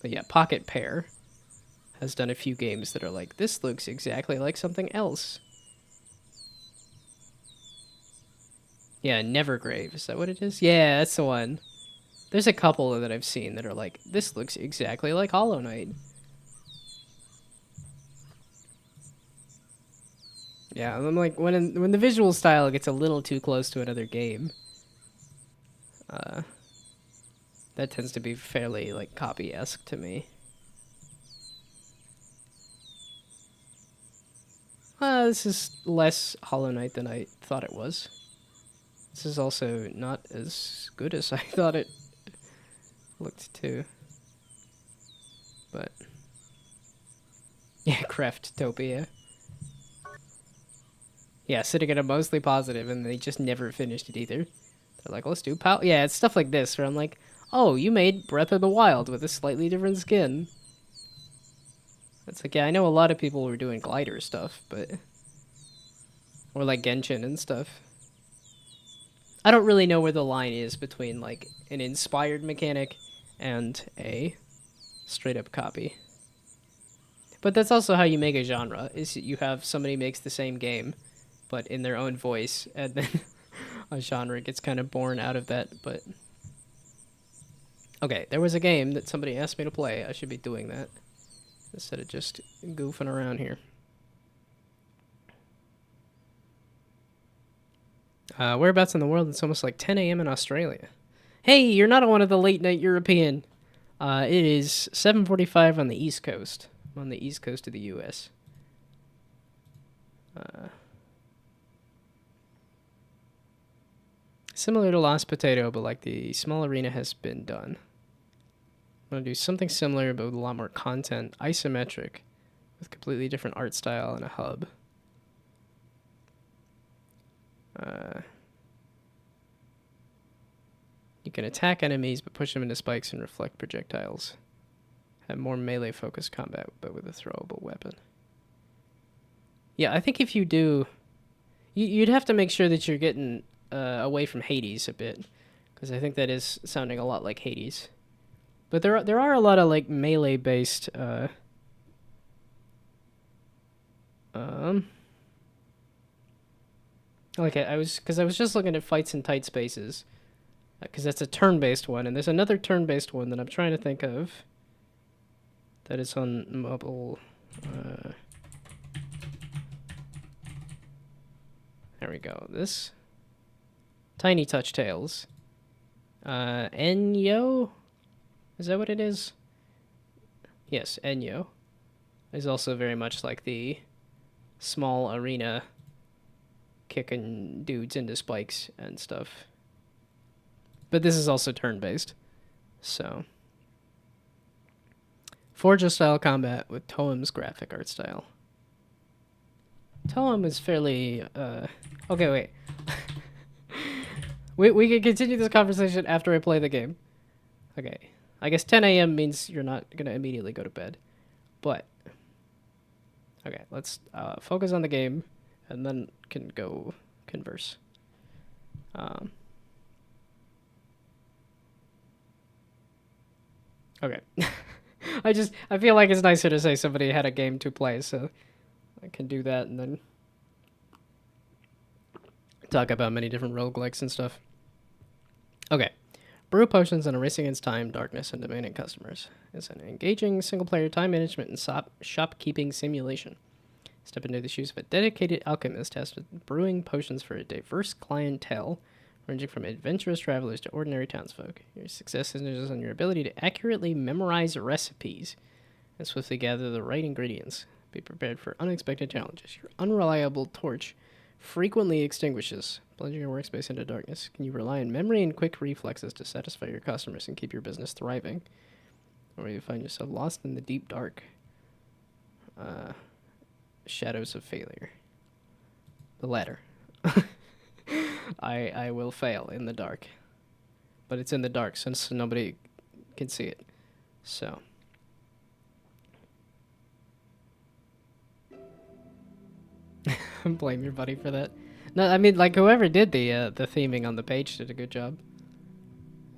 But yeah, Pocket Pair has done a few games that are like, this looks exactly like something else. Yeah, Nevergrave. Is that what it is? Yeah, that's the one. There's a couple that I've seen that are like, this looks exactly like Hollow Knight. Yeah, I'm like, when the visual style gets a little too close to another game, that tends to be fairly like copy-esque to me. This is less Hollow Knight than I thought it was. This is also not as good as I thought it looked too. But yeah, Craftopia. Yeah, sitting at a mostly positive, and they just never finished it either. They're like, let's do pow. Yeah, it's stuff like this where I'm like, oh, you made Breath of the Wild with a slightly different skin. It's like, yeah, I know a lot of people were doing glider stuff, but or like Genshin and stuff. I don't really know where the line is between like an inspired mechanic and a straight up copy. But that's also how you make a genre, is you have somebody makes the same game, but in their own voice, and then a genre gets kind of born out of that. But okay, there was a game that somebody asked me to play. I should be doing that instead of just goofing around here. Whereabouts in the world? It's almost like 10 a.m. in Australia. Hey, you're not one of the late night European. It is 7:45 on the East Coast. I'm on the East Coast of the U.S. Similar to Lost Potato, but like the small arena has been done. I'm going to do something similar, but with a lot more content. Isometric, with completely different art style and a hub. You can attack enemies, but push them into spikes and reflect projectiles. Have more melee-focused combat, but with a throwable weapon. Yeah, I think if you do... You'd have to make sure that you're getting away from Hades a bit, because I think that is sounding a lot like Hades. But there are a lot of like melee-based... Okay, I was just looking at fights in tight spaces, because that's a turn-based one, and there's another turn-based one that I'm trying to think of that is on mobile. There we go. This Tiny Touch Tales. Enyo? Is that what it is? Yes, Enyo is also very much like the small arena kicking dudes into spikes and stuff. But this is also turn-based. So Forza style combat with Toem's graphic art style. Toem is fairly okay, wait. we can continue this conversation after I play the game. Okay. I guess 10 a.m. means you're not going to immediately go to bed. But okay, let's focus on the game and then can go converse. Okay. I feel like it's nicer to say somebody had a game to play, so I can do that and then talk about many different roguelikes and stuff. Okay. Brew potions and a race against time, darkness, and demanding customers. It's an engaging single-player time management and shopkeeping simulation. Step into the shoes of a dedicated alchemist tasked with brewing potions for a diverse clientele, ranging from adventurous travelers to ordinary townsfolk. Your success hinges on your ability to accurately memorize recipes and swiftly gather the right ingredients. Be prepared for unexpected challenges. Your unreliable torch frequently extinguishes, plunging your workspace into darkness. Can you rely on memory and quick reflexes to satisfy your customers and keep your business thriving? Or you find yourself lost in the deep dark shadows of failure. The latter. I will fail in the dark. But it's in the dark since nobody can see it. So. Blame your buddy for that. No, I mean, like, whoever did the theming on the page did a good job.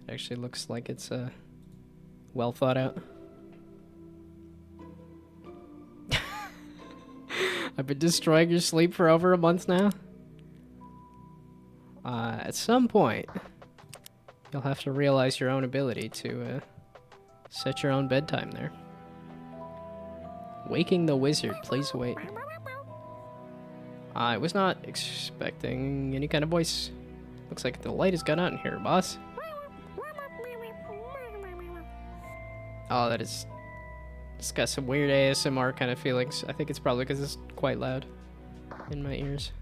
It actually looks like it's well thought out. I've been destroying your sleep for over a month now. At some point, you'll have to realize your own ability to set your own bedtime there. Waking the wizard, please wait. I was not expecting any kind of voice. Looks like the light has gone out in here, boss. Oh, that is... It's got some weird ASMR kind of feelings. I think it's probably because it's quite loud in my ears.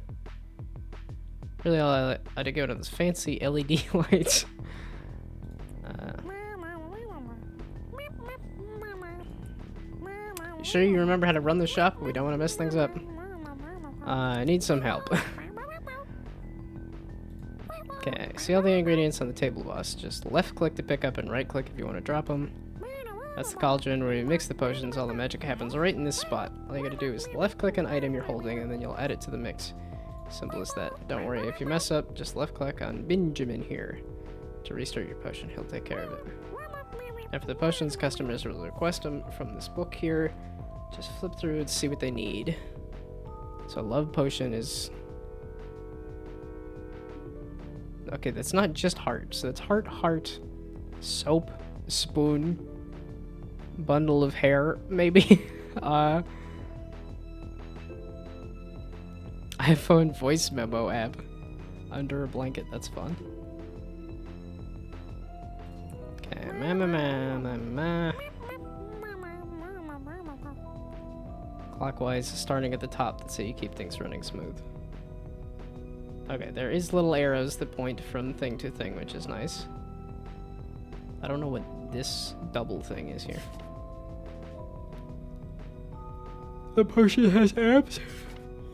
Really, all I had to go to those fancy LED lights. You sure you remember how to run the shop? We don't want to mess things up. I need some help. Okay, see all the ingredients on the table, boss. Just left click to pick up and right click if you want to drop them. That's the cauldron where you mix the potions. All the magic happens right in this spot. All you gotta do is left click an item you're holding and then you'll add it to the mix. Simple as that. Don't worry, if you mess up, just left click on Benjamin here to restart your potion. He'll take care of it. After the potions, customers will request them from this book here. Just flip through and see what they need. So love potion is... Okay, that's not just heart. So that's heart, soap, spoon, bundle of hair, maybe. iPhone voice memo app. Under a blanket, that's fun. Okay, clockwise, starting at the top. That's how you keep things running smooth. Okay, there is little arrows that point from thing to thing, which is nice. I don't know what this double thing is here. The potion has abs.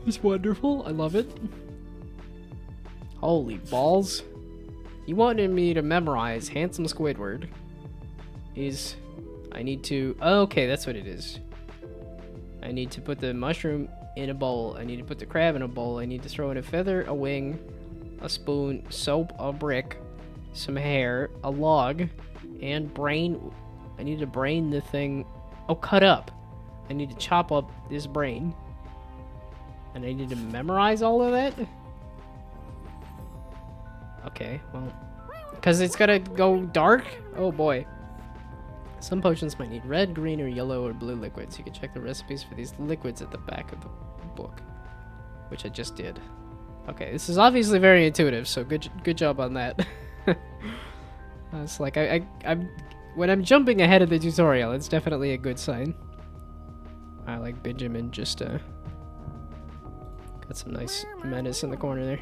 It's wonderful. I love it. Holy balls. You wanted me to memorize Handsome Squidward. I need to... Oh, okay, that's what it is. I need to put the mushroom in a bowl. I need to put the crab in a bowl. I need to throw in a feather, a wing, a spoon, soap, a brick, some hair, a log, and brain. I need to brain the thing. Oh, cut up. I need to chop up this brain. And I need to memorize all of that? Okay, well... Because it's gotta go dark? Oh boy. Some potions might need red, green, or yellow, or blue liquids. You can check the recipes for these liquids at the back of the book. Which I just did. Okay, this is obviously very intuitive, so good job on that. It's like, I'm when I'm jumping ahead of the tutorial, it's definitely a good sign. I like Benjamin just, got some nice menace in the corner there.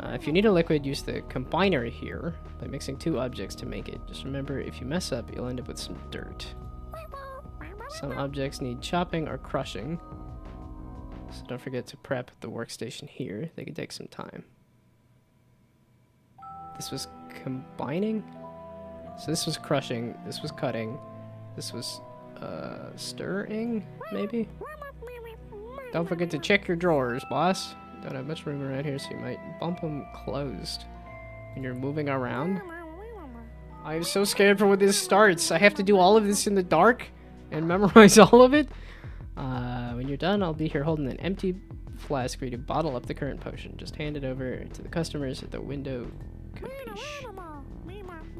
If you need a liquid, use the combiner here by mixing two objects to make it. Just remember, if you mess up, you'll end up with some dirt. Some objects need chopping or crushing. So don't forget to prep the workstation here. They can take some time. This was combining? So this was crushing, this was cutting, this was stirring, maybe? Don't forget to check your drawers, boss. Don't have much room around here, so you might bump them closed when you're moving around. I'm so scared for when this starts. I have to do all of this in the dark and memorize all of it. When you're done, I'll be here holding an empty flask for you to bottle up the current potion. Just hand it over to the customers at the window. Capiche.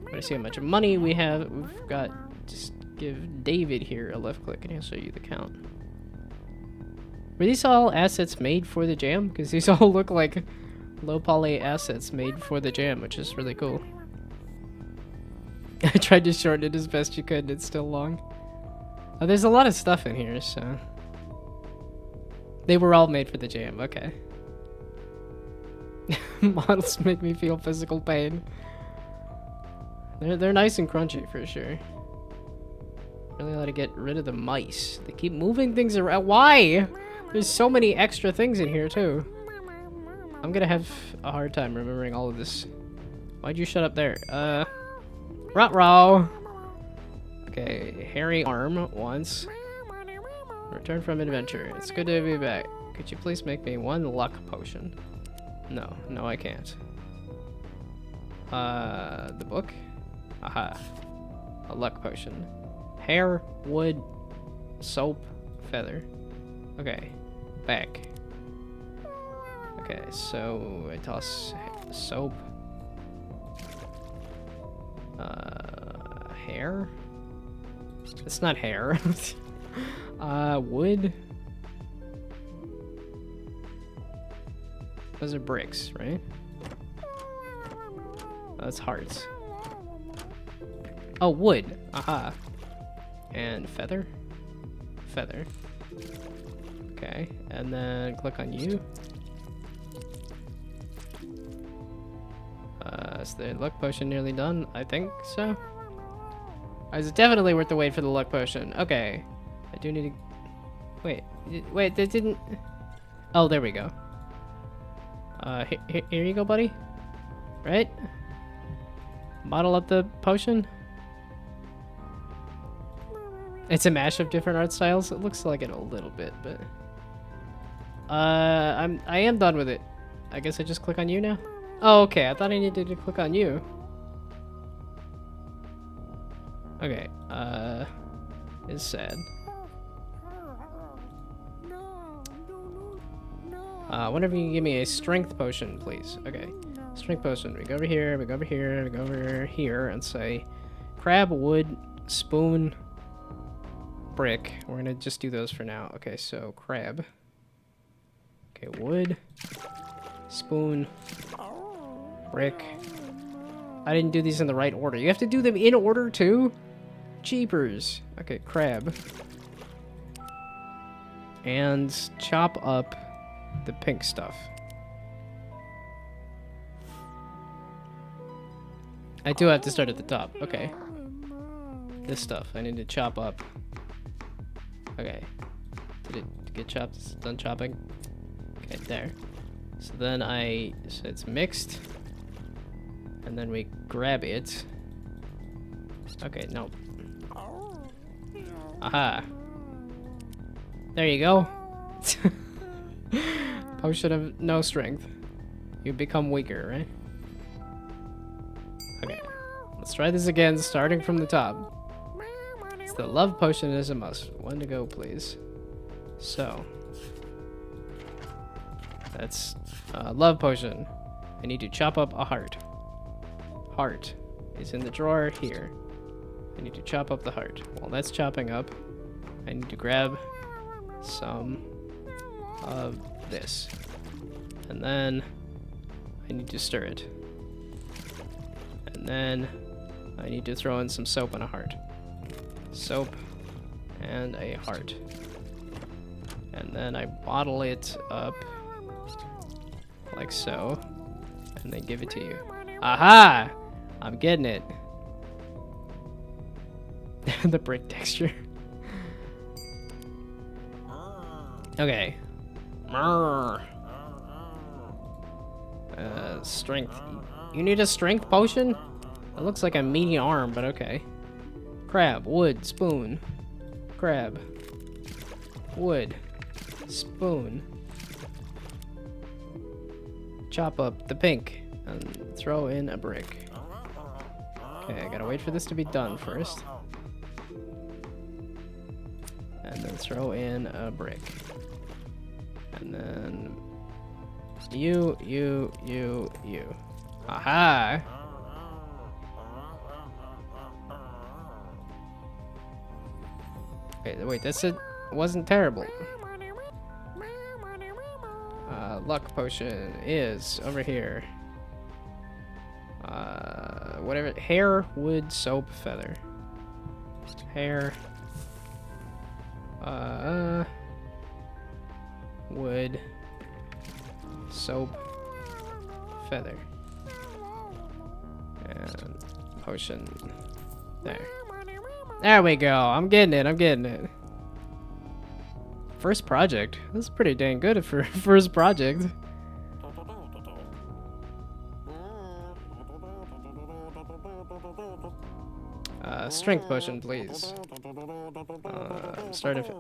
When I see how much money we've got, just give David here a left click and he'll show you the count. Were these all assets made for the jam? Because these all look like low poly assets made for the jam, which is really cool. I tried to shorten it as best you could, it's still long. Oh, there's a lot of stuff in here, so... They were all made for the jam, okay. Models make me feel physical pain. They're nice and crunchy, for sure. Really ought to get rid of the mice. They keep moving things around. Why? There's so many extra things in here, too. I'm gonna have a hard time remembering all of this. Why'd you shut up there? Ruh-roh! Okay, hairy arm once. Return from adventure. It's good to be back. Could you please make me one luck potion? No, I can't. The book? Aha. A luck potion. Hair, wood, soap, feather. Okay. Back. Okay, so I toss soap. Hair? It's not hair. Wood. Those are bricks, right? Oh, that's hearts. Oh, wood. Aha. And feather. Feather. Okay, and then click on you. Is the luck potion nearly done? I think so. It's definitely worth the wait for the luck potion. Okay. I do need to... Wait, that didn't... Oh, there we go. Here you go, buddy. Right? Model up the potion. It's a mash of different art styles. It looks like it a little bit, but... I am done with it. I guess I just click on you now? Oh, okay. I thought I needed to click on you. Okay, it's sad. Whenever you can give me a strength potion, please. Okay, strength potion. We go over here, we go over here, we go over here, and say crab, wood, spoon, brick. We're gonna just do those for now. Okay, so crab. Okay, wood, spoon, brick. I didn't do these in the right order. You have to do them in order too? Jeepers. Okay, crab. And chop up the pink stuff. I do have to start at the top. Okay. This stuff I need to chop up. Okay. Did it get chopped? Is it done chopping? Okay, there. So then so it's mixed. And then we grab it. Okay, no. Aha. There you go. Potion of no strength. You become weaker, right? Okay. Let's try this again, starting from the top. It's the love potion is a must. One to go, please. So. That's love potion. I need to chop up a heart. Heart is in the drawer here. I need to chop up the heart. While that's chopping up, I need to grab some of this. And then I need to stir it. And then I need to throw in some soap and a heart. Soap and a heart. And then I bottle it up like so. And then give it to you. Aha! I'm getting it. The brick texture. Okay. Strength. You need a strength potion? It looks like a meaty arm, but okay. Crab, wood, spoon. Crab. Wood. Spoon. Chop up the pink and throw in a brick. Okay, I gotta wait for this to be done first. And then throw in a brick. And then you. Aha! Okay, wait, that's it. Wasn't terrible. Luck potion is over here. Whatever. Hair, wood, soap, feather. Hair. Wood. Soap. Feather. And potion. There. There we go. I'm getting it. First project. This is pretty dang good for first project. Strength potion, please.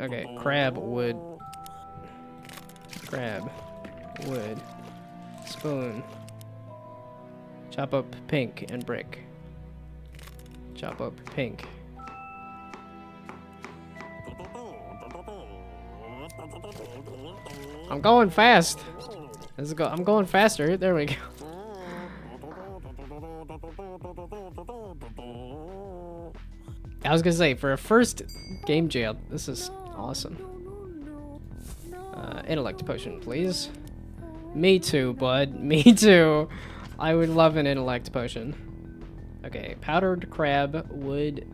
Okay, crab, wood. Crab, wood. Spoon. Chop up pink and brick. Chop up pink. I'm going fast. Let's go. I'm going faster. There we go. I was gonna say, for a first game jail, this is awesome. Intellect potion, please. Me too, bud. Me too. I would love an intellect potion. Okay, powdered crab, wood,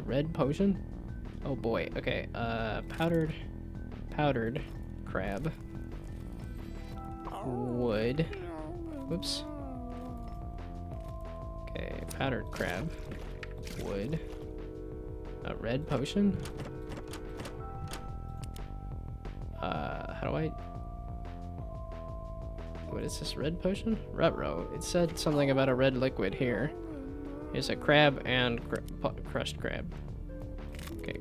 red potion? Oh boy, okay, powdered crab, wood, whoops. Okay, powdered crab, wood, a red potion? How do I... What is this, red potion? Ruh-roh. It said something about a red liquid here. Here's a crab and crushed crab. Okay.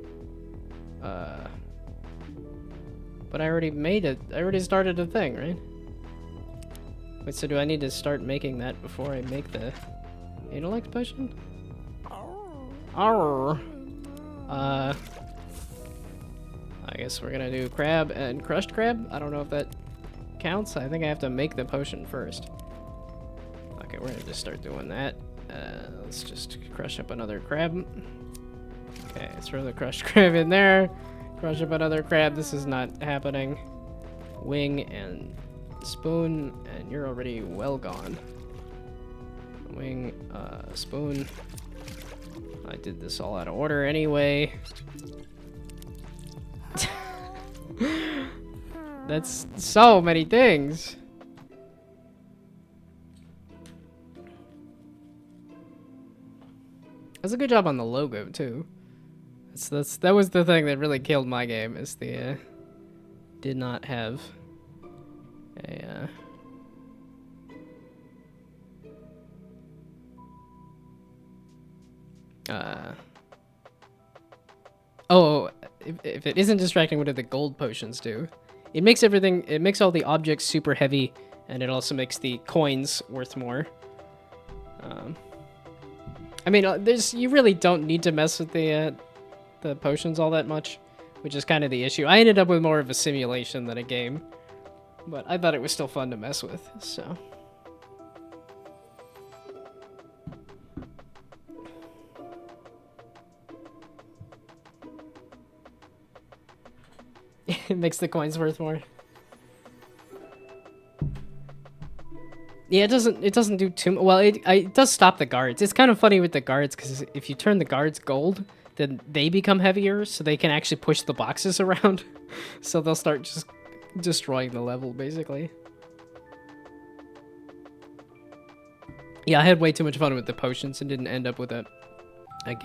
But I already made it. I already started a thing, right? Wait, so do I need to start making that before I make the intellect potion? Arr. I guess we're gonna do crab and crushed crab. I don't know if that counts. I think I have to make the potion first. Okay, we're gonna just start doing that. Let's just crush up another crab. Okay, throw the crushed crab in there. Crush up another crab. This is not happening. Wing and spoon, and you're already well gone. Wing, spoon. I did this all out of order anyway. That's so many things. That's a good job on the logo too. That was the thing that really killed my game, is the did not have a oh, if it isn't distracting, what do the gold potions do? It makes everything, it makes all the objects super heavy, and it also makes the coins worth more. I mean, you really don't need to mess with the potions all that much, which is kind of the issue. I ended up with more of a simulation than a game, but I thought it was still fun to mess with, so. It makes the coins worth more. Yeah, it doesn't do too much. Well, it does stop the guards. It's kind of funny with the guards, because if you turn the guards gold, then they become heavier, so they can actually push the boxes around. So they'll start just destroying the level, basically. Yeah, I had way too much fun with the potions and didn't end up with a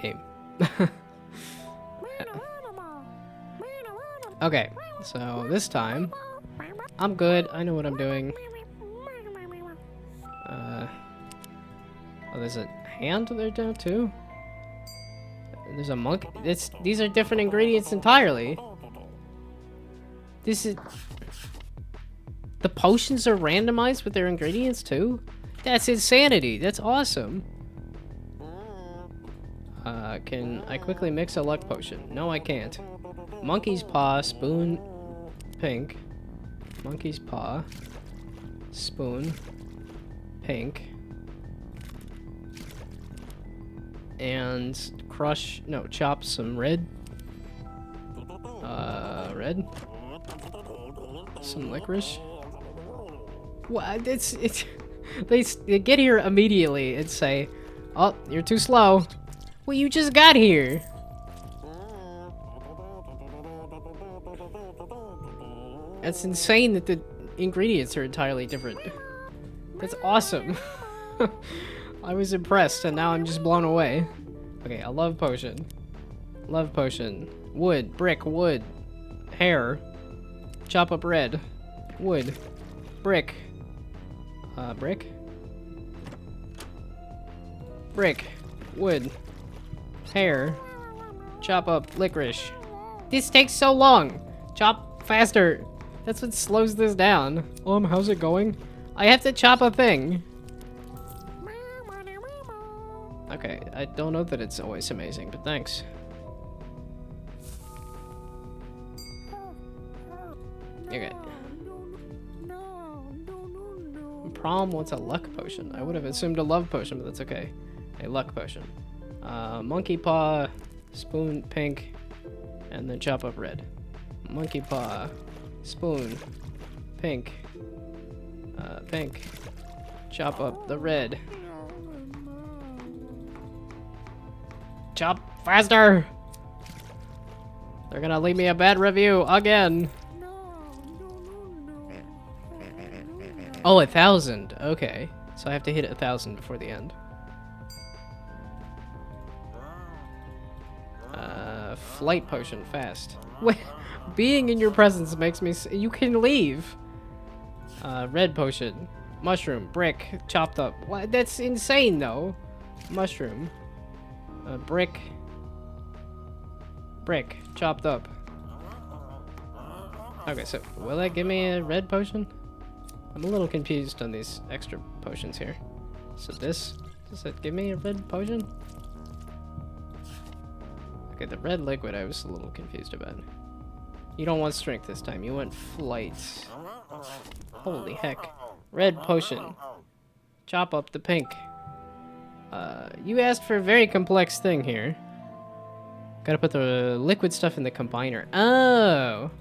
game. Okay, so this time, I'm good. I know what I'm doing. Oh, there's a hand there now, too? There's a monkey. These are different ingredients entirely. This is... The potions are randomized with their ingredients, too? That's insanity. That's awesome. Can I quickly mix a luck potion? No, I can't. Monkey's paw, spoon, pink. Monkey's paw, spoon, pink. And chop some red. Red. Some licorice. What? They get here immediately and say, "Oh, you're too slow." Well, you just got here. It's insane that the ingredients are entirely different. That's awesome. I was impressed, and now I'm just blown away. Okay, a love potion. Love potion. Wood, brick, wood. Hair. Chop up red. Wood. Brick. Brick? Brick. Wood. Hair. Chop up licorice. This takes so long. Chop faster. That's what slows this down. How's it going? I have to chop a thing. Okay, I don't know that it's always amazing, but thanks. Okay. Prom wants a luck potion. I would have assumed a love potion, but that's okay. A luck potion. Monkey paw, spoon, pink, and then chop up red. Monkey paw, spoon, pink, pink, chop up the red. Chop faster! They're gonna leave me a bad review again. Oh, 1,000. Okay. So I have to hit 1,000 before the end. Flight potion, fast. Wait, being in your presence makes me you can leave. Red potion. Mushroom, brick, chopped up. What? That's insane, though. Mushroom. Brick. Brick, chopped up. Okay, so will that give me a red potion? I'm a little confused on these extra potions here. So this, does it give me a red potion? Okay, the red liquid I was a little confused about. You don't want strength this time, you want flight. Holy heck. Red potion. Chop up the pink. You asked for a very complex thing here. Gotta put the liquid stuff in the combiner. Oh!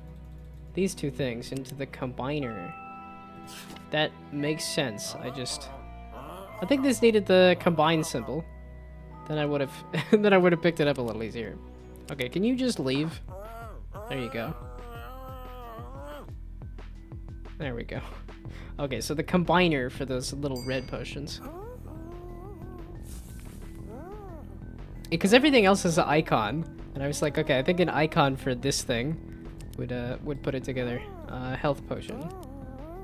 These two things into the combiner. That makes sense. I think this needed the combine symbol. Then I would have picked it up a little easier. Okay, can you just leave? There you go. There we go. Okay, so the combiner for those little red potions. Because everything else is an icon, and I was like, okay, I think an icon for this thing would put it together. Health potion.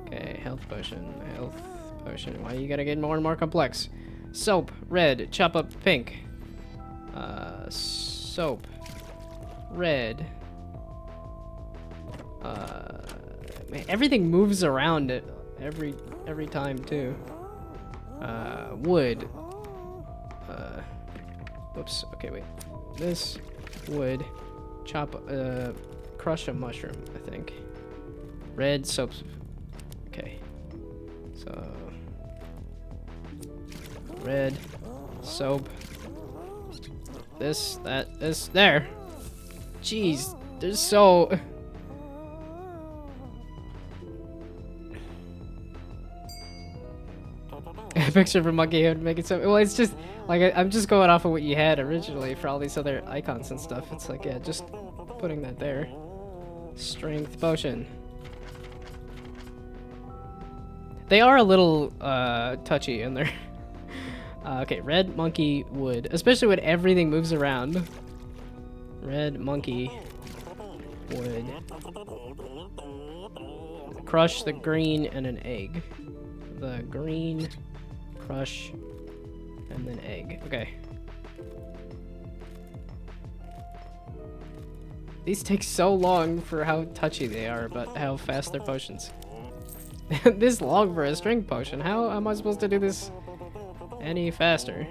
Okay, health potion. Health potion. Why you gotta get more and more complex? Soap, red, chop up pink. Soap, red. Man, everything moves around it every time too. Wood. Whoops. Okay, wait. This wood. Chop. Crush a mushroom. I think. Red soaps. Okay. So. Red. Soap. This. That. This. There. Jeez. There's so. Picture of a monkey head make it so. Well, it's just like I'm just going off of what you had originally for all these other icons and stuff. It's like, yeah, just putting that there. Strength potion. They are a little touchy in there. Okay, red monkey wood, especially when everything moves around. Red monkey wood. Crush the green and an egg. The green. Crush, and then egg. Okay. These take so long for how touchy they are, but how fast they're potions. This long for a string potion. How am I supposed to do this any faster?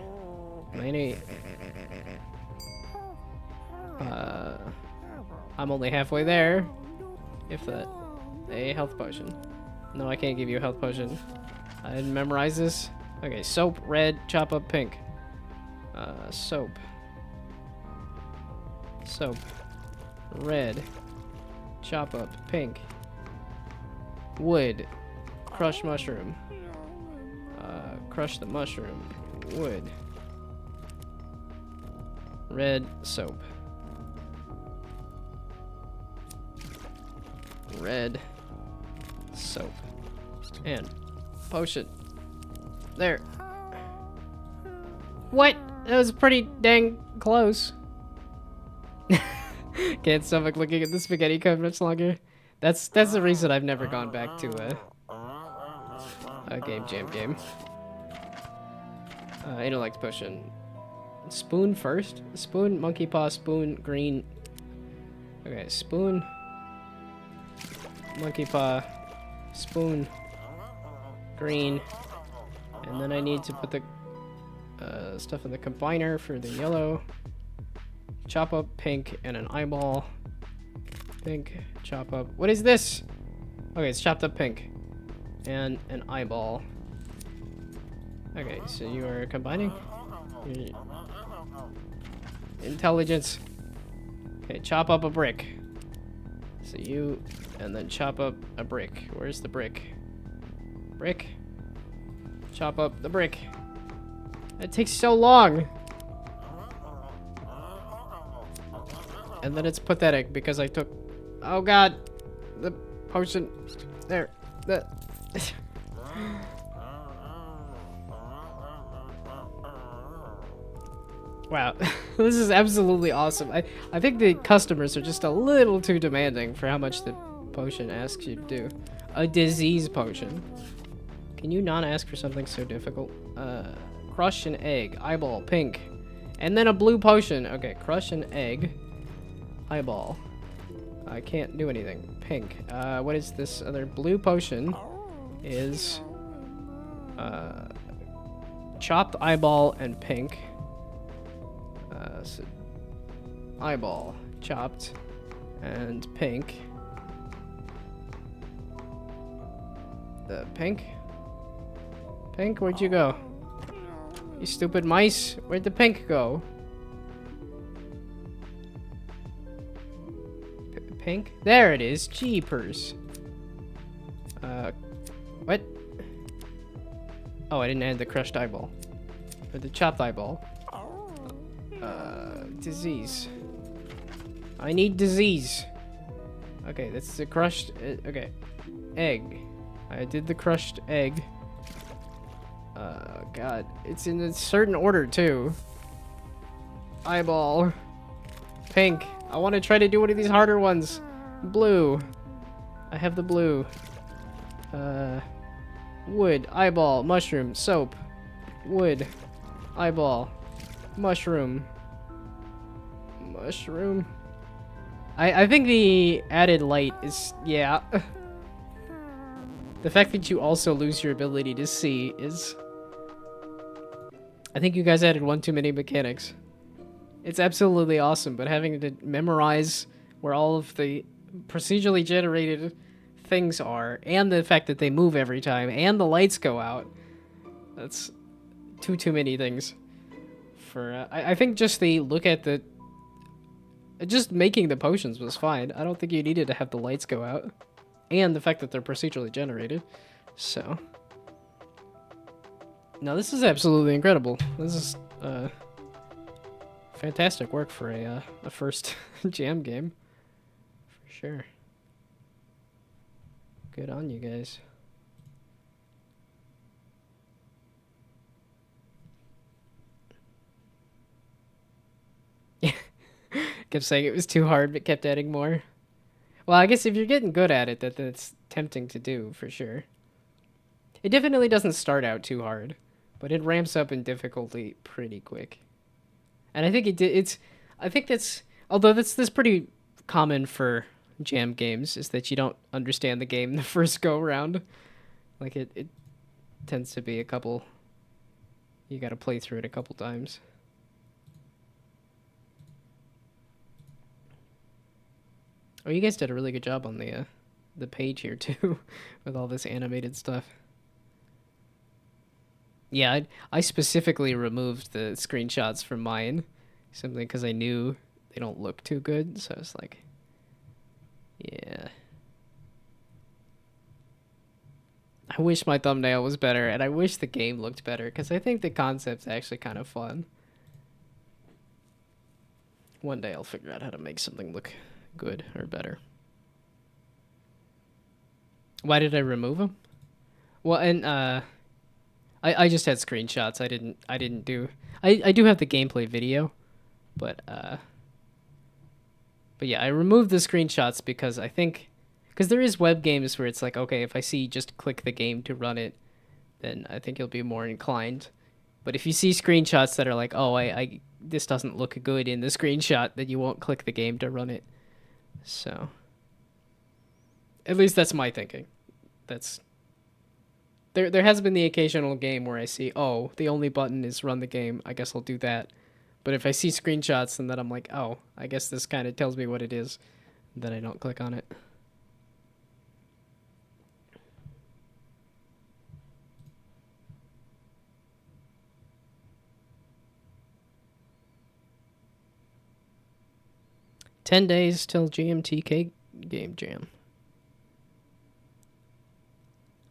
I'm only halfway there. If that. A health potion. No, I can't give you a health potion. I didn't memorize this. Okay, soap, red, chop up pink. Soap. Soap. Red. Chop up pink. Wood. Crush mushroom. Crush the mushroom. Wood. Red soap. Red soap. And potion. There. What? That was pretty dang close. Can't stomach looking at the spaghetti code much longer. That's the reason I've never gone back to a game jam game. Intellect potion. Spoon first? Spoon, monkey paw, spoon, green. Okay, spoon. Monkey paw. Spoon. Green. And then I need to put the stuff in the combiner for the yellow. Chop up pink and an eyeball. Pink, chop up. What is this? Okay, it's chopped up pink. And an eyeball. Okay, so you are combining your intelligence. Okay, chop up a brick. So you, and then chop up a brick. Where's the brick? Brick. Chop up the brick. It takes so long. And then it's pathetic because I took, oh god, the potion, there, the, wow, this is absolutely awesome. I think the customers are just a little too demanding for how much the potion asks you to do. A disease potion. Can you not ask for something so difficult? Crush an egg, eyeball, pink, and then a blue potion. Okay, crush an egg, eyeball. I can't do anything. Pink. What is this other blue potion? Is chopped eyeball and pink. So eyeball, chopped, and pink. The pink. Pink, where'd you go? You stupid mice. Where'd the pink go? Pink? There it is. Jeepers. What? Oh, I didn't add the crushed eyeball. Or the chopped eyeball. Disease. I need disease. Okay, that's the crushed... okay. Egg. I did the crushed egg. God. It's in a certain order, too. Eyeball. Pink. I want to try to do one of these harder ones. Blue. I have the blue. Wood. Eyeball. Mushroom. Soap. Wood. Eyeball. Mushroom. Mushroom. I think the added light is... yeah. The fact that you also lose your ability to see is... I think you guys added one too many mechanics. It's absolutely awesome, but having to memorize where all of the procedurally generated things are, and the fact that they move every time, and the lights go out, that's too many things. For I think just the look at the... just making the potions was fine. I don't think you needed to have the lights go out. And the fact that they're procedurally generated. So... no, this is absolutely incredible. This is fantastic work for a first jam game. For sure. Good on you guys. Kept saying it was too hard, but kept adding more. Well, I guess if you're getting good at it, that's tempting to do, for sure. It definitely doesn't start out too hard, but it ramps up in difficulty pretty quick. And I think I think that's, although that's pretty common for jam games, is that you don't understand the game the first go round. Like it tends to be a couple, you gotta play through it a couple times. Oh, you guys did a really good job on the page here too, with all this animated stuff. Yeah, I specifically removed the screenshots from mine, simply because I knew they don't look too good, so I was like, yeah. I wish my thumbnail was better, and I wish the game looked better, because I think the concept's actually kind of fun. One day I'll figure out how to make something look good or better. Why did I remove them? Well, and I just had screenshots. I didn't do. I do have the gameplay video, but yeah, I removed the screenshots because I think, because there is web games where it's like, okay, if I see just click the game to run it, then I think you'll be more inclined. But if you see screenshots that are like, oh, I this doesn't look good in the screenshot, then you won't click the game to run it. So, at least that's my thinking. That's... There has been the occasional game where I see, oh, the only button is run the game, I guess I'll do that. But if I see screenshots and then I'm like, oh, I guess this kind of tells me what it is, then I don't click on it. 10 days till GMTK Game Jam.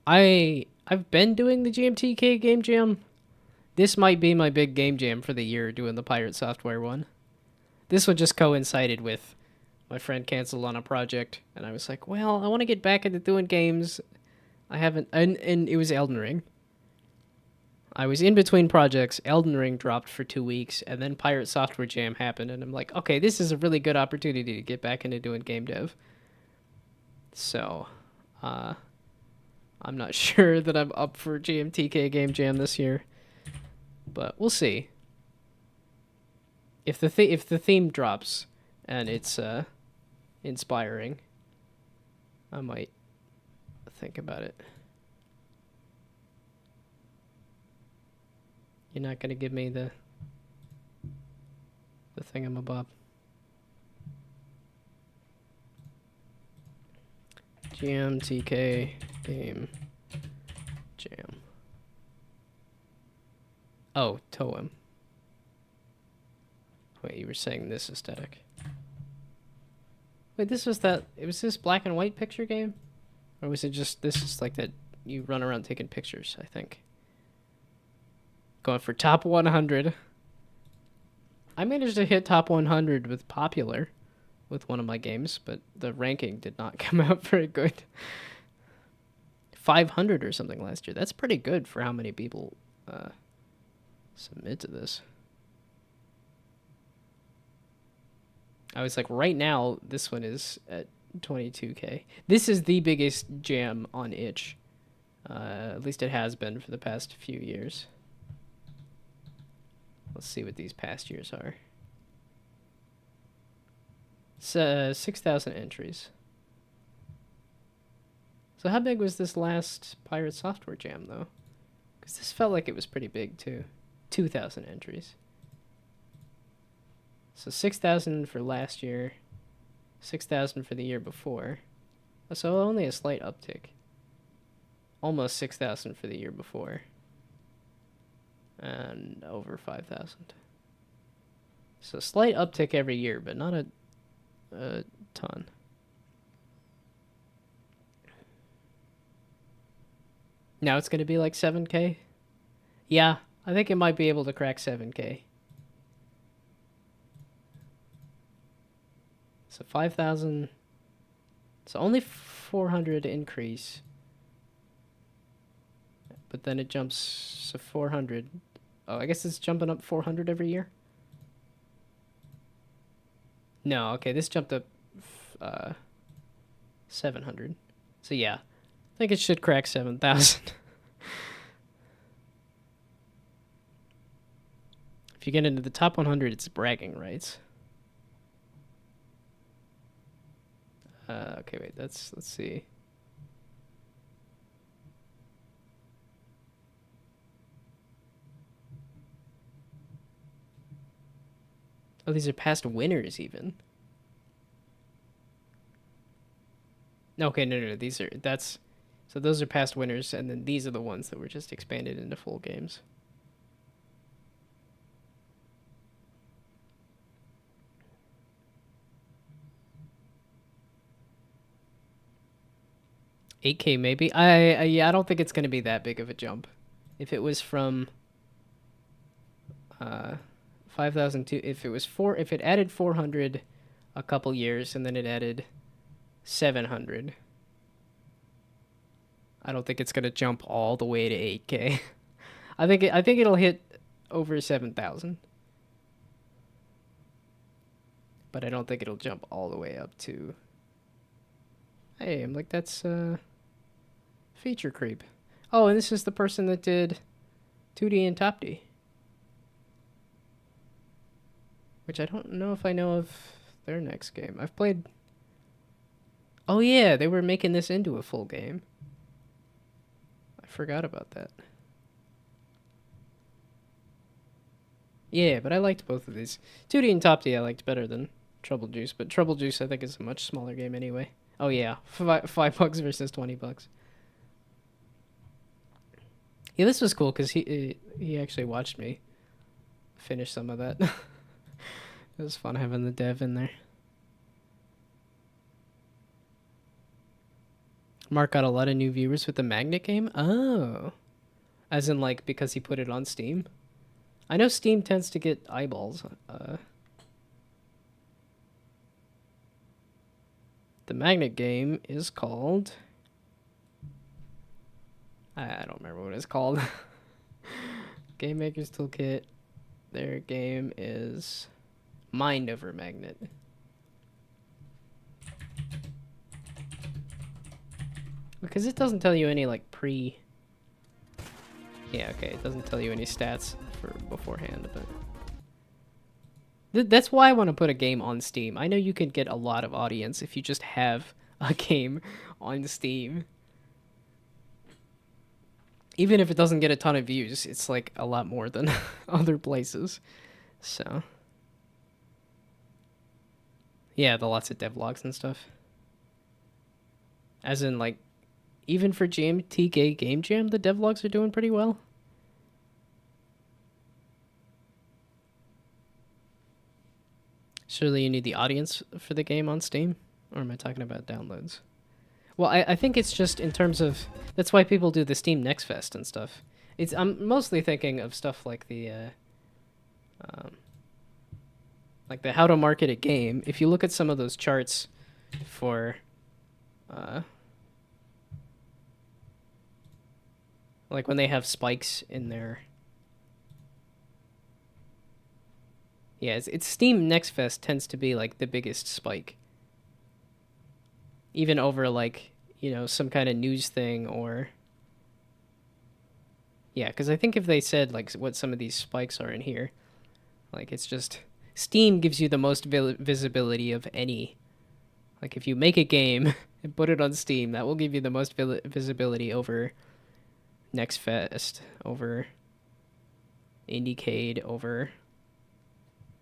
I've been doing the GMTK Game Jam. This might be my big game jam for the year, doing the Pirate Software one. This one just coincided with my friend canceled on a project, and I was like, well, I want to get back into doing games. I haven't, and it was Elden Ring. I was in between projects, Elden Ring dropped for 2 weeks, and then Pirate Software Jam happened, and I'm like, okay, this is a really good opportunity to get back into doing game dev. So, I'm not sure that I'm up for GMTK Game Jam this year, but we'll see. If the theme drops and it's inspiring, I might think about it. You're not gonna give me the thingamabob. GMTK Game Jam. Oh, Toem. Wait, you were saying this aesthetic. Wait, this was that... It was this black and white picture game? Or was it just... This is like that you run around taking pictures, I think. Going for top 100. I managed to hit top 100 with popular with one of my games, but the ranking did not come out very good. 500 or something last year. That's pretty good for how many people submit to this. I was like, right now, this one is at 22K. This is the biggest jam on itch. At least it has been for the past few years. Let's see what these past years are. 6,000 entries. So how big was this last Pirate Software Jam, though? Because this felt like it was pretty big, too. 2,000 entries. So 6,000 for last year. 6,000 for the year before. So only a slight uptick. Almost 6,000 for the year before. And over 5,000. So slight uptick every year, but not a ton. Now it's going to be like 7K? Yeah, I think it might be able to crack 7K. So 5,000. So only 400 increase. But then it jumps to 400. Oh, I guess it's jumping up 400 every year? No, okay, this jumped up 700. So yeah, I think it should crack 7,000. If you get into the top 100, it's bragging rights. Okay, wait, let's see. Oh, these are past winners, even. Okay, no. So those are past winners, and then these are the ones that were just expanded into full games. $8K maybe. Yeah, I don't think it's gonna be that big of a jump. If it was from 5,000 to, if it added 400 a couple years and then it added 700, I don't think it's gonna jump all the way to 8K. I think it'll hit over 7,000, but I don't think it'll jump all the way up to. Hey, I'm like, that's feature creep. Oh, and this is the person that did 2D and Top D. Which I don't know if I know of their next game. I've played... Oh yeah, they were making this into a full game. I forgot about that. Yeah, but I liked both of these. 2D and Top D I liked better than Trouble Juice, but Trouble Juice I think is a much smaller game anyway. Oh yeah, $5 versus $20. Yeah, this was cool because he actually watched me finish some of that. It was fun having the dev in there. Mark got a lot of new viewers with the Magnet game? Oh. As in, like, because he put it on Steam? I know Steam tends to get eyeballs. The Magnet game is called... I don't remember what it's called. Game Maker's Toolkit. Their game is Mind Over Magnet. Because it doesn't tell you any, like, pre... Yeah, okay, it doesn't tell you any stats for beforehand, but... That's why I want to put a game on Steam. I know you can get a lot of audience if you just have a game on Steam. Even if it doesn't get a ton of views, it's like a lot more than other places. So... Yeah, the lots of devlogs and stuff. As in, like, even for GMTK Game Jam, the devlogs are doing pretty well. Surely you need the audience for the game on Steam? Or am I talking about downloads? Well, I think it's just in terms of... That's why people do the Steam Next Fest and stuff. I'm mostly thinking of stuff like the how to market a game. If you look at some of those charts for... like when they have spikes in their... Yeah, it's Steam Next Fest tends to be like the biggest spike. Even over like, you know, some kind of news thing or... Yeah, because I think if they said like what some of these spikes are in here, like it's just... Steam gives you the most visibility of any... Like if you make a game and put it on Steam, that will give you the most visibility over Next Fest, over Indiecade, over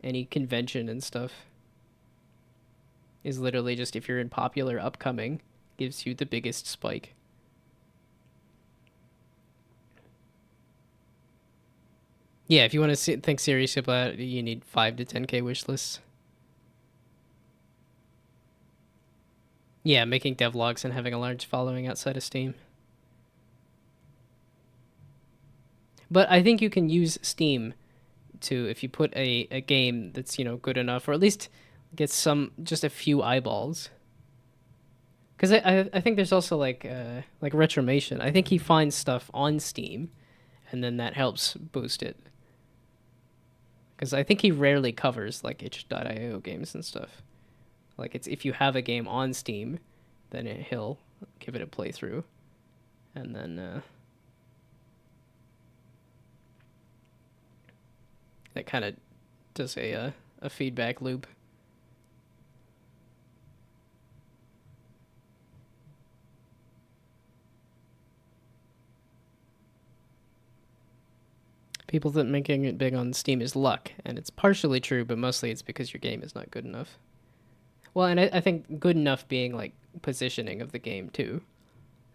any convention and stuff. Is literally just if you're in popular upcoming, gives you the biggest spike. Yeah, if you want to think seriously about it, you need 5 to 10k wish lists. Yeah, making devlogs and having a large following outside of Steam. But I think you can use Steam to, if you put a game that's, you know, good enough, or at least get just a few eyeballs. Because I think there's also like Retromation. I think he finds stuff on Steam, and then that helps boost it. Because I think he rarely covers like itch.io games and stuff. Like it's if you have a game on Steam, then he'll give it a playthrough, and then that kind of does a feedback loop. People think making it big on Steam is luck, and it's partially true, but mostly it's because your game is not good enough. Well, and I think good enough being like positioning of the game too,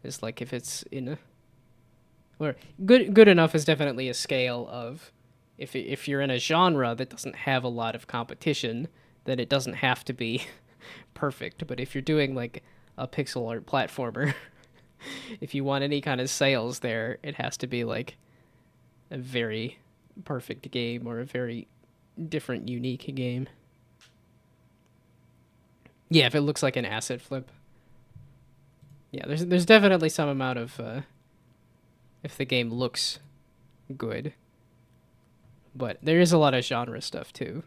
is like if it's in a, or good enough is definitely a scale of, if you're in a genre that doesn't have a lot of competition, then it doesn't have to be perfect. But if you're doing like a pixel art platformer, if you want any kind of sales there, it has to be like a very perfect game or a very different, unique game. Yeah, if it looks like an asset flip. Yeah, there's definitely some amount of if the game looks good. But there is a lot of genre stuff too.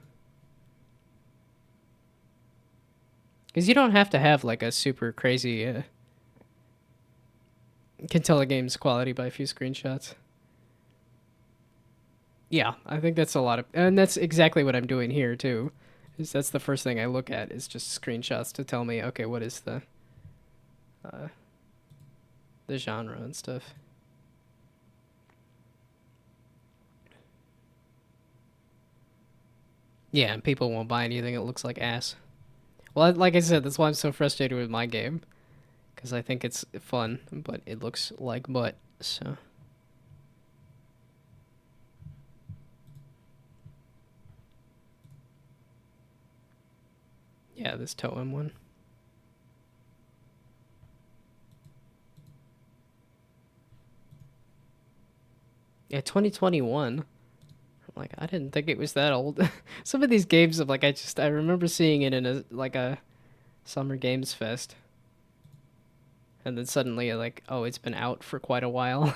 Because you don't have to have like a super crazy can tell a game's quality by a few screenshots. Yeah, I think that's a lot of, and that's exactly what I'm doing here too. Is that's the first thing I look at is just screenshots to tell me, okay, what is the genre and stuff. Yeah, and people won't buy anything that looks like ass. Well, like I said, that's why I'm so frustrated with my game, because I think it's fun, but it looks like butt. So. Yeah, this Toem one. Yeah, 2021. Like, I didn't think it was that old. Some of these games, I'm like, I remember seeing it in a Summer Games Fest. And then suddenly, like, oh, it's been out for quite a while.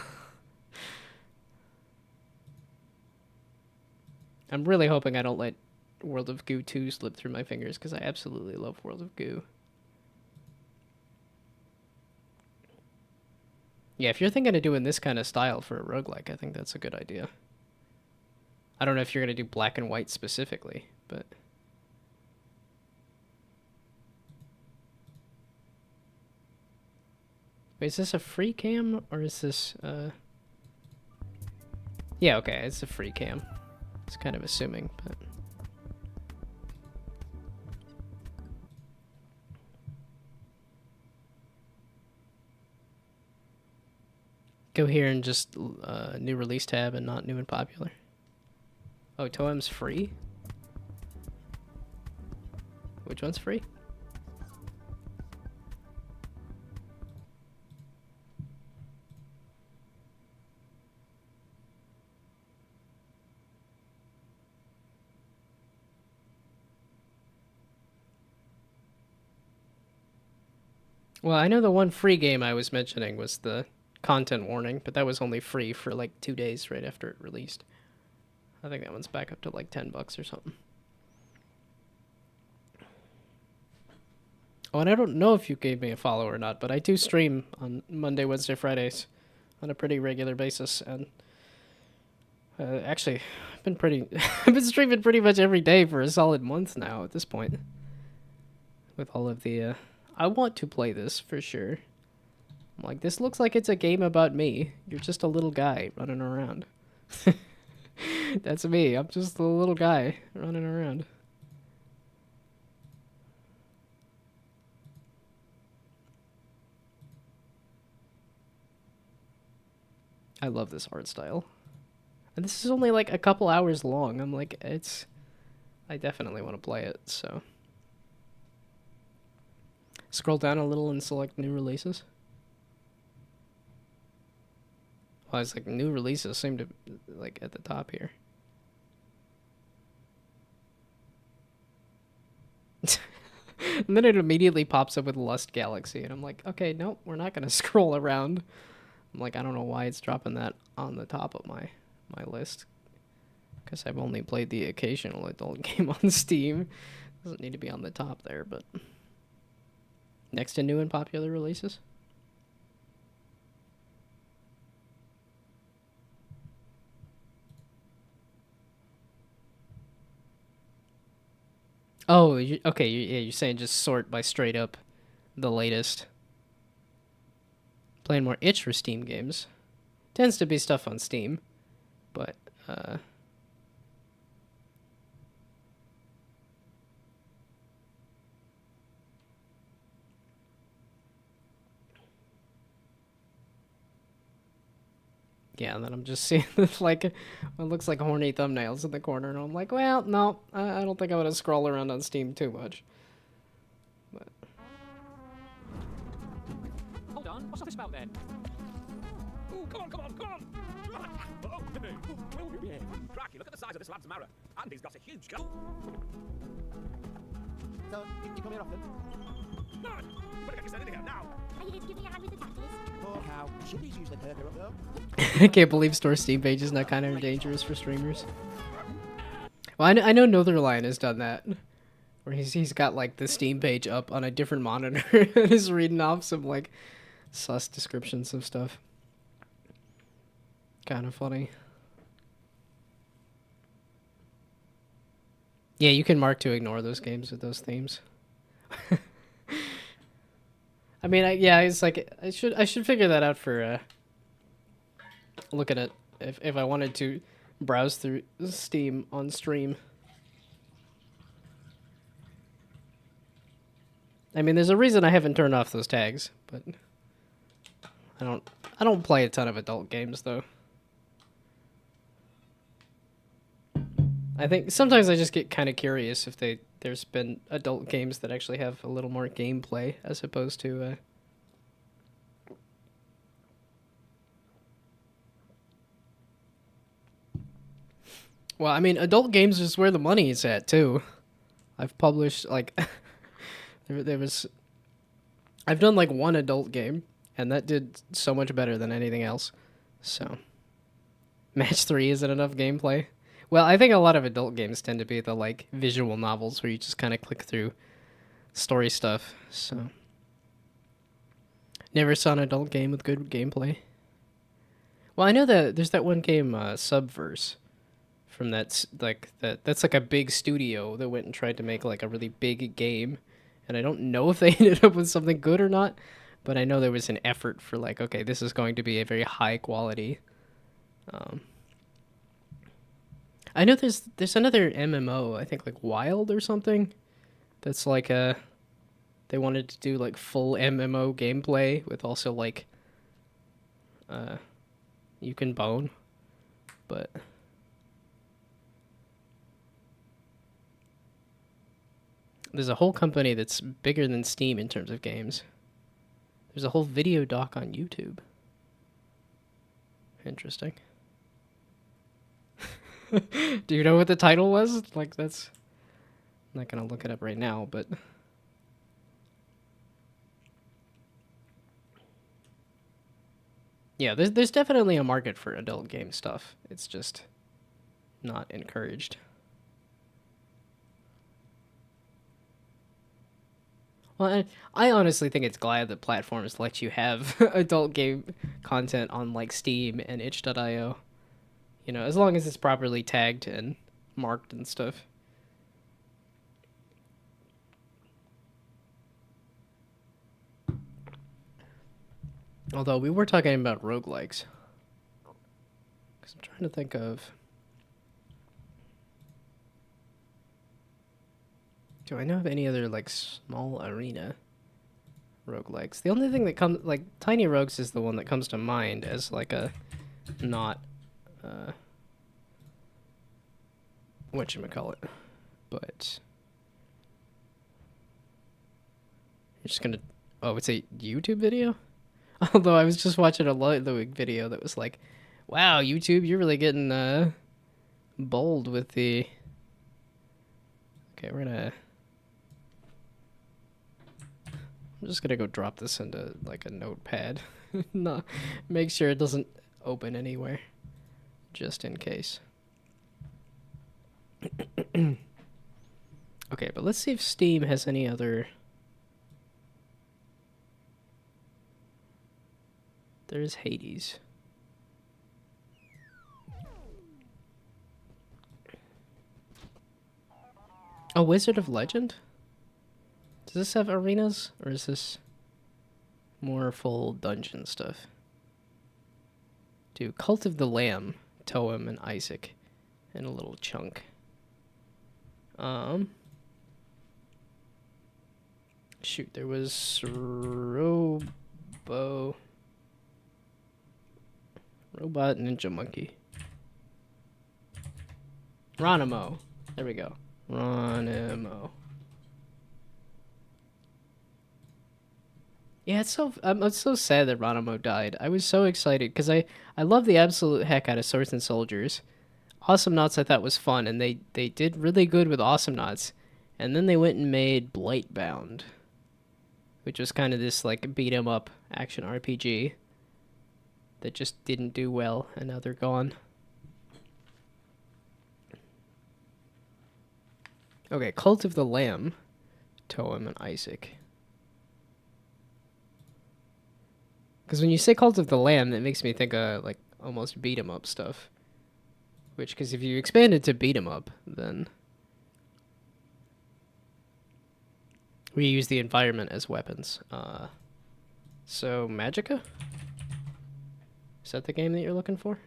I'm really hoping I don't let World of Goo 2 slip through my fingers, because I absolutely love World of Goo. Yeah, if you're thinking of doing this kind of style for a roguelike, I think that's a good idea. I don't know if you're going to do black and white specifically, but... Wait, is this a free cam, or is this, Yeah, okay, it's a free cam. It's kind of assuming, but... Go here and just new release tab and not new and popular. Oh, Toem's free? Which one's free? Well, I know the one free game I was mentioning was the content warning, but that was only free for like 2 days right after it released. I think that one's back up to like $10 or something. Oh, and I don't know if you gave me a follow or not, but I do stream on Monday, Wednesday, Fridays on a pretty regular basis, and actually, I've been streaming pretty much every day for a solid month now at this point. With all of the, I want to play this for sure. I'm like, this looks like it's a game about me. You're just a little guy running around. That's me. I'm just a little guy running around. I love this art style. And this is only like a couple hours long. I'm like, I definitely want to play it, so. Scroll down a little and select new releases. Well, it's like new releases seem to like at the top here. And then it immediately pops up with Lust Galaxy, and I'm like, okay, nope, we're not gonna scroll around. I'm like, I don't know why it's dropping that on the top of my list, because I've only played the occasional adult game on Steam. Doesn't need to be on the top there, but next to new and popular releases. Oh, okay, yeah, you're saying just sort by straight up the latest. Playing more itch for Steam games. Tends to be stuff on Steam, but, yeah, and then I'm just seeing like what looks like horny thumbnails in the corner, and I'm like, well, no, I don't think I'm gonna scroll around on Steam too much. But hold on, what's all this about then? Ooh, come on, come on, come on! Cracky, look at the size of this lad's marrow. And he's got a huge gun. So, you come here often? No, better get your son in here now. Are you here to give me a hand with the taxes? Poor cow. Chili's usually hurt her up though. I can't believe store Steam page is not kind of dangerous for streamers. Well, I know Northerline has done that, where he's got like the Steam page up on a different monitor and is reading off some like sus descriptions of stuff. Kind of funny. Yeah, you can mark to ignore those games with those themes. I mean, yeah, it's like I should figure that out for looking at if I wanted to browse through Steam on stream. I mean, there's a reason I haven't turned off those tags, but I don't play a ton of adult games though. I think sometimes I just get kind of curious if there's been adult games that actually have a little more gameplay as opposed to Well, I mean, adult games is where the money is at too. I've published like there was I've done like one adult game, and that did so much better than anything else. So, match 3 isn't enough gameplay. Well, I think a lot of adult games tend to be the like visual novels where you just kind of click through story stuff. So, never saw an adult game with good gameplay. Well, I know that there's that one game, Subverse, from that's like a big studio that went and tried to make like a really big game, and I don't know if they ended up with something good or not, but I know there was an effort for like, okay, this is going to be a very high quality. I know there's another MMO, I think like Wild or something, that's like a they wanted to do like full MMO gameplay with also like you can bone, but there's a whole company that's bigger than Steam in terms of games. There's a whole video doc on YouTube. Interesting. Do you know what the title was? Like, that's... I'm not gonna look it up right now, but... Yeah, there's definitely a market for adult game stuff. It's just not encouraged. Well, I honestly think it's glad that platforms let you have adult game content on like Steam and itch.io. You know, as long as it's properly tagged and marked and stuff. Although we were talking about roguelikes. Because I'm trying to think of... Do I know of any other like small arena roguelikes? The only thing that comes... Like, Tiny Rogues is the one that comes to mind as like a not... whatchamacallit. But... You're just gonna... Oh, it's a YouTube video? Although I was just watching a Ludwig video that was like, wow, YouTube, you're really getting bold with the... Okay, we're gonna... I'm just gonna go drop this into like a notepad. No, make sure it doesn't open anywhere. Just in case. Okay, but let's see if Steam has any other... There's Hades. A Wizard of Legend? Does this have arenas, or is this more full dungeon stuff? Do Cult of the Lamb, Toem and Isaac, and a little chunk. Shoot, there was Robot Ninja Monkey. Ronimo. There we go. Ronimo. Yeah, it's I'm so sad that Ronimo died. I was so excited because I love the absolute heck out of Swords and Soldiers. Awesome Knots I thought was fun, and they did really good with Awesome Knots. And then they went and made Blightbound, which was kind of this like beat 'em up action RPG that just didn't do well, and now they're gone. Okay, Cult of the Lamb, Toem and Isaac. Because when you say Cult of the Lamb, that makes me think of like almost beat 'em up stuff. Which, because if you expand it to beat 'em up, then we use the environment as weapons. So Magica? Is that the game that you're looking for?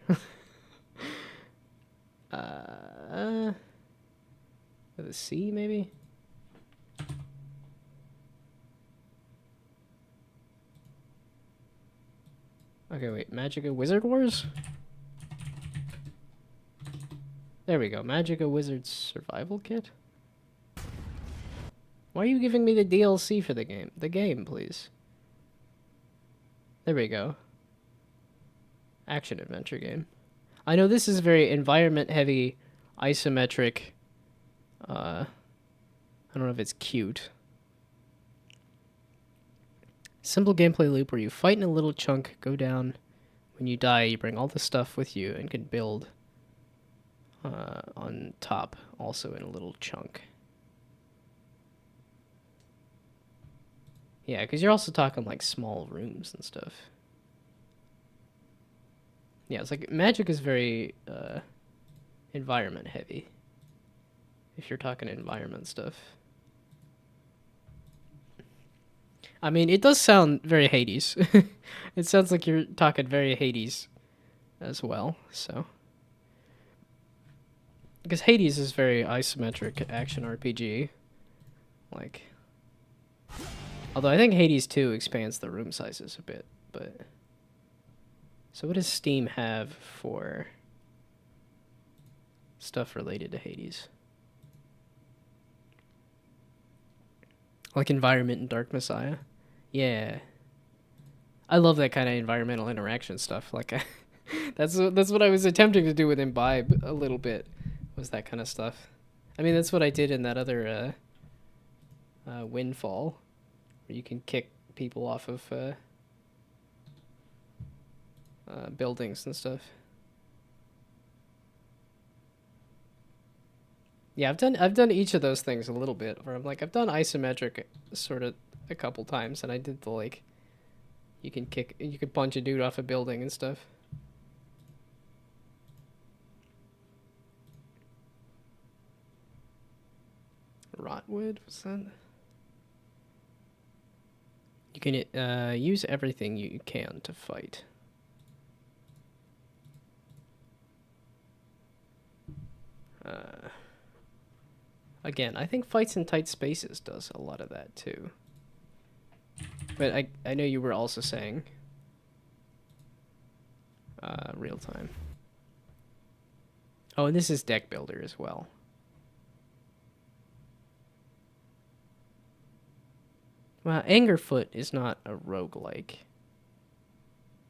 With a C, maybe? Okay, wait. Magica Wizard Wars? There we go. Magica Wizard Survival Kit? Why are you giving me the DLC for the game? The game, please. There we go. Action adventure game. I know this is very environment heavy isometric. I don't know if it's cute. Simple gameplay loop where you fight in a little chunk, go down. When you die, you bring all the stuff with you and can build on top, also in a little chunk. Yeah, because you're also talking like small rooms and stuff. Yeah, it's like Magic is very environment heavy. If you're talking environment stuff. I mean, it does sound very Hades. It sounds like you're talking very Hades as well, so. Because Hades is very isometric action RPG. Like. Although I think Hades 2 expands the room sizes a bit, but. So what does Steam have for stuff related to Hades? Like environment in Dark Messiah? Yeah. I love that kind of environmental interaction stuff. Like, that's what I was attempting to do with Imbibe a little bit, was that kind of stuff. I mean, that's what I did in that other Windfall, where you can kick people off of buildings and stuff. Yeah, I've done each of those things a little bit. Where I'm like, I've done isometric sort of a couple times, and I did the like, you can punch a dude off a building and stuff. Rotwood, what's that? You can use everything you can to fight. Again, I think fights in tight spaces does a lot of that too. But I know you were also saying real time. Oh, and this is deck builder as well. Well, Angerfoot is not a roguelike.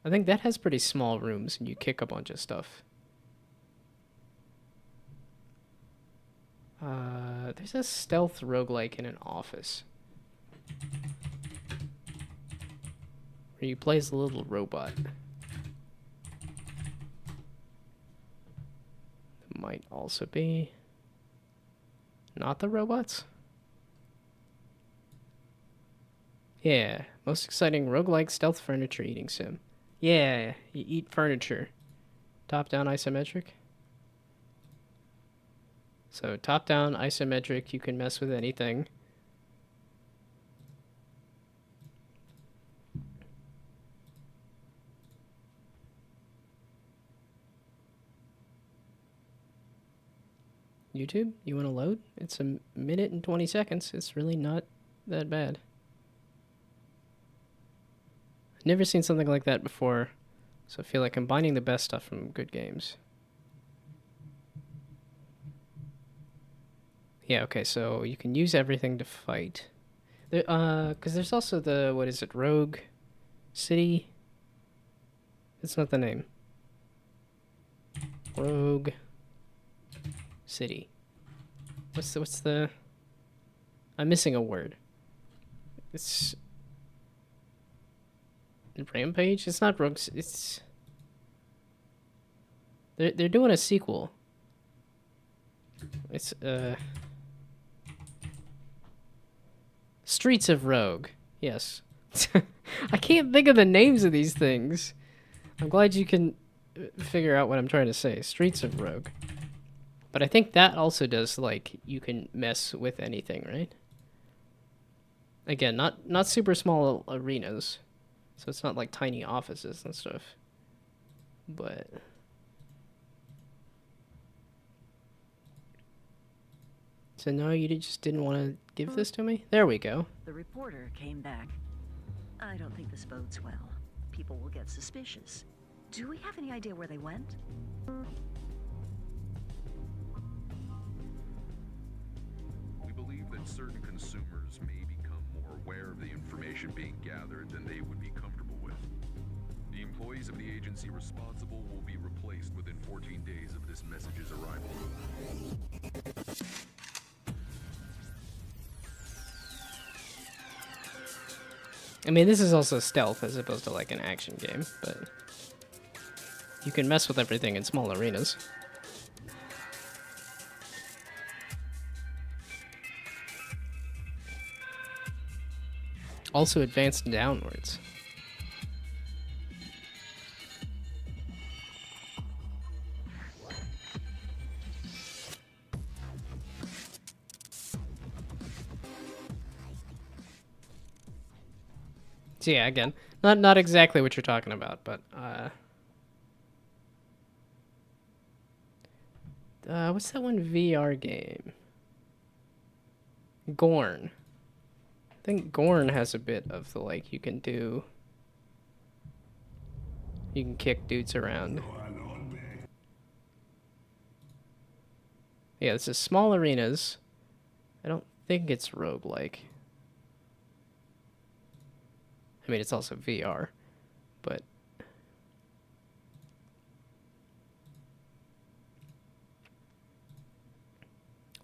I think that has pretty small rooms and you kick a bunch of stuff. There's a stealth roguelike in an office. Where you play as a little robot. Might also be not the robots. Yeah, most exciting roguelike stealth furniture eating sim. Yeah, you eat furniture. Top-down isometric. So top-down isometric, you can mess with anything. YouTube, you want to load? It's a minute and 20 seconds. It's really not that bad. Never seen something like that before, so I feel like combining the best stuff from good games. Yeah, okay, so you can use everything to fight. There, 'cause there's also the, what is it, Rogue City? It's not the name. Rogue City. What's the... I'm missing a word. It's... Rampage? It's not Rogue... It's... They're doing a sequel. It's, Streets of Rogue. Yes. I can't think of the names of these things. I'm glad you can figure out what I'm trying to say. Streets of Rogue. But I think that also does, like, you can mess with anything, right? Again, not super small arenas. So it's not like tiny offices and stuff. But... So no, you just didn't want to give this to me? There we go. The reporter came back. I don't think this bodes well. People will get suspicious. Do we have any idea where they went? We believe that certain consumers may become more aware of the information being gathered than they would be comfortable with. The employee employees of the agency responsible will be replaced within 14 days of this message's arrival. I mean, this is also stealth as opposed to like an action game, but you can mess with everything in small arenas. Also advanced downwards. So yeah, again, not exactly what you're talking about, but what's that one VR game? Gorn. I think Gorn has a bit of the like you can kick dudes around. Yeah, this is small arenas. I don't think it's roguelike. I mean, it's also VR, but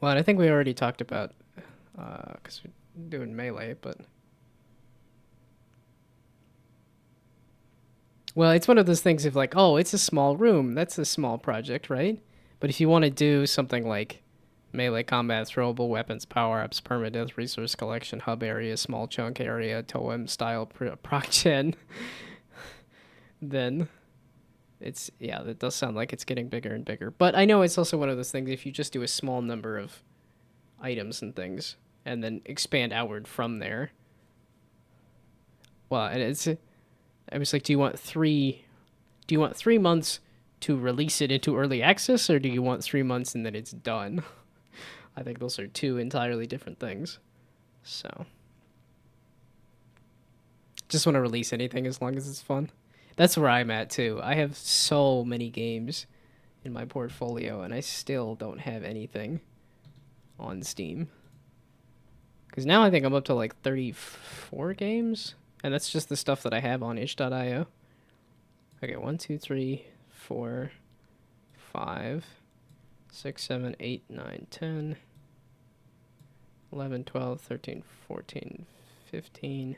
well, and I think we already talked about because we're doing Melee, but well, it's one of those things of like, oh, it's a small room, that's a small project, right? But if you want to do something like melee combat, throwable weapons, power-ups, permadeath, resource collection, hub area, small chunk area, toem style proc gen, then it's, yeah, that does sound like it's getting bigger and bigger. But I know it's also one of those things, if you just do a small number of items and things, and then expand outward from there. Well, and I was like, do you want 3 months to release it into early access, or do you want 3 months and then it's done? I think those are two entirely different things. So, just want to release anything as long as it's fun. That's where I'm at too. I have so many games in my portfolio, and I still don't have anything on Steam. Because now I think I'm up to like 34 games, and that's just the stuff that I have on itch.io. Okay, 1, 2, 3, 4, 5, 6, 7, 8, 9, 10, 11, 12, 13, 14, 15,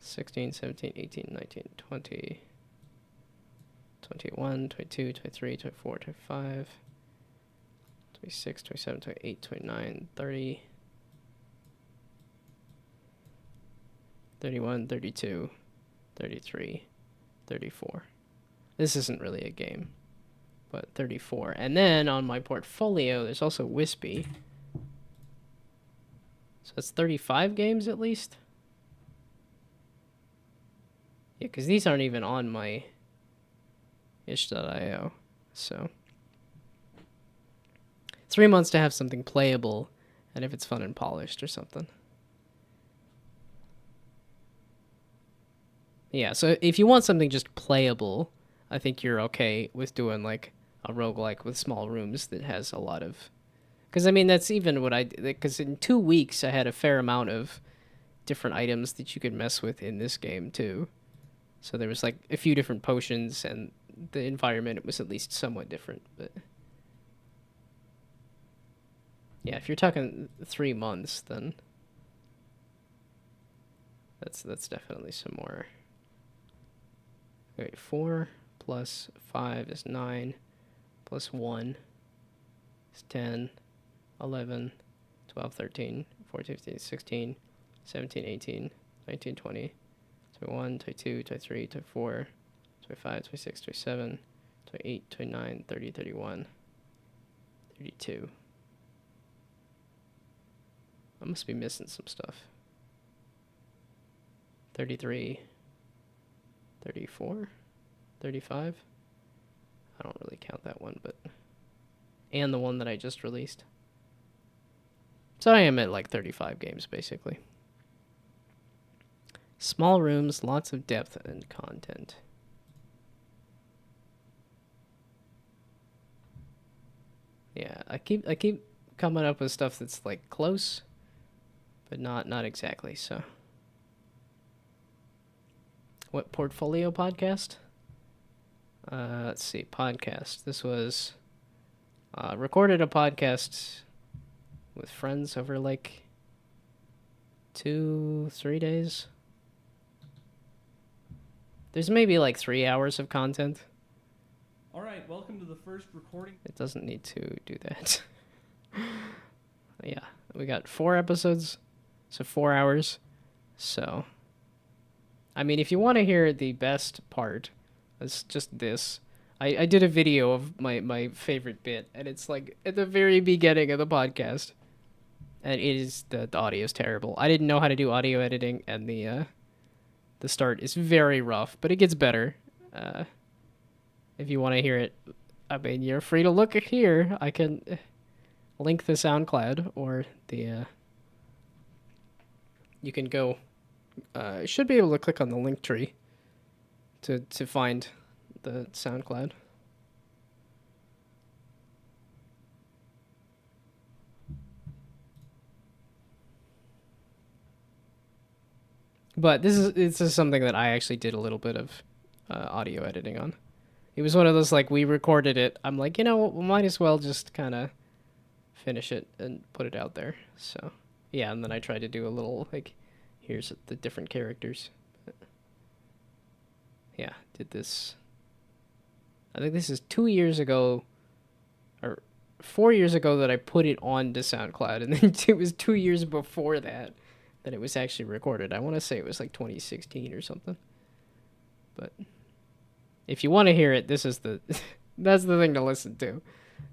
16, 17, 18, 19, 20, 21, 22, 23, 24, 25, 26, 27, 28, 29, 30, 31, 32, 33, 34. This isn't really a game, but 34. And then on my portfolio, there's also Wispy. So that's 35 games at least. Yeah, because these aren't even on my itch.io. So 3 months to have something playable, and if it's fun and polished or something. Yeah, so if you want something just playable, I think you're okay with doing like a roguelike with small rooms that has a lot of... Because, I mean, that's even what I... Because in 2 weeks, I had a fair amount of different items that you could mess with in this game, too. So there was, like, a few different potions, and the environment was at least somewhat different. But yeah, if you're talking 3 months, then that's definitely some more... Wait, 4 plus 5 is 9, plus 1 is 10, 11, 12, 13, 14, 15, 16, 17, 18, 19, 20, 21, 22, 23, 24, 25, 26, 27, 28, 29, 30, 31, 32. I must be missing some stuff. 33, 34, 35. I don't really count that one, but... And the one that I just released. So I am at like 35 games, basically. Small rooms, lots of depth and content. Yeah, I keep coming up with stuff that's like close, but not exactly, so... What portfolio podcast? Let's see, podcast. This was recorded a podcast with friends over like 2-3 days. There's maybe like 3 hours of content. All right, welcome to the first recording. It doesn't need to do that. Yeah, we got 4 episodes, so 4 hours. So, I mean, if you want to hear the best part, it's just this. I did a video of my favorite bit, and it's like at the very beginning of the podcast. And it is, the audio is terrible. I didn't know how to do audio editing, and the start is very rough, but it gets better. If you want to hear it, I mean, you're free to look here. I can link the SoundCloud, or the you can go. You should be able to click on the link tree to find the SoundCloud. But this is something that I actually did a little bit of audio editing on. It was one of those, like, we recorded it. I'm like, you know, we might as well just kind of finish it and put it out there. So, yeah, and then I tried to do a little, like, here's the different characters. But, yeah, did this. I think this is 2 years ago, or 4 years ago that I put it on to SoundCloud, and then it was 2 years before that it was actually recorded. I want to say it was like 2016 or something. But if you want to hear it, this is the that's the thing to listen to.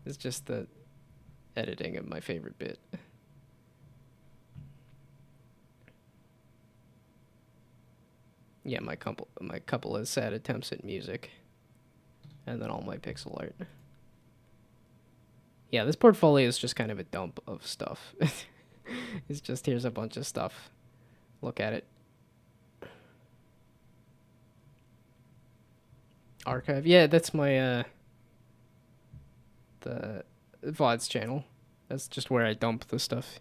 It's just the editing of my favorite bit. Yeah, my couple of sad attempts at music, and then all my pixel art. Yeah, this portfolio is just kind of a dump of stuff. It's just, here's a bunch of stuff. Look at it. Archive. Yeah, that's my the VODs channel. That's just where I dump the stuff.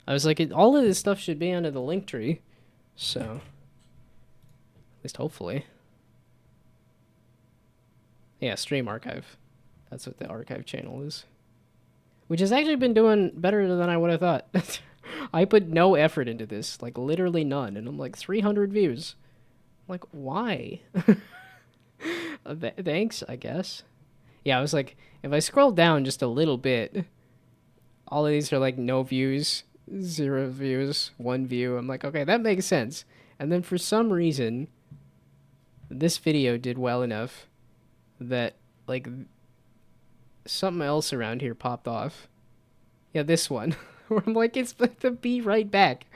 I was like, all of this stuff should be under the link tree. So, at least hopefully. Yeah, stream archive. That's what the archive channel is. Which has actually been doing better than I would have thought. I put no effort into this, like literally none, and I'm like 300 views. I'm like, why? Thanks, I guess. Yeah, I was like, if I scroll down just a little bit, all of these are like no views, 0 views, 1 view. I'm like, okay, that makes sense. And then for some reason, this video did well enough that like something else around here popped off. Yeah, this one. Where I'm like, it's the be right back.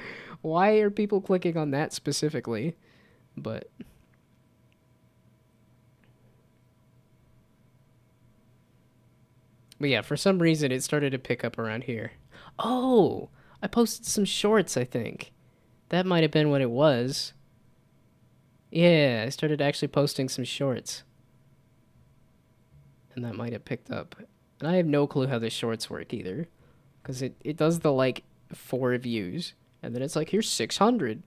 Why are people clicking on that specifically? But yeah, for some reason it started to pick up around here. Oh, I posted some shorts, I think. That might have been what it was. Yeah, I started actually posting some shorts. And that might have picked up. And I have no clue how the shorts work either. Because it does the, like, 4 views. And then it's like, here's 600.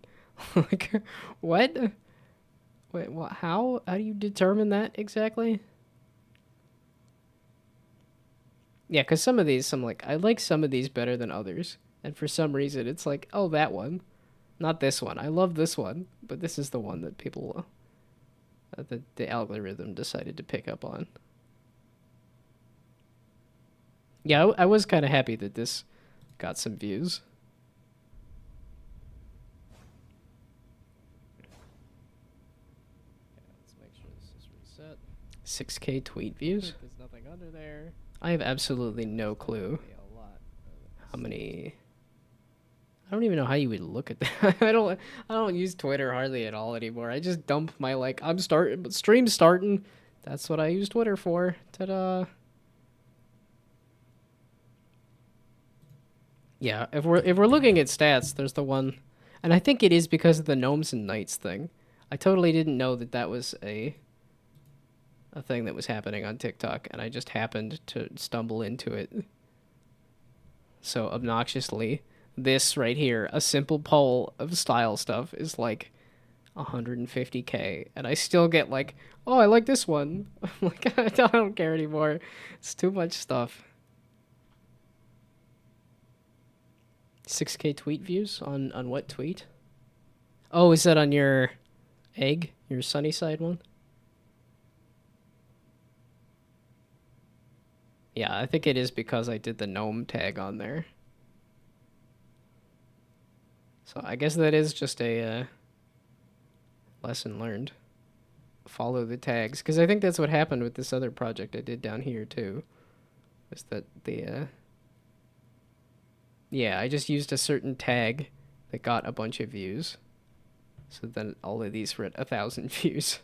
Like, what? Wait, what? How do you determine that exactly? Yeah, because some of these, I like some of these better than others. And for some reason, it's like, oh, that one. Not this one. I love this one. But this is the one that people, the algorithm decided to pick up on. Yeah, I was kind of happy that this got some views. Let's make sure this is reset. 6K tweet views? There's nothing under there. I have absolutely no clue how many. I don't even know how you would look at that. I don't use Twitter hardly at all anymore. I just dump my, like, stream starting. That's what I use Twitter for. Ta-da. Yeah, if we're looking at stats, there's the one, and I think it is because of the Gnomes and Knights thing. I totally didn't know that was a thing that was happening on TikTok, and I just happened to stumble into it so obnoxiously this right here, a simple poll of style stuff, is like 150K, and I still get like, oh, I like this one. I'm like, I don't care anymore. It's too much stuff. 6K tweet views on what tweet? Oh, is that on your egg? Your Sunnyside one? Yeah, I think it is because I did the gnome tag on there. So I guess that is just a lesson learned. Follow the tags, because I think that's what happened with this other project I did down here too. Was that the yeah, I just used a certain tag that got a bunch of views. So then all of these were at 1,000 views.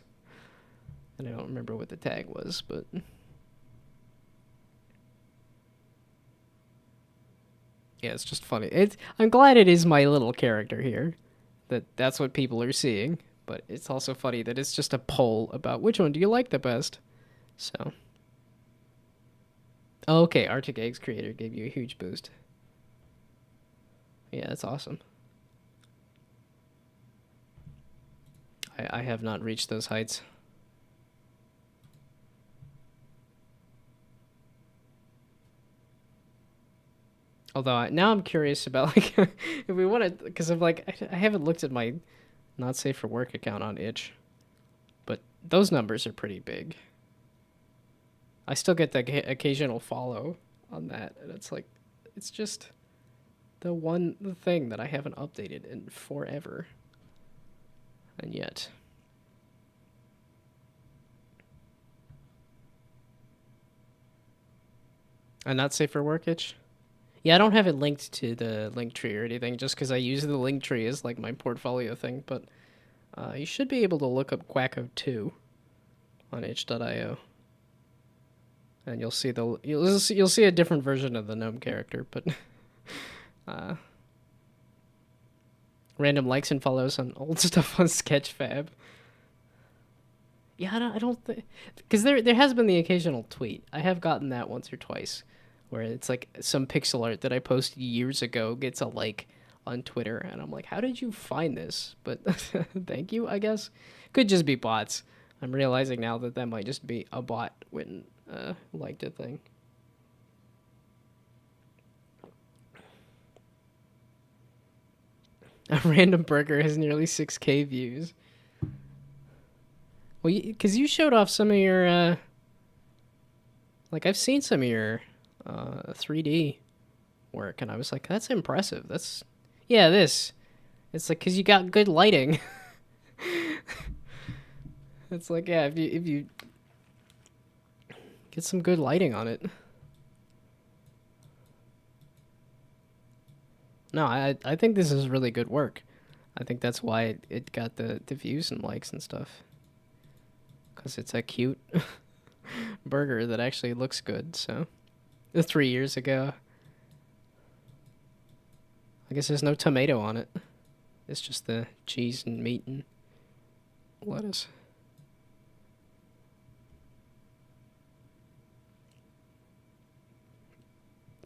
And I don't remember what the tag was, but yeah, it's just funny. I'm glad it is my little character here. That's what people are seeing. But it's also funny that it's just a poll about which one do you like the best. So. Oh, okay, Arctic Eggs creator gave you a huge boost. Yeah, that's awesome. I have not reached those heights. Although now I'm curious about like if we want to, because I'm like I haven't looked at my not safe for work account on itch, but those numbers are pretty big. I still get the occasional follow on that, and it's like it's just the thing that I haven't updated in forever, and yet. And not safe for work itch. Yeah, I don't have it linked to the link tree or anything, just because I use the link tree as like my portfolio thing. But you should be able to look up Quacko 2 on itch.io, and you'll see a different version of the gnome character. But random likes and follows on old stuff on Sketchfab. Yeah, I don't think, because there has been the occasional tweet. I have gotten that once or twice, where it's like some pixel art that I posted years ago gets a like on Twitter, and I'm like, how did you find this? But thank you, I guess. Could just be bots. I'm realizing now that that might just be a bot when liked a thing. A random burger has nearly 6K views. Well, because you showed off some of your, like I've seen some of your 3D work, and I was like, that's impressive. That's, yeah, this. It's like, because you got good lighting. It's like, yeah, if you get some good lighting on it. No, I think this is really good work. I think that's why it got the views and likes and stuff. Because it's a cute burger that actually looks good, so. 3 years ago. I guess there's no tomato on it. It's just the cheese and meat and lettuce.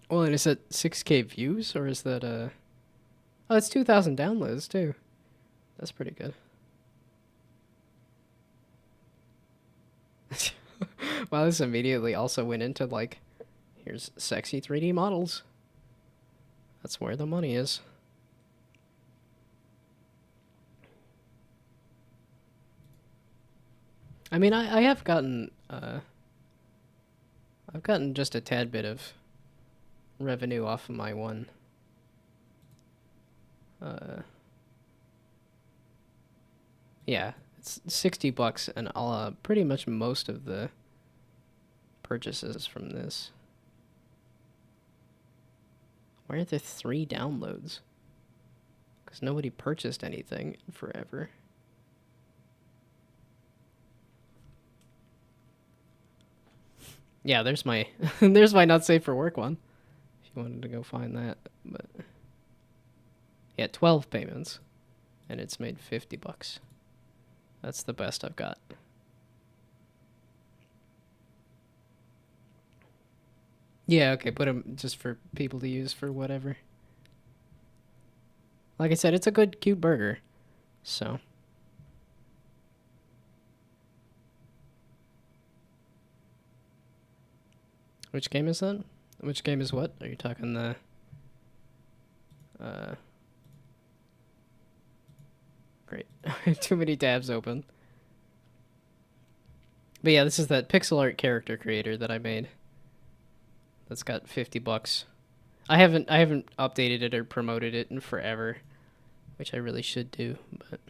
Well, and is that 6K views, or is that oh, it's 2,000 downloads, too. That's pretty good. Wow, this immediately also went into, like, here's sexy 3D models. That's where the money is. I mean, I have gotten, I've gotten just a tad bit of revenue off of my one. Yeah, it's $60, and I'll, pretty much most of the purchases from this. Why are there 3 downloads? Because nobody purchased anything in forever. Yeah, there's my there's my not safe for work one. If you wanted to go find that, but yeah, 12 payments, and it's made $50. That's the best I've got. Yeah, okay, put them just for people to use for whatever. Like I said, it's a good, cute burger. So. Which game is that? Which game is what? Are you talking the... Great. Too many tabs open. But yeah, this is that pixel art character creator that I made. That's got $50. I haven't updated it or promoted it in forever, which I really should do, but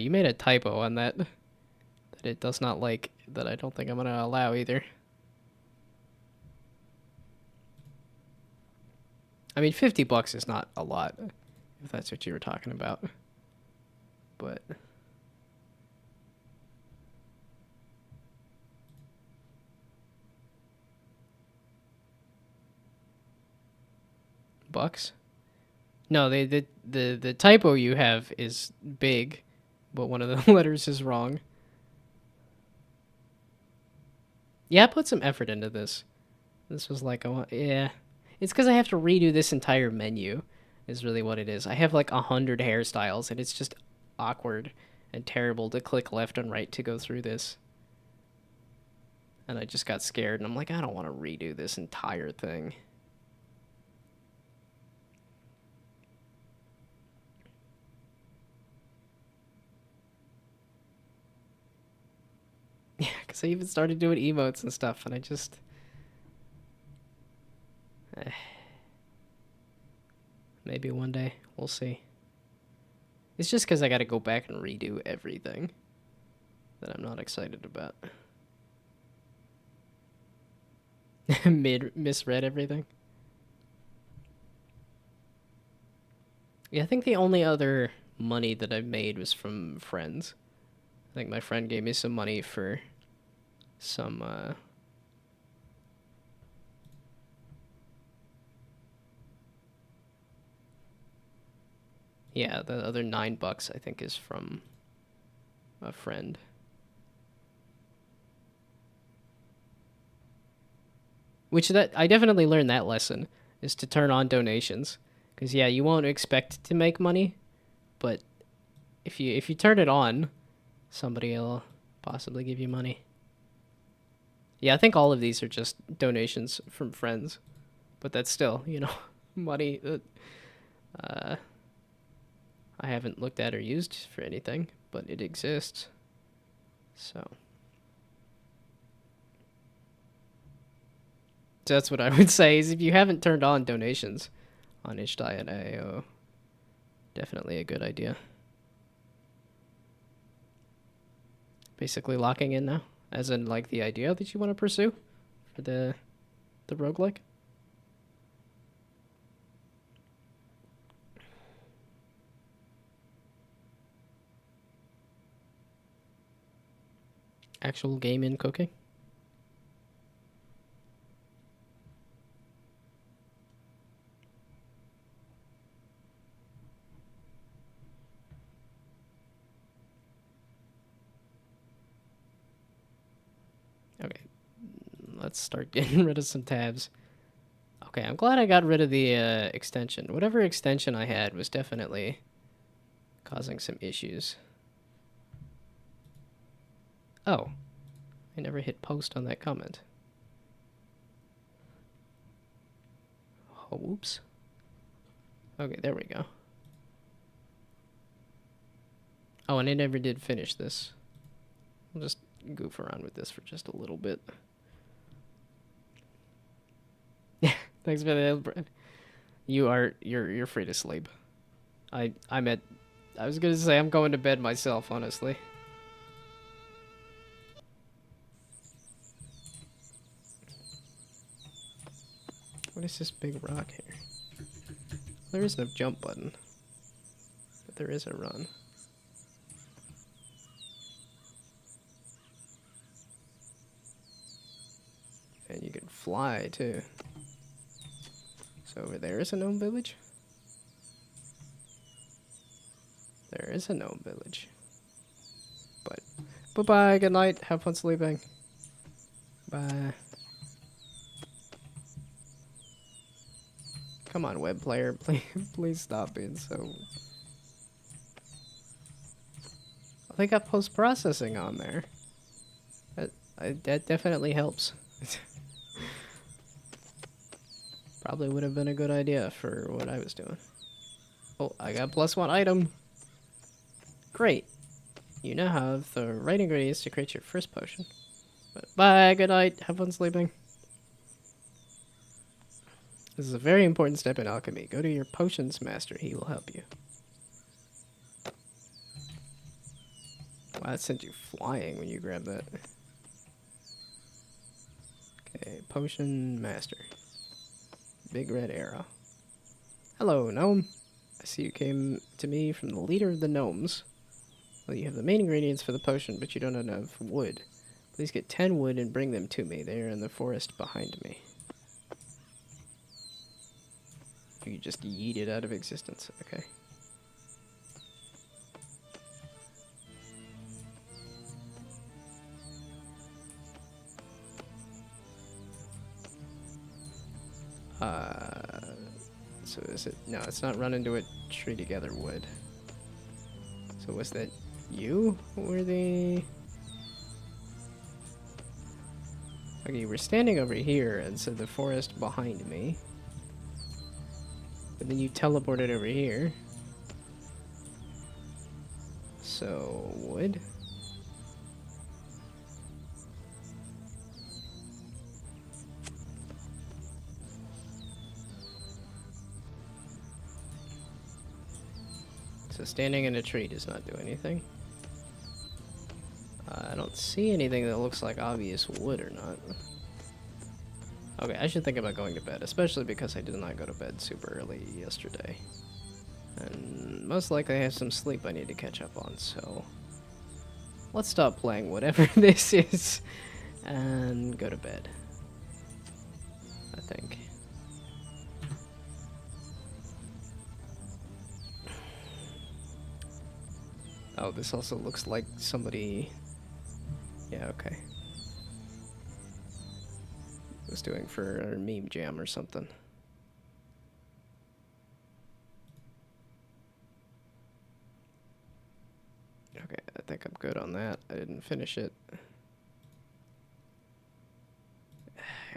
you made a typo on that it does not like, that I don't think I'm gonna allow either. I mean, $50 is not a lot, if that's what you were talking about. But bucks? No, the typo you have is big, but one of the letters is wrong. Yeah, I put some effort into this. This was like, yeah. It's because I have to redo this entire menu, is really what it is. I have like 100 hairstyles, and it's just awkward and terrible to click left and right to go through this. And I just got scared, and I'm like, I don't want to redo this entire thing. Yeah, because I even started doing emotes and stuff, and I just... Maybe one day. We'll see. It's just because I got to go back and redo everything that I'm not excited about. Misread everything. Yeah, I think the only other money that I've made was from friends. I think my friend gave me some money for some, yeah, the other $9 I think is from a friend. Which that I definitely learned that lesson, is to turn on donations. Because yeah, you won't expect to make money, but if you turn it on, somebody will possibly give you money. Yeah, I think all of these are just donations from friends, but that's still, you know, money that I haven't looked at or used for anything, but it exists. So that's what I would say, is if you haven't turned on donations on itch.io, definitely a good idea. Basically locking in now, as in like the idea that you want to pursue for the roguelike. Actual game in cooking. Okay, let's start getting rid of some tabs. Okay, I'm glad I got rid of the extension. Whatever extension I had was definitely causing some issues. Oh, I never hit post on that comment. Oh, whoops. Okay, there we go. Oh, and I never did finish this. I'll just goof around with this for just a little bit. Thanks for the... You're free to sleep. I was gonna say I'm going to bed myself, honestly. What is this big rock here? There is no jump button, but there is a run. And you can fly too. So over there is a gnome village. There is a gnome village. But bye-bye, good night, have fun sleeping. Bye. Come on, web player, please stop being so... Oh, they got post-processing on there. That definitely helps. Probably would have been a good idea for what I was doing. Oh, I got +1 item. Great. You now have the right ingredients to create your first potion. But bye, good night, have fun sleeping. This is a very important step in alchemy. Go to your potions master, he will help you. Wow, that sent you flying when you grabbed that. Okay, potion master. Big red arrow. Hello, gnome. I see you came to me from the leader of the gnomes. Well, you have the main ingredients for the potion, but you don't have enough wood. Please get 10 wood and bring them to me. They are in the forest behind me. You just yeet it out of existence. Okay. So is it... No, it's not run into a tree together wood. So was that you? Were the... Okay, you were standing over here and said the forest behind me. But then you teleported over here. So, wood? So standing in a tree does not do anything. I don't see anything that looks like obvious wood or not. Okay, I should think about going to bed, especially because I did not go to bed super early yesterday. And most likely I have some sleep I need to catch up on, so... Let's stop playing whatever this is and go to bed. I think. Oh, this also looks like somebody... Yeah, okay. Was doing for a meme jam or something. Okay, I think I'm good on that. I didn't finish it.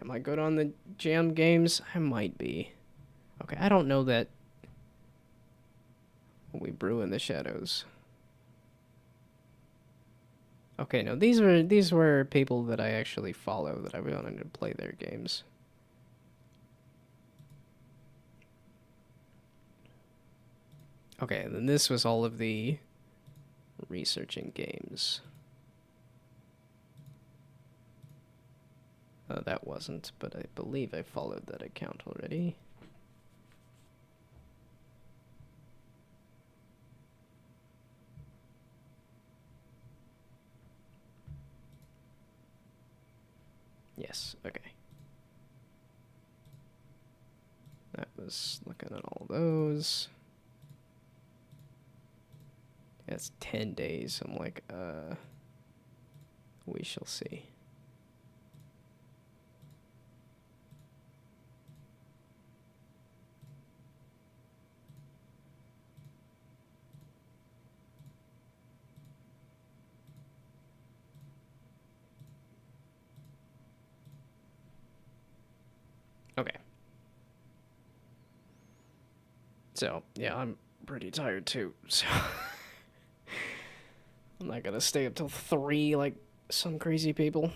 Am I good on the jam games? I might be. Okay, I don't know that... We brew in the shadows. Okay, no, these were people that I actually follow that I wanted to play their games. Okay, and then this was all of the researching games. That wasn't, but I believe I followed that account already. Yes, okay. That was looking at all those. Yeah, it's 10 days. I'm like, we shall see. Okay. So, yeah, I'm pretty tired too, so... I'm not gonna stay up till 3 like some crazy people.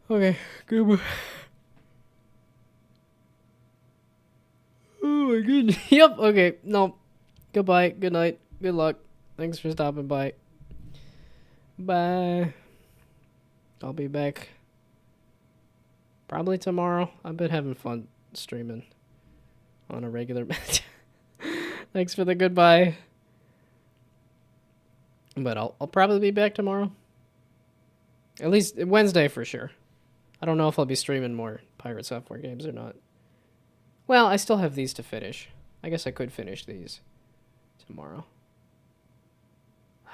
Okay, goodbye. Oh my goodness. Yep, okay, no. Goodbye, good night, good luck. Thanks for stopping by. Bye. I'll be back probably tomorrow. I've been having fun streaming on a regular basis. Thanks for the goodbye. But I'll probably be back tomorrow. At least Wednesday for sure. I don't know if I'll be streaming more Pirate Software games or not. Well, I still have these to finish. I guess I could finish these tomorrow.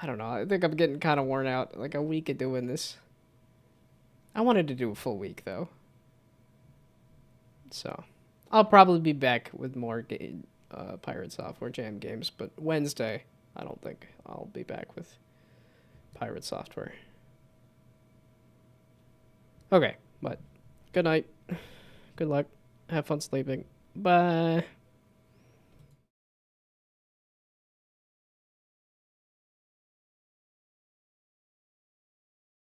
I don't know. I think I'm getting kind of worn out. Like a week of doing this. I wanted to do a full week though. So I'll probably be back with more Pirate Software Jam games, but Wednesday, I don't think I'll be back with Pirate Software. Okay, but good night. Good luck. Have fun sleeping. Bye.